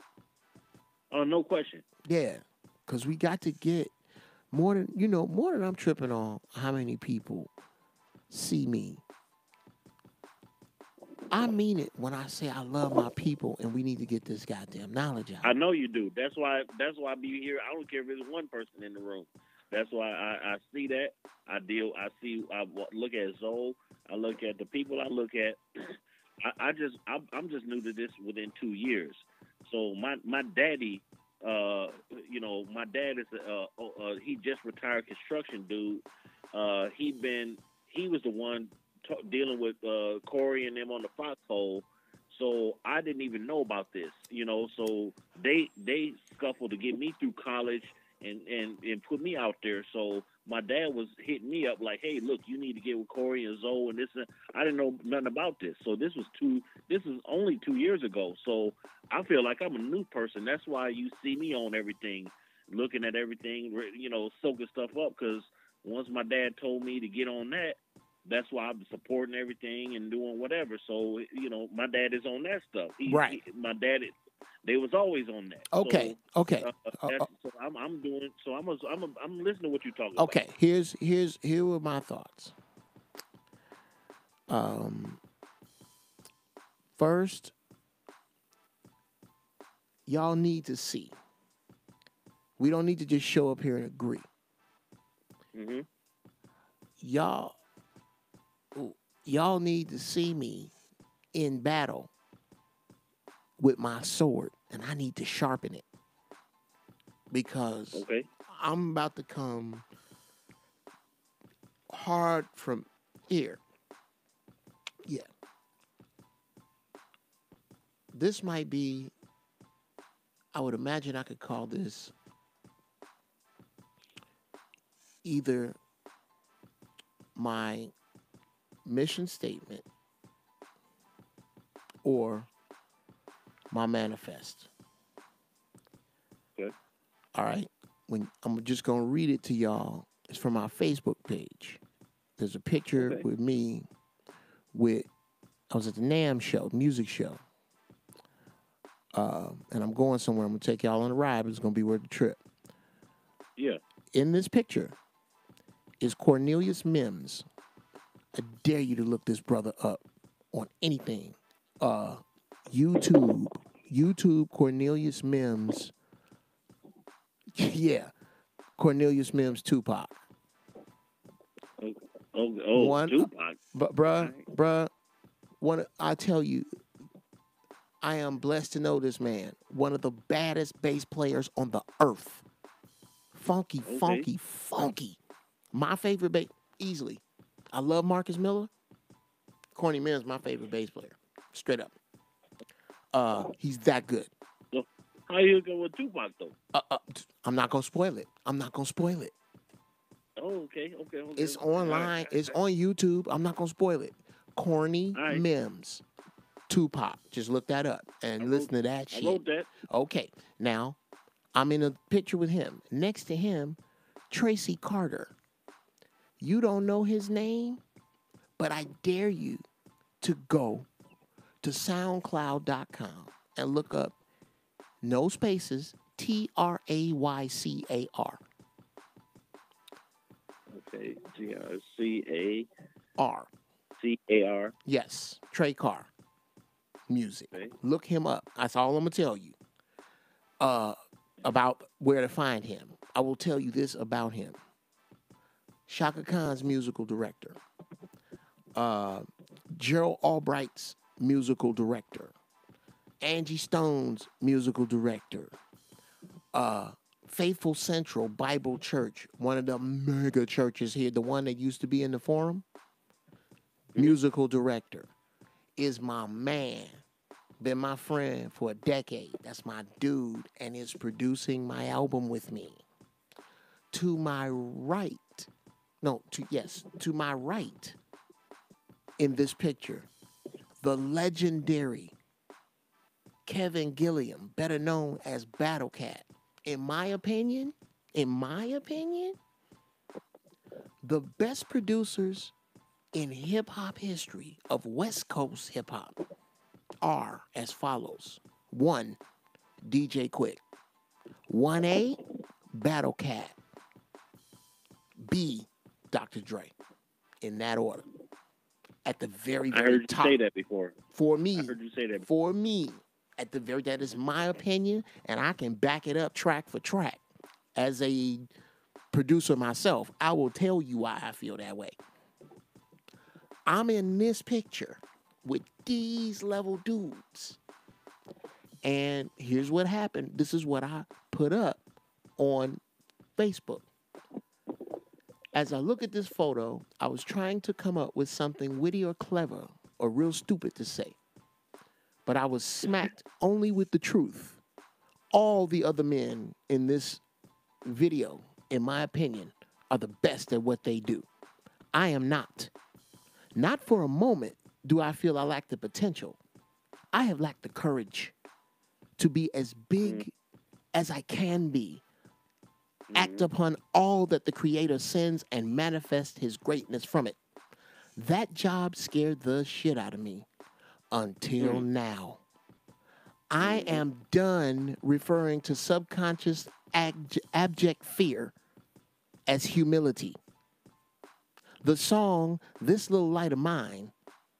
Oh, no question. Yeah, because we got to get more than I'm tripping on how many people see me. I mean it when I say I love my people and we need to get this goddamn knowledge out. I know you do. That's why I be here. I don't care if there's one person in the room. That's why I see that. I look at Zoe. I look at the people. I look at. I'm just new to this within 2 years. So my daddy, my dad is he just retired construction dude. He was the one dealing with Corey and them on the foxhole. So I didn't even know about this, So they scuffled to get me through college and put me out there. So my dad was hitting me up like, hey, look, you need to get with Corey and Zoe and this. And I didn't know nothing about this. So this is only 2 years ago. So I feel like I'm a new person. That's why you see me on everything. looking at everything, soaking stuff up. Because once my dad told me to get on that, that's why I'm supporting everything and doing whatever. So my dad is on that stuff. Right. My dad, they was always on that. Okay. So, Okay. so I'm doing. So I'm listening to what you're talking about. Okay. Here were my thoughts. First, y'all need to see. We don't need to just show up here and agree. Mm-hmm. Y'all need to see me in battle with my sword, and I need to sharpen it because I'm about to come hard from here. Yeah. This might be, I would imagine I could call this either my mission statement or my manifest. Okay. All right. I'm just going to read it to y'all. It's from our Facebook page. There's a picture with me I was at the NAMM show, music show. And I'm going somewhere. I'm going to take y'all on a ride, but it's going to be worth the trip. Yeah. In this picture is Cornelius Mims. I dare you to look this brother up on anything. YouTube Cornelius Mims. Yeah. Cornelius Mims Tupac. Tupac. Bruh, I tell you, I am blessed to know this man. One of the baddest bass players on the earth. Funky. My favorite bass, easily. I love Marcus Miller. Corny Mims, my favorite bass player. Straight up. He's that good. So how you go with Tupac though? I'm not gonna spoil it. Oh, okay. It's online. It's on YouTube. I'm not gonna spoil it. Corny Mims, Tupac. Just look that up and listen to that shit. I wrote that. Okay. Now, I'm in a picture with him. Next to him, Tracy Carter. You don't know his name, but I dare you to go to SoundCloud.com and look up, no spaces, Traycar. Okay, GRCAR. CAR. Yes, Traycar music. Okay. Look him up. That's all I'm gonna tell you. About where to find him. I will tell you this about him. Shaka Khan's musical director. Gerald Albright's musical director. Angie Stone's musical director. Faithful Central Bible Church, one of the mega churches here, the one that used to be in the Forum, musical director, is my man. Been my friend for a decade. That's my dude, and is producing my album with me. To my right, to my right in this picture, the legendary Kevin Gilliam, better known as Battle Cat. In my opinion, the best producers in hip-hop history of West Coast hip-hop are as follows. 1, DJ Quick. 1A, Battle Cat. B, Dr. Dre. In that order. At the very, very I heard top. you say that before. For me. I heard you say that. For me. At the very, that is my opinion, and I can back it up track for track. As a producer myself, I will tell you why I feel that way. I'm in this picture with these level dudes. And here's what happened. This is what I put up on Facebook. As I look at this photo, I was trying to come up with something witty or clever or real stupid to say. But I was smacked only with the truth. All the other men in this video, in my opinion, are the best at what they do. I am not. Not for a moment do I feel I lack the potential. I have lacked the courage to be as big as I can be act upon all that the Creator sends, and manifest His greatness from it. That job scared the shit out of me until now. I am done referring to subconscious abject fear as humility. The song, This Little Light of Mine,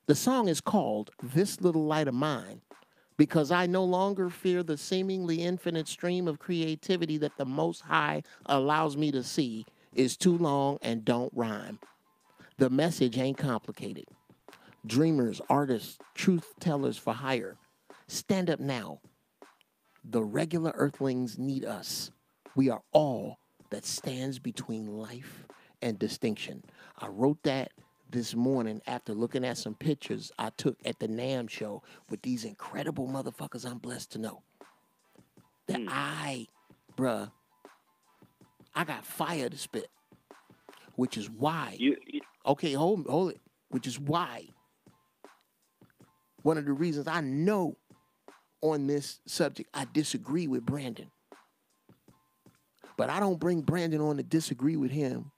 the song is called This Little Light of Mine because I no longer fear the seemingly infinite stream of creativity that the Most High allows me to see is too long and don't rhyme. The message ain't complicated. Dreamers, artists, truth tellers for hire, stand up now. The regular earthlings need us. We are all that stands between life and distinction. I wrote that this morning after looking at some pictures I took at the NAM show with these incredible motherfuckers I'm blessed to know. That I got fire to spit, which is why. Okay, hold it. Which is why one of the reasons I know on this subject I disagree with Brandon. But I don't bring Brandon on to disagree with him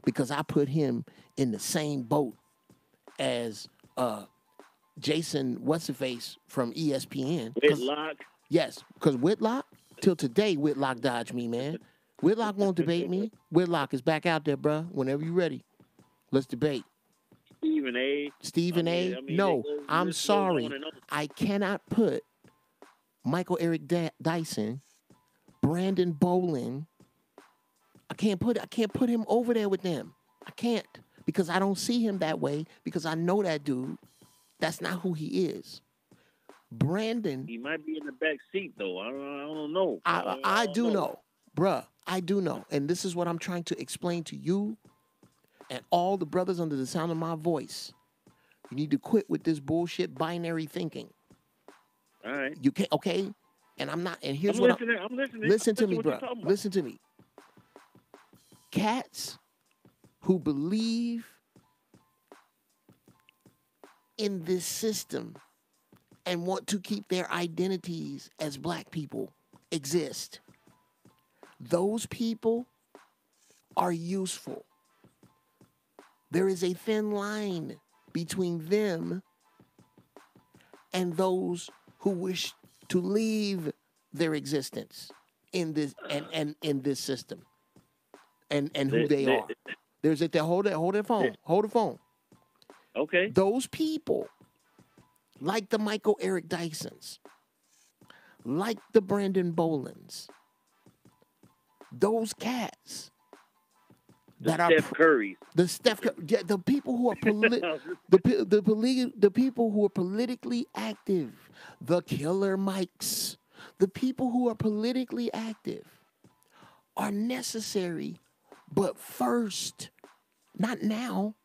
because I put him in the same boat as Jason What's-Her-Face from ESPN. Whitlock. Yes, because Whitlock, till today, Whitlock dodged me, man. Whitlock won't debate me. Whitlock is back out there, bruh. Whenever you're ready, let's debate. Stephen A. No, I'm sorry. I cannot put Michael Eric Dyson, Brandon Bolin. I can't put him over there with them. I can't because I don't see him that way because I know that dude. That's not who he is. Brandon. He might be in the back seat though. I don't know. I do know, bruh. I do know, and this is what I'm trying to explain to you and all the brothers under the sound of my voice. You need to quit with this bullshit binary thinking. All right. You can't, okay? And I'm not, and here's I'm what listening. I'm listening. Listen to me, bro. Listen to me. Cats who believe in this system and want to keep their identities as black people exist. Those people are useful. There is a thin line between them and those who wish to leave their existence in this and in this system and who they are. There's a hold the phone. Okay. Those people, like the Michael Eric Dysons, like the Brandon Bolins, those cats that are Steph Curry, the people who are the people who are politically active, the Killer Mikes, the people who are politically active are necessary, but first, not now.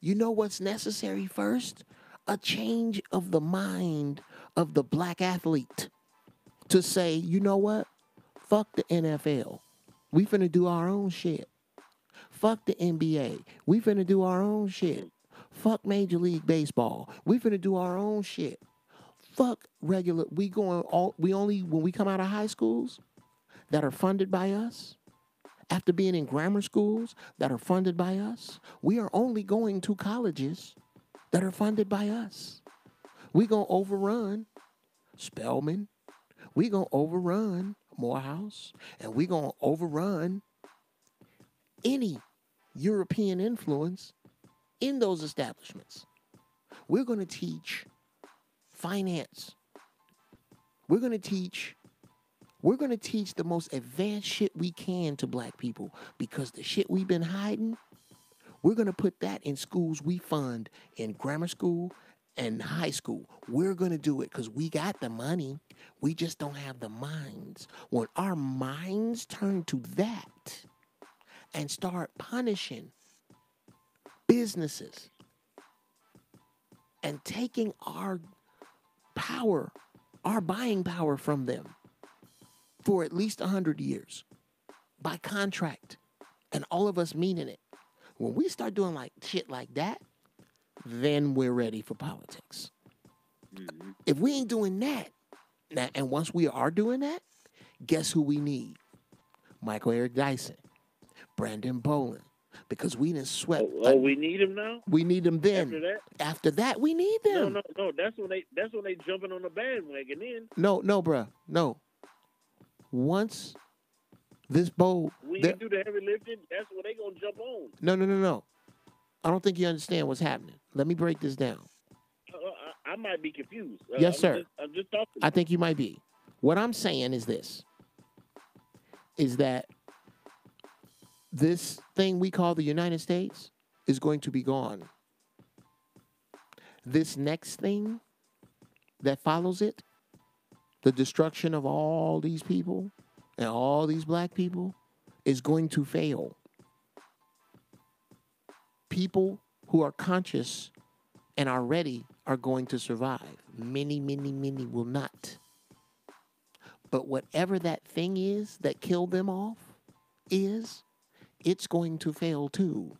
You know what's necessary first? A change of the mind of the black athlete to say, you know what? Fuck the NFL. We finna do our own shit. Fuck the NBA. We finna do our own shit. Fuck Major League Baseball. We finna do our own shit. Fuck regular. When we come out of high schools that are funded by us, after being in grammar schools that are funded by us, we are only going to colleges that are funded by us. We gonna overrun Spelman. We gonna overrun Morehouse, and we gonna overrun any European influence in those establishments. We're going to teach finance. We're going to teach the most advanced shit we can to black people because the shit we've been hiding, we're going to put that in schools we fund in grammar school and high school. We're going to do it because we got the money. We just don't have the minds. When our minds turn to that, and start punishing businesses and taking our power, our buying power from them for at least 100 years by contract, and all of us meaning it. When we start doing like shit like that, then we're ready for politics. Mm-hmm. If we ain't doing that, and once we are doing that, guess who we need? Michael Eric Dyson. Brandon Bolin, because we didn't sweat. We need him now. We need them then. After that, After that, we need them. no. That's when they jumping on the bandwagon. Then No, bruh. No. Once this bowl, when you do the heavy lifting, that's when they gonna jump on. No. I don't think you understand what's happening. Let me break this down. I might be confused. Yes, sir. I'm just talking. I think you might be. What I'm saying is this, is that this thing we call the United States is going to be gone. This next thing that follows it, the destruction of all these people and all these black people, is going to fail. People who are conscious and are ready are going to survive. Many will not. But whatever that thing is that killed them off it's going to fail too.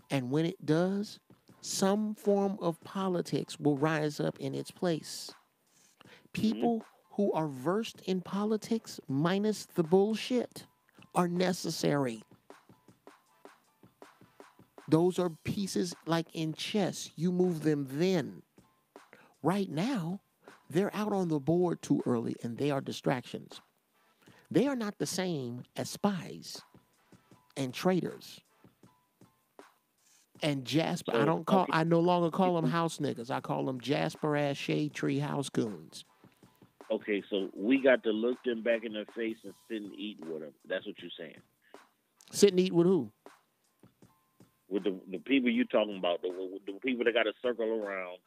And when it does, some form of politics will rise up in its place. People who are versed in politics, minus the bullshit, are necessary. Those are pieces like in chess. You move them then. Right now, they're out on the board too early and they are distractions. They are not the same as spies and traitors. And Jasper, I no longer call them house niggas. I call them Jasper ass shade tree house goons. Okay, so we got to look them back in their face and sit and eat with them. That's what you're saying. Sit and eat with who? With the people you talking about, the people that got to circle around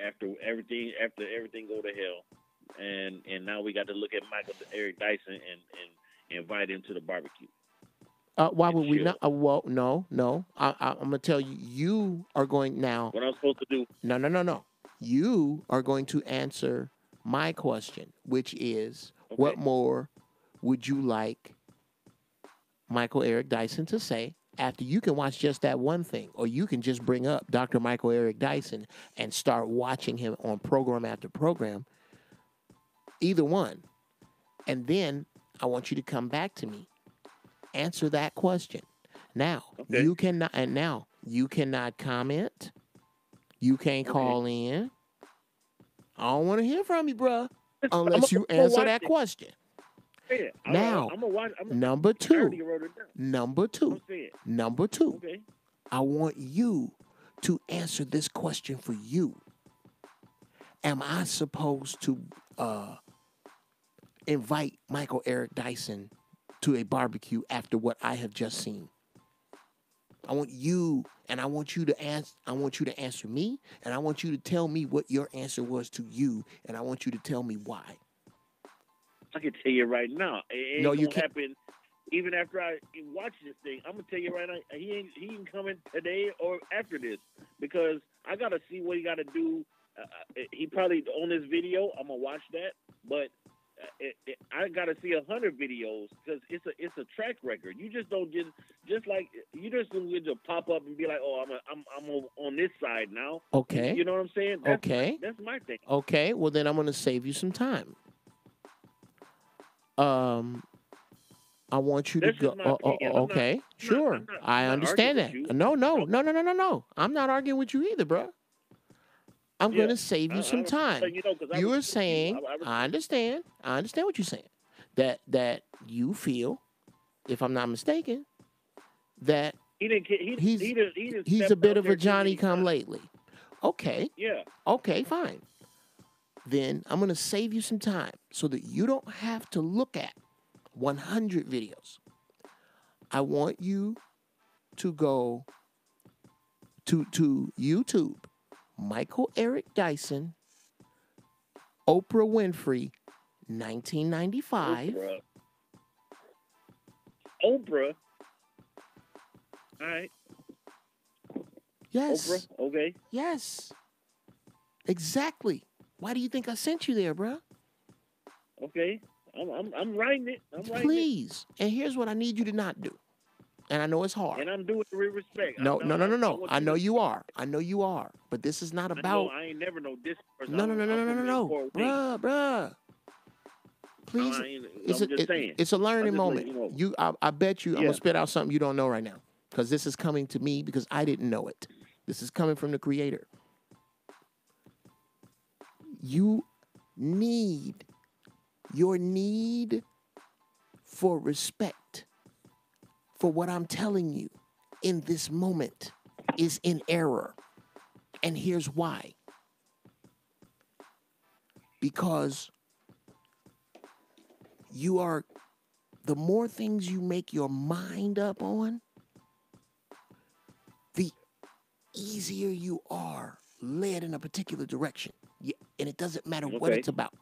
after everything go to hell, and now we got to look at Michael Eric Dyson and invite him to the barbecue. Why would we not? Well, no. I'm gonna tell you. You are going now. What I'm supposed to do? No. You are going to answer my question, which is, Okay. what more would you like Michael Eric Dyson to say? After you can watch just that one thing, or you can just bring up Dr. Michael Eric Dyson and start watching him on program after program. Either one. And then I want you to come back to me. Answer that question. Now, Okay. you cannot comment. You can't call in. I don't want to hear from you, bruh, unless you answer that question. Yeah, Now, I'm gonna watch. Number I two. already wrote it down. Number two. Okay. I want you to answer this question for you. Am I supposed to invite Michael Eric Dyson to a barbecue after what I have just seen? I want you to answer me, and I want you to tell me what your answer was to you, and I want you to tell me why. I can tell you right now. It ain't No, you gonna can't. happen. Even after I watch this thing, I'm gonna tell you right now, he ain't coming today or after this, because I gotta see what he gotta do. He probably on this video. I'm gonna watch that, but I gotta see 100 videos because it's a track record. You just don't don't get to pop up and be like, oh, I'm on this side now. Okay. You know what I'm saying? That's my thing. Okay, well then I'm gonna save you some time. I want you to That's go. just my opinion. Okay, sure. I understand that. arguing with you. No. I'm not arguing with you either, bro. I'm going to save you some time. You are saying, I understand what you're saying. That you feel, if I'm not mistaken, that he's a bit of a Johnny come lately. Okay. Yeah. Okay, fine. Then I'm going to save you some time so that you don't have to look at 100 videos. I want you to go to YouTube, Michael Eric Dyson, Oprah Winfrey, 1995. Oprah. All right. Yes. Oprah. Okay. Yes. Exactly. Why do you think I sent you there, bro? Okay. I'm writing it. Please. And here's what I need you to not do. And I know it's hard. And I'm doing it with respect. No. I know you are. But this is not about. I ain't never know this person. No. Bruh. Please, I'm just saying. it's a learning I'm just moment. letting you know. I bet you, I'm Yeah. gonna spit out something you don't know right now, because this is coming to me because I didn't know it. This is coming from the Creator. You need your need for respect for what I'm telling you in this moment is in error. And here's why. Because you are, the more things you make your mind up on, the easier you are led in a particular direction. Yeah, and it doesn't matter what Okay. it's about.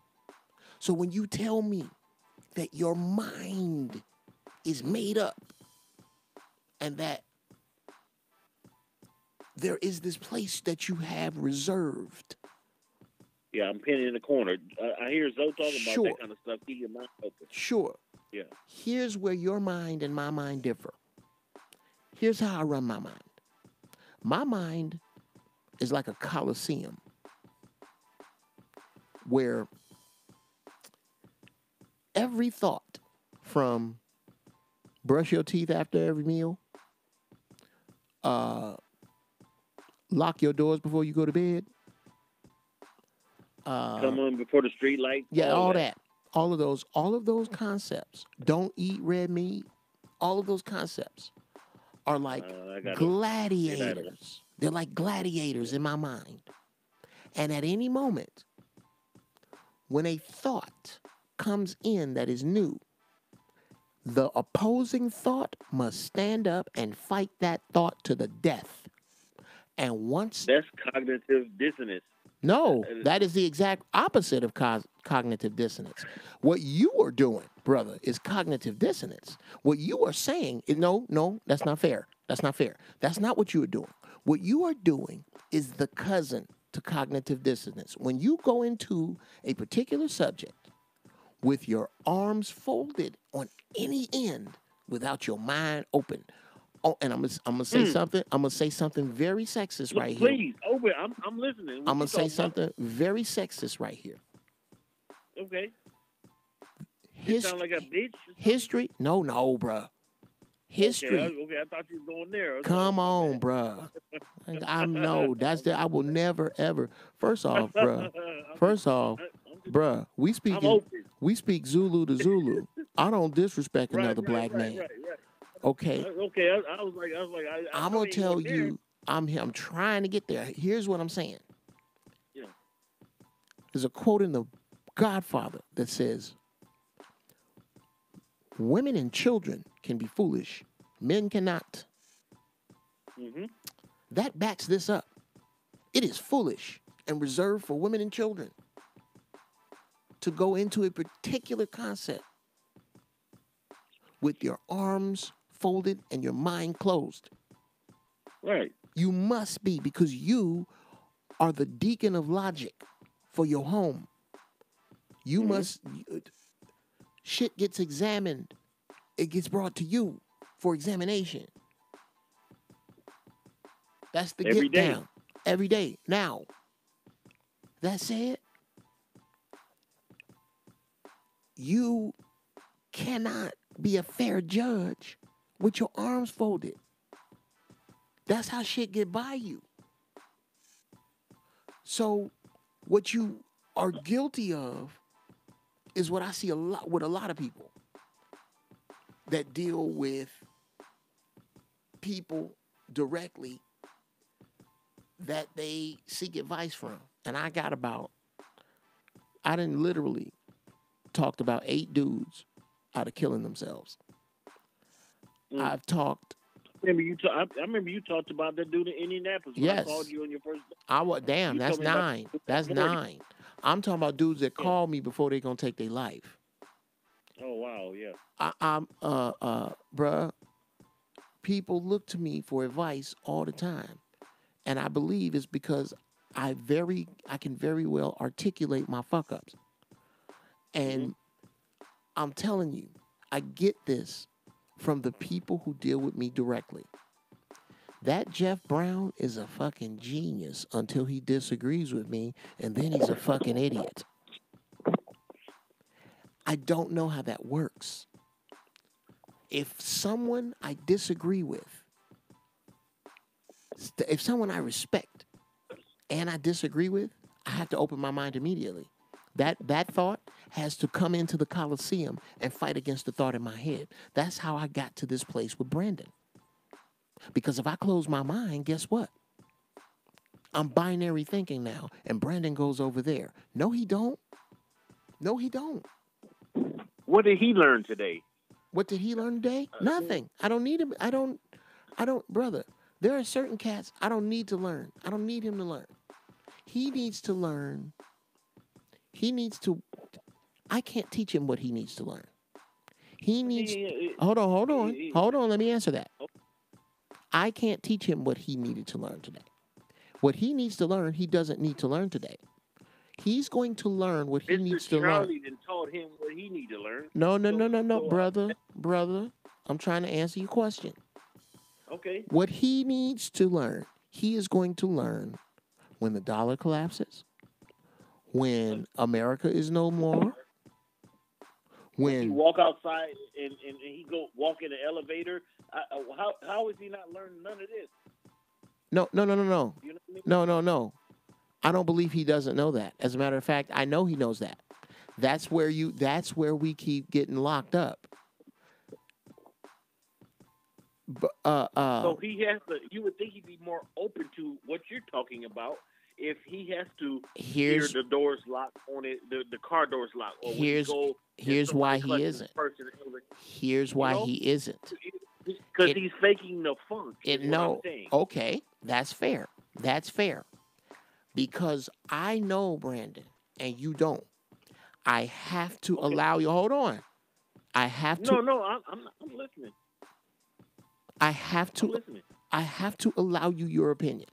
So when you tell me that your mind is made up and that there is this place that you have reserved. Yeah, I'm pinning in the corner. I hear Zoe talking about Sure. that kind of stuff. Keep your mouth open. Sure. Yeah. Here's where your mind and my mind differ. Here's how I run my mind. My mind is like a coliseum where every thought from brush your teeth after every meal, lock your doors before you go to bed, Come on before the street light. yeah, all that. All of those concepts. Don't eat red meat. All of those concepts are like gladiators. They're like gladiators in my mind. And at any moment, when a thought comes in that is new, the opposing thought must stand up and fight that thought to the death. And once... That's cognitive dissonance. No, that is the exact opposite of cognitive dissonance. What you are doing, brother, is cognitive dissonance. What you are saying, no, that's not fair. That's not fair. That's not what you are doing. What you are doing is the cousin to cognitive dissonance. When you go into a particular subject with your arms folded on any end without your mind open. Oh, and I'm gonna say something. I'm gonna say something very sexist right here. Please, open. I'm listening. I'm gonna say something very sexist right here. Okay. You sound like a bitch. History? No, bruh. History. Okay, I thought you were going there. Come on, bruh. I will never ever. First off, bruh, we speak Zulu to Zulu. I don't disrespect another black man. Right. Okay. Okay, I was like, I'm gonna tell you. I'm trying to get there. Here's what I'm saying. Yeah. There's a quote in The Godfather that says, "Women and children can be foolish, men cannot." Mm-hmm. That backs this up. It is foolish and reserved for women and children to go into a particular concept with your arms folded and your mind closed. Right. You must be, because you are the deacon of logic for your home. You must, shit gets examined. It gets brought to you for examination. That's the Every get day. down. Every day. Now, that said, you cannot be a fair judge with your arms folded. That's how shit get by you. So what you are guilty of is what I see a lot with a lot of people that deal with people directly that they seek advice from. And I done literally talked about 8 dudes out of killing themselves. I've talked. I remember you talked about that dude in Indianapolis. When I called you on your first day. That's 9. That's 9. I'm talking about dudes that call me before they're gonna take their life. Oh wow, yeah. Bruh, people look to me for advice all the time. And I believe it's because I can very well articulate my fuck ups. And I'm telling you, I get this from the people who deal with me directly. That Jeff Brown is a fucking genius until he disagrees with me, and then he's a fucking idiot. I don't know how that works. If someone I disagree with, if someone I respect and I disagree with, I have to open my mind immediately. That thought has to come into the Coliseum and fight against the thought in my head. That's how I got to this place with Brandon. Because if I close my mind, guess what? I'm binary thinking now, and Brandon goes over there. No, he don't. No, he don't. What did he learn today? What did he learn today? Nothing. I don't need him. I don't, brother. There are certain cats I don't need to learn. I don't need him to learn. He needs to learn. He needs to. I can't teach him what he needs to learn. He needs. Hold on. Let me answer that. I can't teach him what he needed to learn today. What he needs to learn, he doesn't need to learn today. He's going to learn what he needs to learn. Charlie done taught him what he need to learn. No, brother. I'm trying to answer your question. Okay. What he needs to learn, he is going to learn when the dollar collapses, when America is no more, when he walk outside and he go walk in the elevator. How is he not learning none of this? No. You know what I mean? No. I don't believe he doesn't know that. As a matter of fact, I know he knows that. That's where we keep getting locked up. So he has to. You would think he'd be more open to what you're talking about if he has to hear the doors locked on it, the car doors locked. Or here's why he isn't. Here's why he isn't. Because he's faking the funk. Okay, that's fair. Because I know Brandon and you don't. I have to allow you. Hold on. I have to. No, I'm listening. I have to allow you your opinion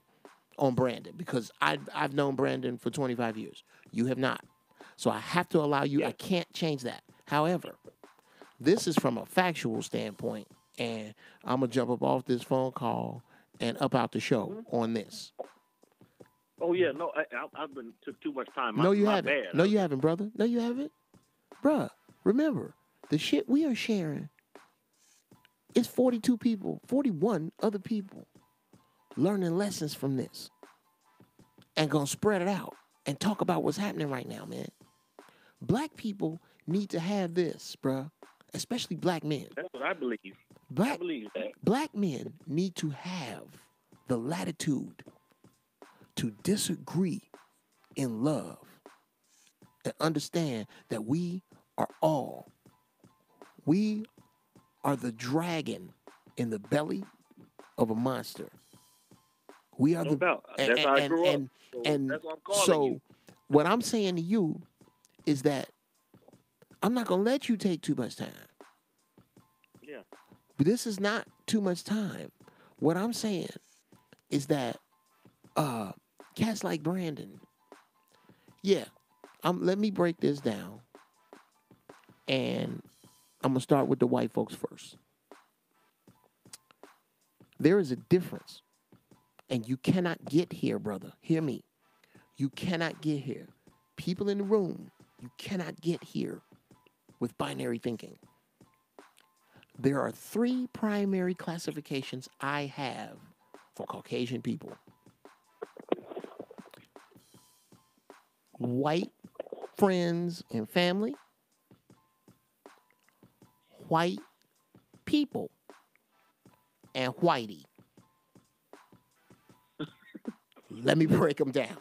on Brandon because I've known Brandon for 25 years. You have not. So I have to allow you. Yeah. I can't change that. However, this is from a factual standpoint, and I'm going to jump up off this phone call and up out the show on this. Oh, yeah. No, I've been took too much time. No, you haven't. Bad. No, you haven't, brother. No, you haven't. Bruh, remember, the shit we are sharing is 42 people, 41 other people learning lessons from this and going to spread it out and talk about what's happening right now, man. Black people need to have this, bruh, especially black men. That's what I believe. I believe that. Black men need to have the latitude to disagree in love and understand that we are the dragon in the belly of a monster. We are no doubt. That's how I grew up. And that's what I'm calling so you. What I'm saying to you is that I'm not going to let you take too much time. Yeah. But this is not too much time. What I'm saying is that cats like Brandon, let me break this down. And I'm going to start with the white folks first. There is a difference. And you cannot get here, brother. Hear me. You cannot get here. People in the room, you cannot get here with binary thinking. There are 3 primary classifications I have for Caucasian people. White friends and family. White people. And whitey. Let me break them down.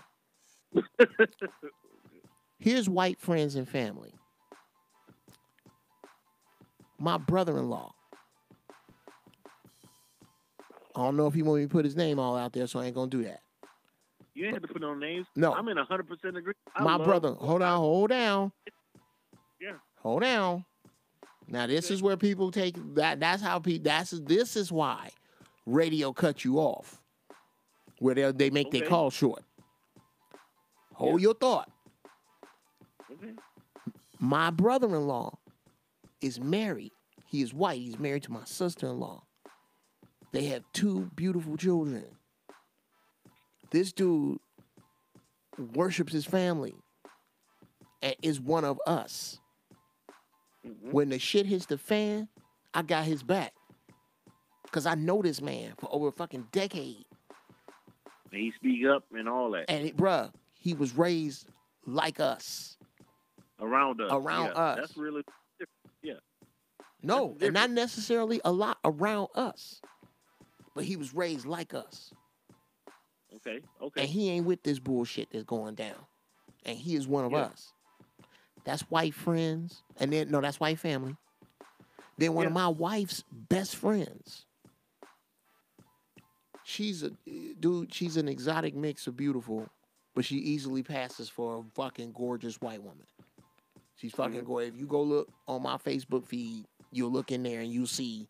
Here's white friends and family. My brother-in-law. I don't know if he want me to put his name all out there, so I ain't going to do that. You ain't have to put no names. No. I'm in 100% agreement. My brother, hold down. Yeah. Hold down. Now, this is where people take that. This is why radio cut you off. Where they make their call short. Hold your thought. Okay. My brother-in-law is married. He is white. He's married to my sister-in-law. They have 2 beautiful children. This dude worships his family and is one of us. Mm-hmm. When the shit hits the fan, I got his back. Because I know this man for over a fucking decade. He speak up and all that And, bruh, he was raised like us. around us. Around Yeah, us. that's really different. Yeah. No, That's and not different. necessarily a lot around us. But he was raised like us. Okay. And Okay. he ain't with this bullshit that's going down. And he is one of Yeah. us. That's white friends. And then, no, that's white family. Then one of Yeah. my wife's best friends. She's she's an exotic mix of beautiful, but she easily passes for a fucking gorgeous white woman. She's fucking gorgeous. If you go look on my Facebook feed, you'll look in there and you'll see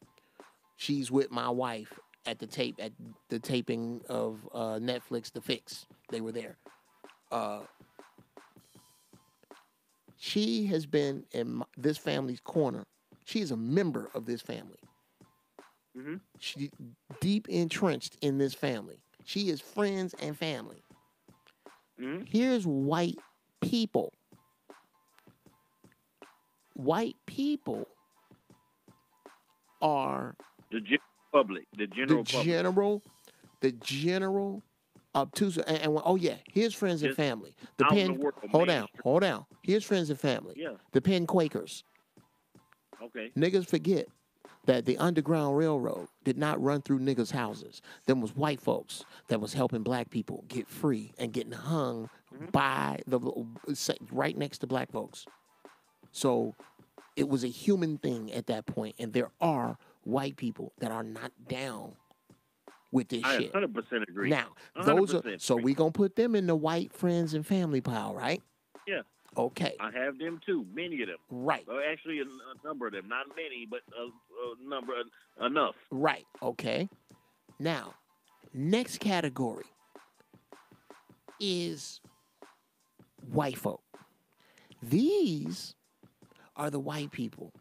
she's with my wife at the taping of Netflix The Fix. They were there. She has been in this family's corner. She is a member of this family. Mm-hmm. She deep entrenched in this family. She is friends and family. Mm-hmm. Here's white people. White people are The general public. The general public. the general obtuse. Oh yeah, here's friends and Just family. The out in Penn. the world, Hold down. Here's friends and family. Yeah. The Penn Quakers. Okay. Niggas forget that the Underground Railroad did not run through niggas' houses. Them was white folks that was helping black people get free and getting hung by right next to black folks. So it was a human thing at that point, and there are white people that are not down with this I shit. 100% agree. Now, 100% those are so agree. we gonna put them in the white friends and family pile, right? Yeah. Okay. I have them too. Many of them. Right. Well, actually, a number of them. Not many, but a number enough. Right. Okay. Now, next category is white folk. These are the white people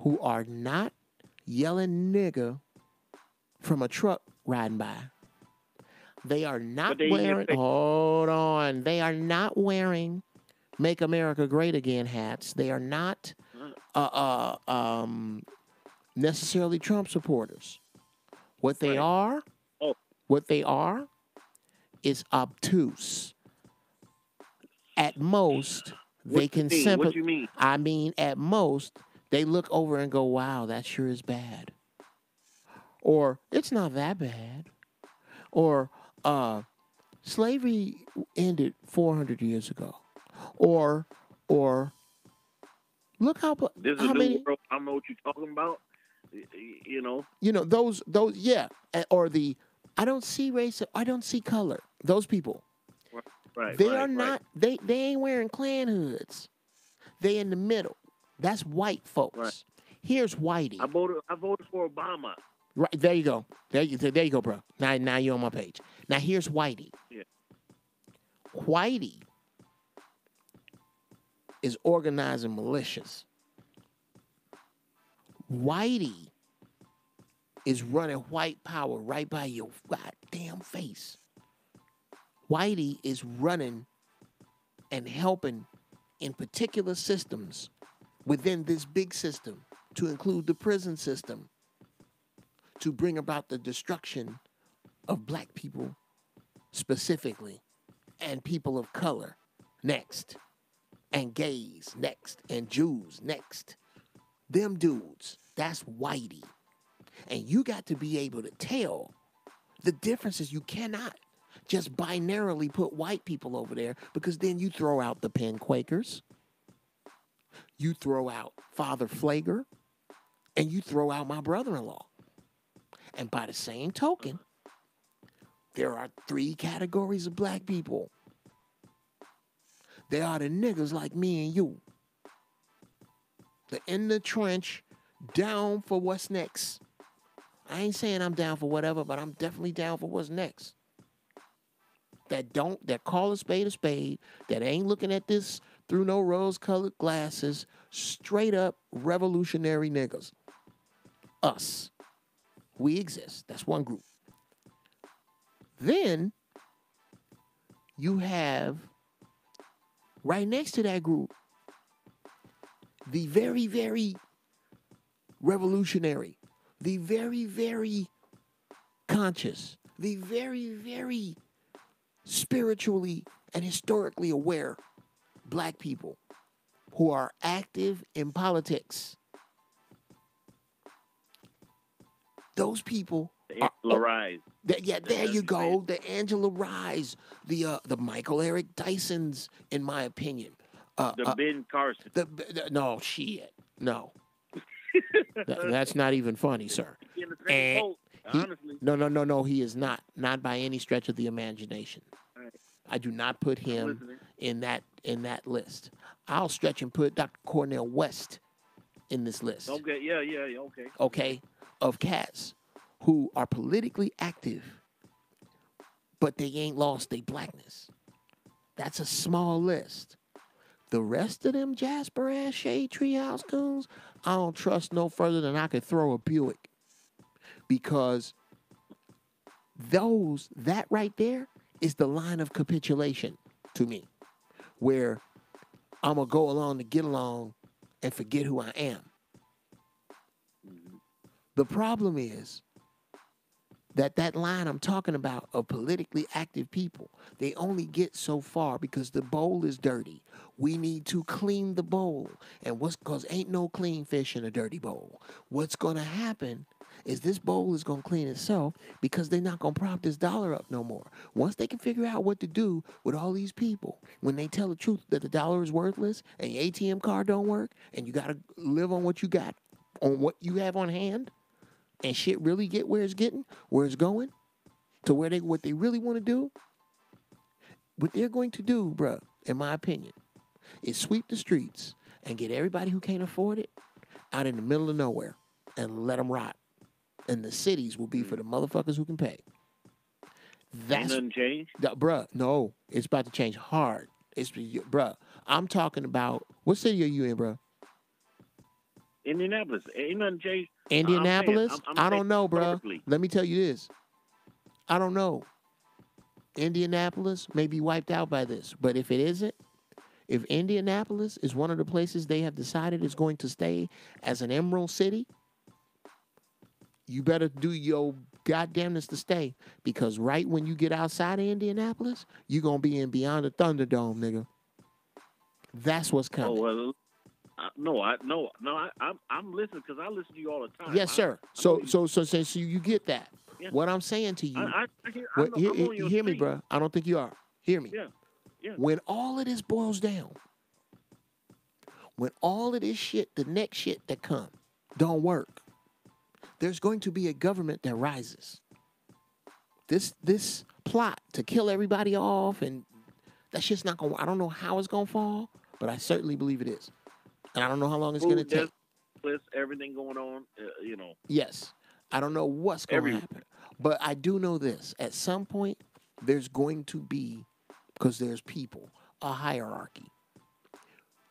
who are not yelling nigga from a truck riding by. They are not wearing, hold on, they are not wearing Make America Great Again hats. They are not necessarily Trump supporters. What they are is obtuse. At most, they can sympathize. What you mean? I mean, at most, they look over and go, wow, that sure is bad. Or, it's not that bad. Or, slavery ended 400 years ago. Or, look how many world. I don't know what you're talking about. You know. You know, those, yeah. Or I don't see race, I don't see color. Those people. Right. They are not, they ain't wearing Klan hoods. They in the middle. That's white folks. Right. Here's Whitey. I voted for Obama. Right, there you go. There you go, bro. Now you're on my page. Now here's Whitey. Yeah. Whitey is organizing militias. Whitey is running white power right by your goddamn face. Whitey is running and helping in particular systems within this big system, to include the prison system, to bring about the destruction of black people specifically, and people of color next, and gays next, and Jews next. Them dudes, that's Whitey. And you got to be able to tell the differences. You cannot just binarily put white people over there, because then you throw out the Penn Quakers, you throw out Father Flager, and you throw out my brother-in-law. And by the same token, there are 3 categories of black people. They are the niggas like me and you. They're in the trench, down for what's next. I ain't saying I'm down for whatever, but I'm definitely down for what's next. That call a spade, that ain't looking at this through no rose-colored glasses, straight up revolutionary niggas. Us. We exist. That's one group. Then you have, right next to that group, the very, very revolutionary, the very, very conscious, the very, very spiritually and historically aware black people who are active in politics. Those people Angela Rise. there you go. The Angela Rise, the Michael Eric Dysons, in my opinion. The Ben Carson. No, shit. No. That's not even funny, sir. In the same boat, honestly. No, he is not. Not by any stretch of the imagination. Right. I do not put him in that list. I'll stretch and put Dr. Cornel West in this list. Okay, yeah, okay. Okay, of cats who are politically active, but they ain't lost their blackness. That's a small list. The rest of them Jasper ass shade treehouse goons, I don't trust no further than I could throw a Buick. Because that right there is the line of capitulation to me, where I'm going to go along to get along and forget who I am. The problem is that line I'm talking about of politically active people, they only get so far because the bowl is dirty. We need to clean the bowl. And because ain't no clean fish in a dirty bowl. What's going to happen is this bowl is going to clean itself because they're not going to prop this dollar up no more. Once they can figure out what to do with all these people, when they tell the truth that the dollar is worthless and your ATM card don't work and you got to live on what you got, on what you have on hand, and shit really get where it's going, to what they really want to do, what they're going to do, bruh, in my opinion, is sweep the streets and get everybody who can't afford it out in the middle of nowhere and let them rot. And the cities will be for the motherfuckers who can pay. That's nothing changed? Bruh, no, it's about to change hard. Bruh, I'm talking about, what city are you in, bruh? Indianapolis. Ain't nothing changed. Indianapolis? I'm I don't know, bro. perfectly. Let me tell you this. I don't know. Indianapolis may be wiped out by this, but if it isn't, if Indianapolis is one of the places they have decided is going to stay as an emerald city, you better do your goddamnness to stay, because right when you get outside of Indianapolis, you're going to be in beyond the Thunderdome, nigga. That's what's coming. Oh, well, I'm listening because I listen to you all the time. Yes, sir. So you get that. Yeah. What I'm saying to you, you hear me, bro. I don't think you are. Hear me. Yeah. When all of this boils down, when all of this shit, the next shit that come, don't work, there's going to be a government that rises. This plot to kill everybody off, and that shit's not going to, I don't know how it's going to fall, but I certainly believe it is. And I don't know how long it's going to take. With everything going on, Yes. I don't know what's going to happen. But I do know this. At some point, there's going to be, because there's people, a hierarchy.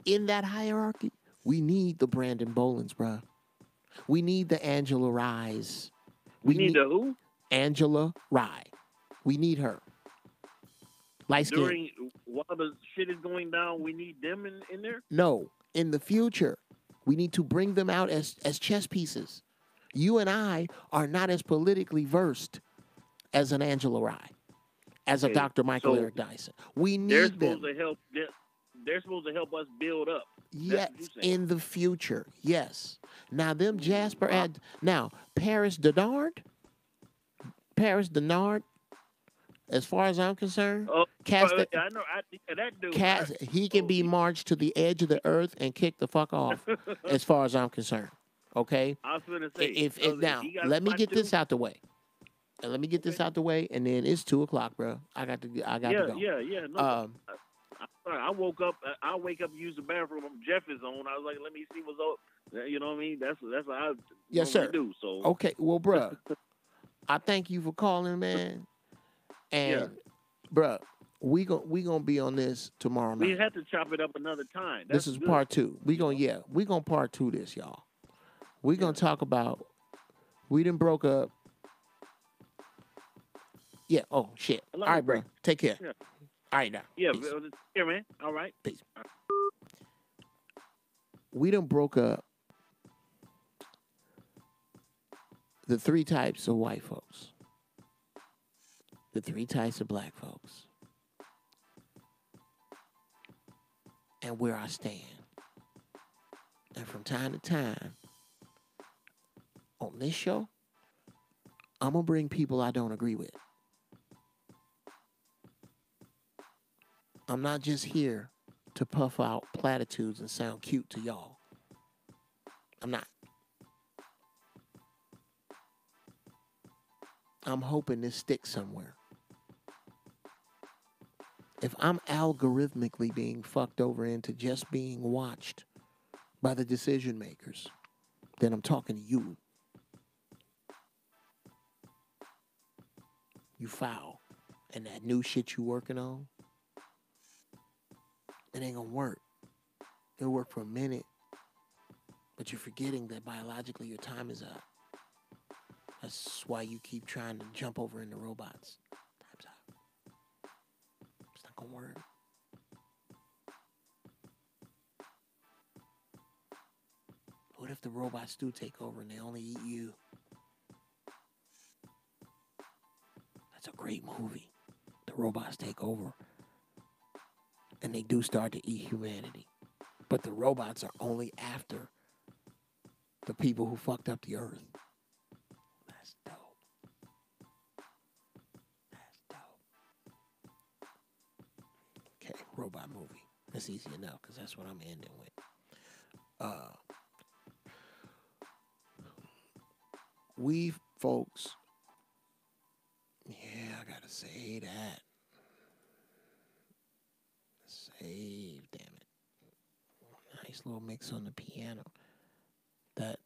In that hierarchy, we need the Brandon Bolins, bruh. We need the Angela Rise. We need the who? Angela Rye. We need her. Light skin. While the shit is going down, we need them in there? No. In the future, we need to bring them out as chess pieces. You and I are not as politically versed as an Angela Rye, as a Dr. Michael Eric Dyson. We need them. They're supposed to help us build up. Yes, in the future. Yes. Now, them Jasper now, Paris Denard, as far as I'm concerned, I know that dude. He can be marched to the edge of the earth and kicked the fuck off, as far as I'm concerned. Okay? I was going to say. Now, let me get this out the way. And let me get this out the way, and then it's 2:00, bro. I got to go. Yeah. No, I woke up. I wake up, use the bathroom. Jeff is on. I was like, let me see what's up. You know what I mean? That's what I yes, sir. do. So okay, well, bro, I thank you for calling, man. And, bro, we gonna be on this tomorrow night. We had to chop it up another time. This is part 2. We gonna part 2 this, y'all. We gonna talk about we done broke up. Yeah. Oh shit. All right, bro. Take care. Yeah. All right now. Yeah. Peace. Here, man. All right. Peace. we done broke up the three types of white folks, the three types of black folks, and where I stand. And from time to time, on this show, I'm going to bring people I don't agree with. I'm not just here to puff out platitudes and sound cute to y'all. I'm not. I'm hoping this sticks somewhere. If I'm algorithmically being fucked over into just being watched by the decision makers, then I'm talking to you. You foul. And that new shit you working on, it ain't gonna work. It'll work for a minute, but you're forgetting that biologically your time is up. That's why you keep trying to jump over into robots. Time's up. It's not gonna work. What if the robots do take over and they only eat you? That's a great movie. The robots take over and they do start to eat humanity. But the robots are only after the people who fucked up the earth. That's dope. That's dope. Okay, robot movie. That's easy enough because that's what I'm ending with. We folks, yeah, I gotta say that. Save, damn it. Nice little mix on the piano. That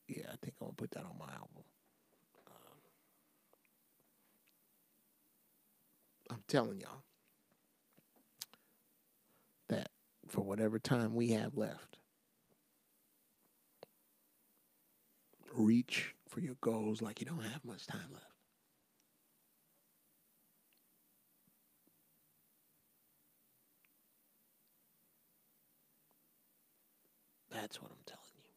yeah, I think I'm gonna put that on my album. I'm telling y'all that for whatever time we have left, reach for your goals like you don't have much time left. That's what I'm telling you.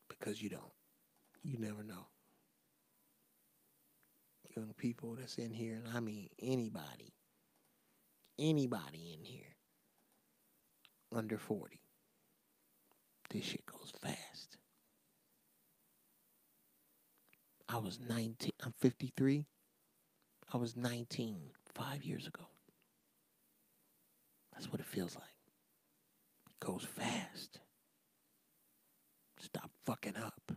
Because you don't. You never know. Young people that's in here, and I mean anybody in here under 40, this shit goes fast. I was 19. I'm 53. I was 19 5 years ago. That's what it feels like. It goes fast. Stop fucking up.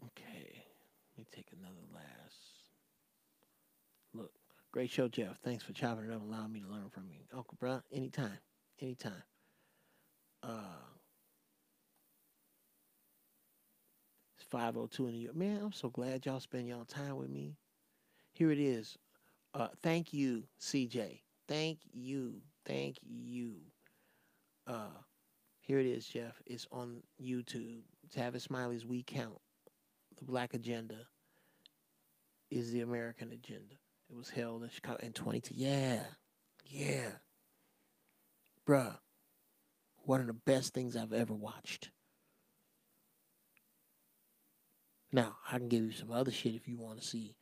Okay. Let me take another last look. Great show, Jeff. Thanks for chopping it up and allowing me to learn from you. Uncle, bro, anytime. Anytime. It's 5:02 in the year. Man, I'm so glad y'all spend y'all time with me. Here it is. Thank you, CJ. Thank you. Thank you. Here it is, Jeff. It's on YouTube. Tavis Smiley's We Count. The Black Agenda is the American agenda. It was held in Chicago in 22. Yeah. Yeah. Bruh. One of the best things I've ever watched. Now, I can give you some other shit if you want to see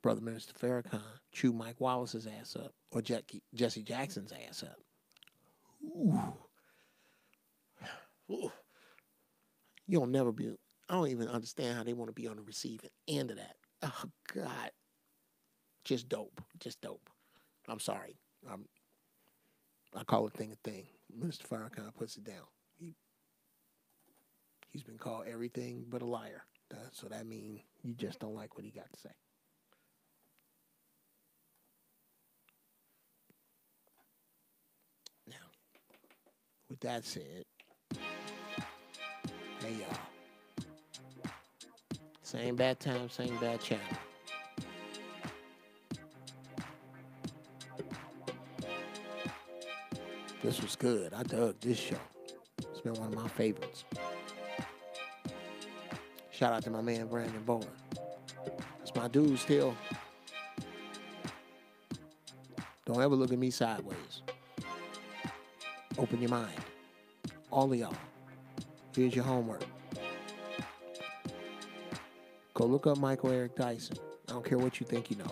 Brother Minister Farrakhan chew Mike Wallace's ass up or Jesse Jackson's ass up. Ooh. Ooh. You'll never be. I don't even understand how they want to be on the receiving end of that. Oh, God. Just dope. Just dope. I'm sorry. I call a thing a thing. Minister Farrakhan puts it down. He's been called everything but a liar. So that means you just don't like what he got to say. Now, with that said, hey y'all. Same bad time, same bad channel. This was good. I dug this show. It's been one of my favorites. Shout out to my man Brandon Bowen. That's my dude still. Don't ever look at me sideways. Open your mind. All of y'all. Here's your homework. Go look up Michael Eric Dyson. I don't care what you think you know.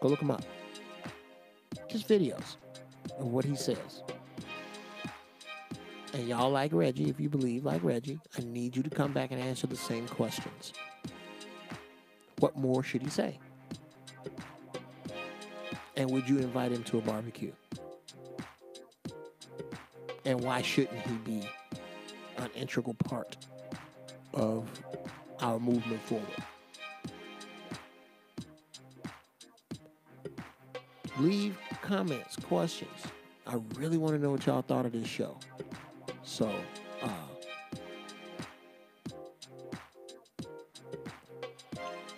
Go look him up. Just videos of what he says. And y'all like Reggie, if you believe like Reggie, I need you to come back and answer the same questions. What more should he say? And would you invite him to a barbecue? And why shouldn't he be an integral part of our movement forward? Leave comments, questions. I really want to know what y'all thought of this show. So,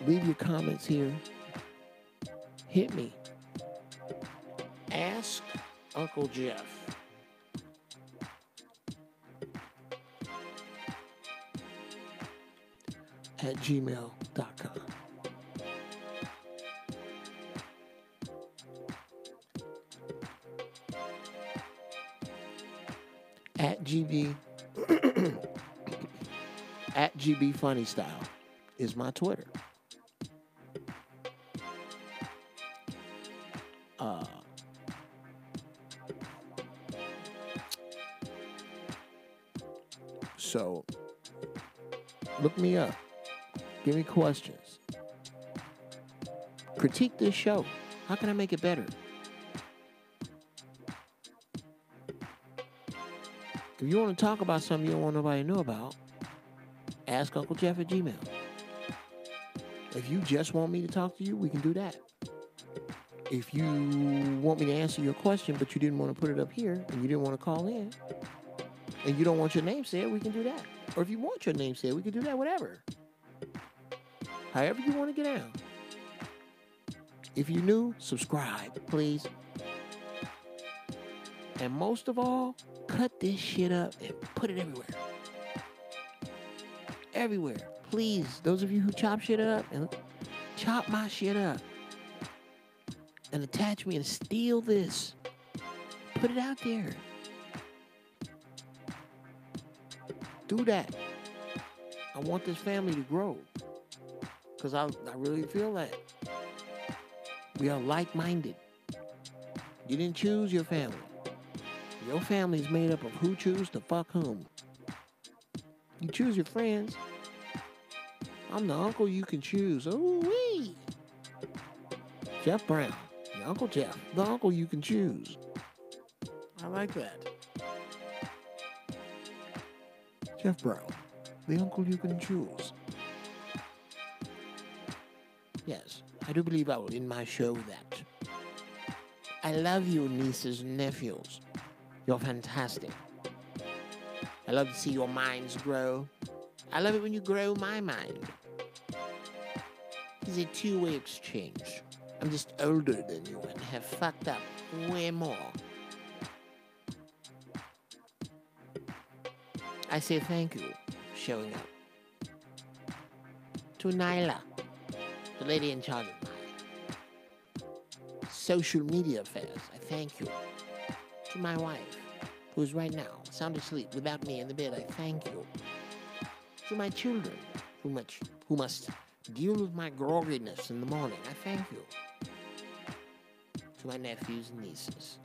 leave your comments here. Hit me. Ask Uncle Jeff. at gmail.com. At GB at GB Funny Style is my Twitter. So look me up. Give me questions. Critique this show. How can I make it better? If you want to talk about something you don't want nobody to know about, ask Uncle Jeff at Gmail. If you just want me to talk to you, we can do that. If you want me to answer your question, but you didn't want to put it up here, and you didn't want to call in, and you don't want your name said, we can do that. Or if you want your name said, we can do that, whatever. However you want to get down. If you're new, subscribe, please. And most of all, cut this shit up and put it everywhere. Everywhere. Please, those of you who chop shit up, and chop my shit up. And attach me and steal this. Put it out there. Do that. I want this family to grow. Because I really feel that we are like-minded. You didn't choose your family. Your family is made up of who choose to fuck whom. You choose your friends. I'm the uncle you can choose. Ooh-wee. Jeff Brown. Your Uncle Jeff. The uncle you can choose. I like that. Jeff Brown. The uncle you can choose. Yes, I do believe I will end my show with that. I love you, nieces and nephews. You're fantastic. I love to see your minds grow. I love it when you grow my mind. It's a two-way exchange. I'm just older than you and have fucked up way more. I say thank you for showing up. To Nyla, the lady in charge of my social media affairs, I thank you. To my wife, who is right now sound asleep without me in the bed, I thank you. To my children, who must deal with my grogginess in the morning, I thank you. To my nephews and nieces,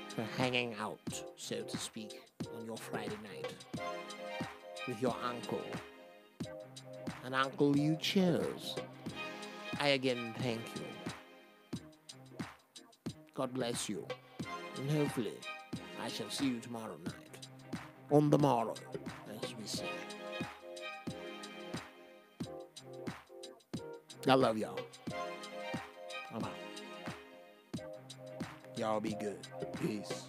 for hanging out, so to speak, on your Friday night with your uncle. An uncle you chose. I again thank you. God bless you. And hopefully, I shall see you tomorrow night. On the morrow, as we say. I love y'all. I'm out. Y'all be good. Peace.